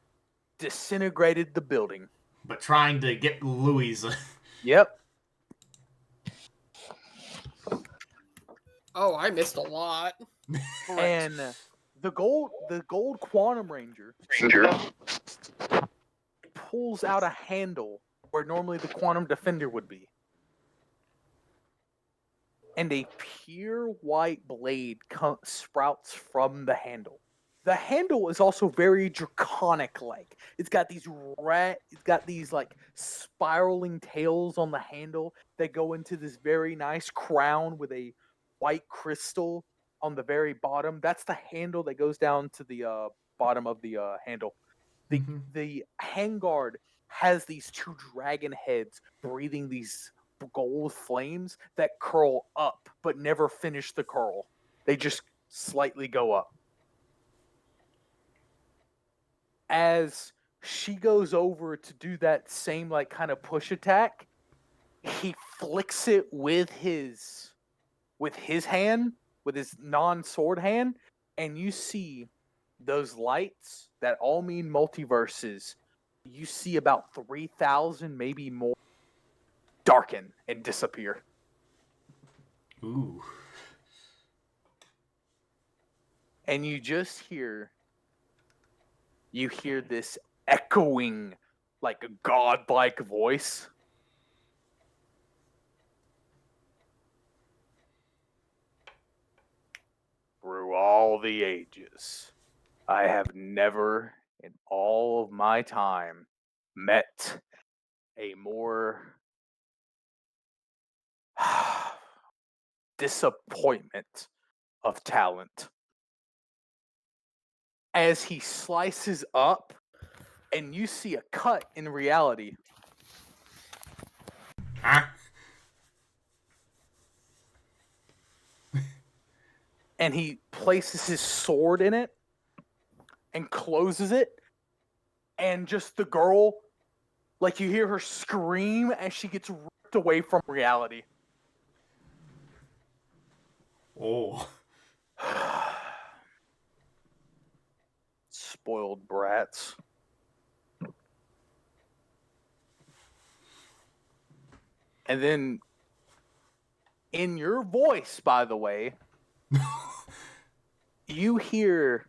disintegrated the building. But trying to get Louise. Yep. Oh, I missed a lot. And the gold Quantum Ranger pulls out a handle where normally the Quantum Defender would be. And a pure white blade sprouts from the handle. The handle is also very draconic-like. It's got these like spiraling tails on the handle that go into this very nice crown with a white crystal on the very bottom. That's the handle that goes down to the bottom of the handle. The handguard has these two dragon heads breathing these gold flames that curl up but never finish the curl. They just slightly go up. As she goes over to do that same like kind of push attack, he flicks it with his hand, with his non-sword hand, and you see those lights that all mean multiverses. You see about 3,000, maybe more, darken and disappear. Ooh. And you just hear this echoing, like a godlike voice. Through all the ages, I have never in all of my time met a more disappointment of talent. As he slices up, and you see a cut in reality. Huh? And he places his sword in it and closes it, and just the girl, like you hear her scream as she gets ripped away from reality. Oh. Spoiled brats. And then, in your voice, by the way, you hear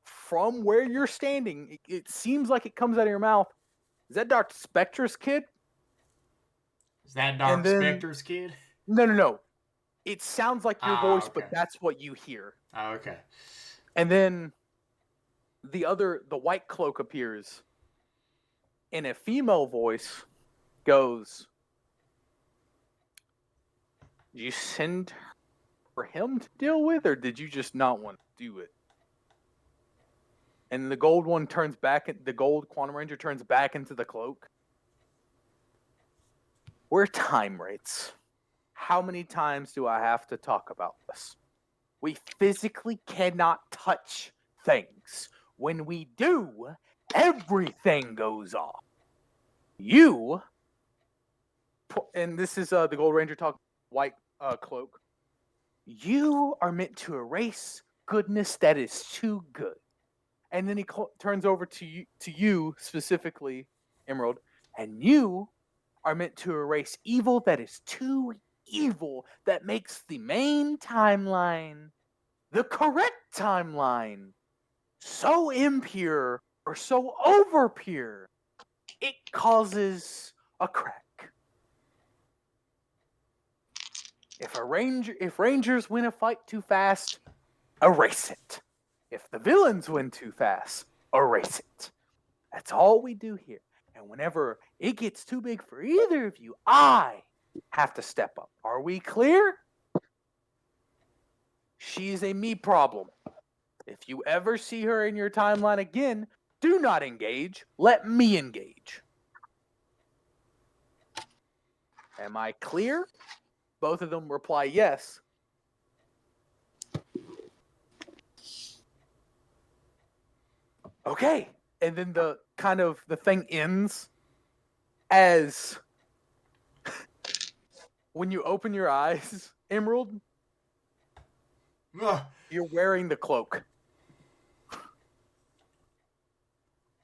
from where you're standing, it seems like it comes out of your mouth. Is that Dr. Spectre's kid? Is that Dark Spectre's kid? No. It sounds like your voice, okay. but that's what you hear. Oh, okay. And then the white cloak appears, and a female voice goes, "Did you send for him to deal with, or did you just not want to do it?" And the gold Quantum Ranger turns back into the cloak. We're time rates. How many times do I have to talk about this? We physically cannot touch things. When we do, everything goes off. And this is the Gold Ranger talking white cloak. You are meant to erase goodness that is too good. And then he turns over to you specifically, Emerald, and you are meant to erase evil that is too evil, that makes the main timeline, the correct timeline, so impure or so over pure, it causes a crack. If Rangers win a fight too fast, erase it. If the villains win too fast, erase it. That's all we do here. And whenever it gets too big for either of you, I have to step up. Are we clear? She's a me problem. If you ever see her in your timeline again, do not engage. Let me engage. Am I clear? Both of them reply yes. Okay. And then the thing ends as when you open your eyes, Emerald, you're wearing the cloak.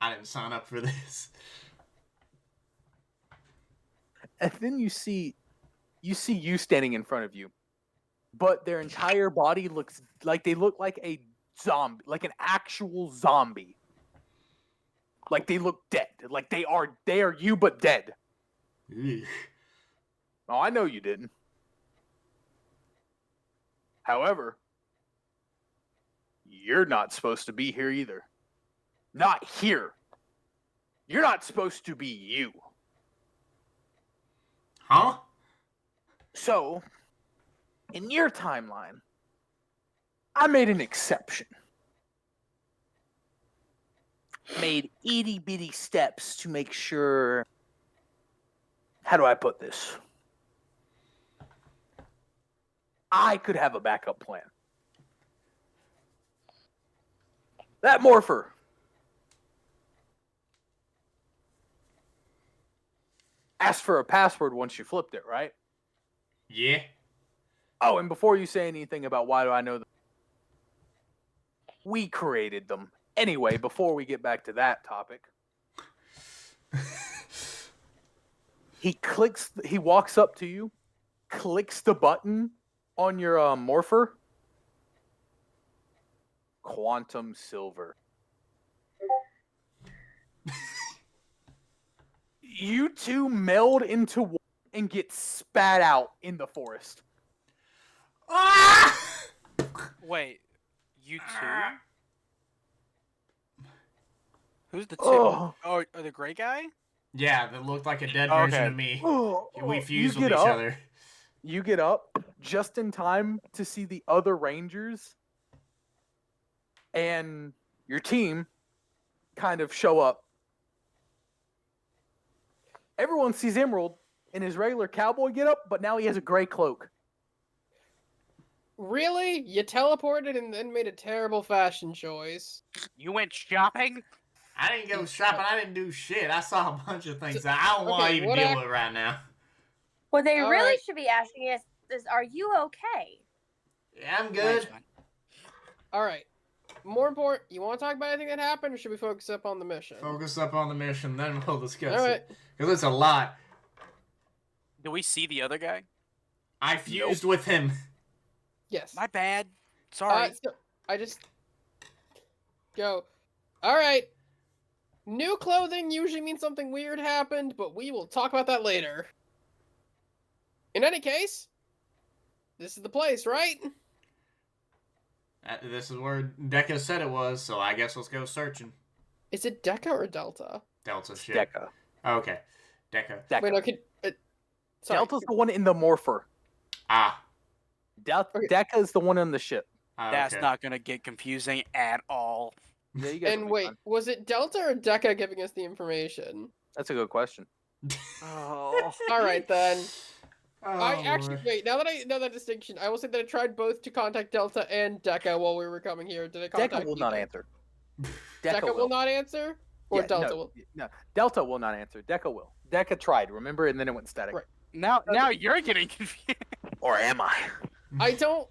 I didn't sign up for this. And then you see you standing in front of you. but their entire body looks like they look like a zombie, like an actual zombie. Like they look dead. Like they are you but dead. Ugh. Oh, I know you didn't. However, you're not supposed to be here either. Not here. You're not supposed to be you. Huh? So, in your timeline, I made an exception. Made itty bitty steps to make sure. How do I put this? I could have a backup plan. That morpher. Asked for a password once you flipped it, right? Yeah. Oh, and before you say anything about why do I know them, we created them. Anyway, before we get back to that topic, he walks up to you, clicks the button on your morpher. Quantum silver. You two meld into one and get spat out in the forest. Ah! Wait, you two? Who's the two? Oh. Oh, the gray guy? Yeah, that looked like a dead Okay. version of me. Oh, We you fused with get each up. other. You get up just in time to see the other Rangers and your team kind of show up. Everyone sees Emerald in his regular cowboy getup, but now he has a gray cloak. Really? You teleported and then made a terrible fashion choice. You went shopping? I didn't go shopping. I didn't do shit. I saw a bunch of things that I don't want to Okay, even what deal I- with right now. What they All really right. should be asking is, are you okay? Yeah, I'm good. All right. More important, you want to talk about anything that happened, or should we focus up on the mission? Focus up on the mission, then we'll discuss All right. it. Because it's a lot. Do we see the other guy? I fused with him. Yes. My bad. Sorry. So I just go. All right. New clothing usually means something weird happened, but we will talk about that later. In any case, this is the place, right? This is where Deca said it was, so I guess let's go searching. Is it Deca or Delta? Delta shit. Deca. Okay. Deca. Deca. Wait, no, sorry. Delta's the one in the morpher. Ah. Okay. Deca is the one on the ship. That's Okay. not gonna get confusing at all. Yeah, you guys will And be wait, fine. was it Delta or Deca giving us the information? That's a good question. Oh. All right then. Oh, I actually Lord. wait. Now that I know that distinction, I will say that I tried both to contact Delta and Deca while we were coming here. Did I contact? Deca will not either? answer. Deca will not answer, or Yeah, Delta no, will. No, Delta will not answer. Deca will. Deca tried, remember, and then it went static. Right. Now you're getting confused. Or am I? I don't.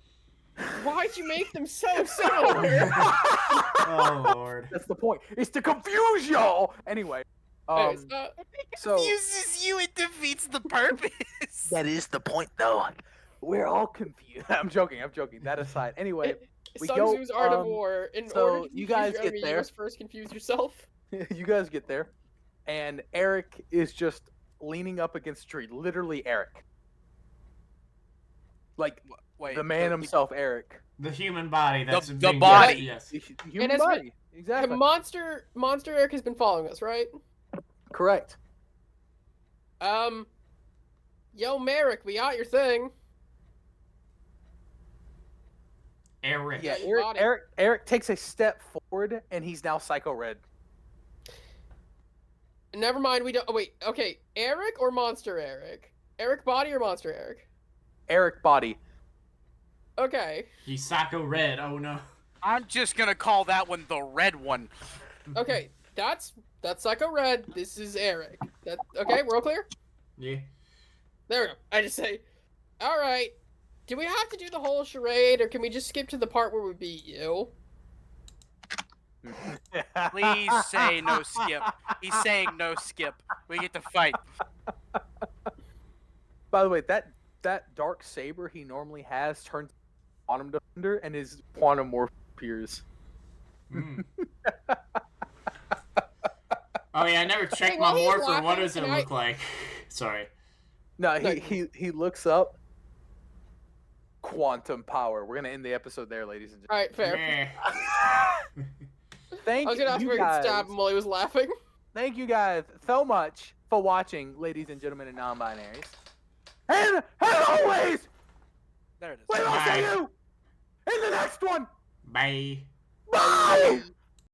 Why'd you make them so similar? Oh, Lord. That's the point. It's to confuse y'all. Anyway, Anyways, so Confuses you. It defeats the purpose. that is the point, though. We're all confused. I'm joking. That aside, anyway, we Sun go, Tzu's Art of um, War. In so order to you confuse guys your get enemy, you there. must first confuse yourself. you guys get there, and Eric is just leaning up against a tree. Literally, Eric. Like Wait, the man himself, Eric. The human body. That's The being body. Yes. The human as body. The Exactly. monster Eric has been following us, right? Correct. Yo, Merrick, we got your thing. Eric. Yeah, you got it. Eric takes a step forward, and he's now Psycho Red. Never mind, we don't. Oh, wait, okay. Eric or Monster Eric? Eric Body or Monster Eric? Eric Body. Okay. He's Psycho Red. Oh, no. I'm just gonna call that one the red one. Okay, that's Psycho Red. This is Eric. That okay? We're all clear. Yeah. There we go. I just say, all right. Do we have to do the whole charade, or can we just skip to the part where we beat you? Please say no skip. He's saying no skip. We get to fight. By the way, that dark saber he normally has turns quantum defender and his quantum morph appears. Mm. Oh yeah, I never checked my while he's morpher. What laughing, does it can look like? Sorry. No, No, he looks up. Quantum power. We're gonna end the episode there, ladies and All right, fair. Meh. Thank I was gonna ask you if I could guys. stab him while he was laughing. Thank you guys so much for watching, ladies and gentlemen and non-binaries. And as always, There it is. we will Bye. see you in the next one. Bye. Bye.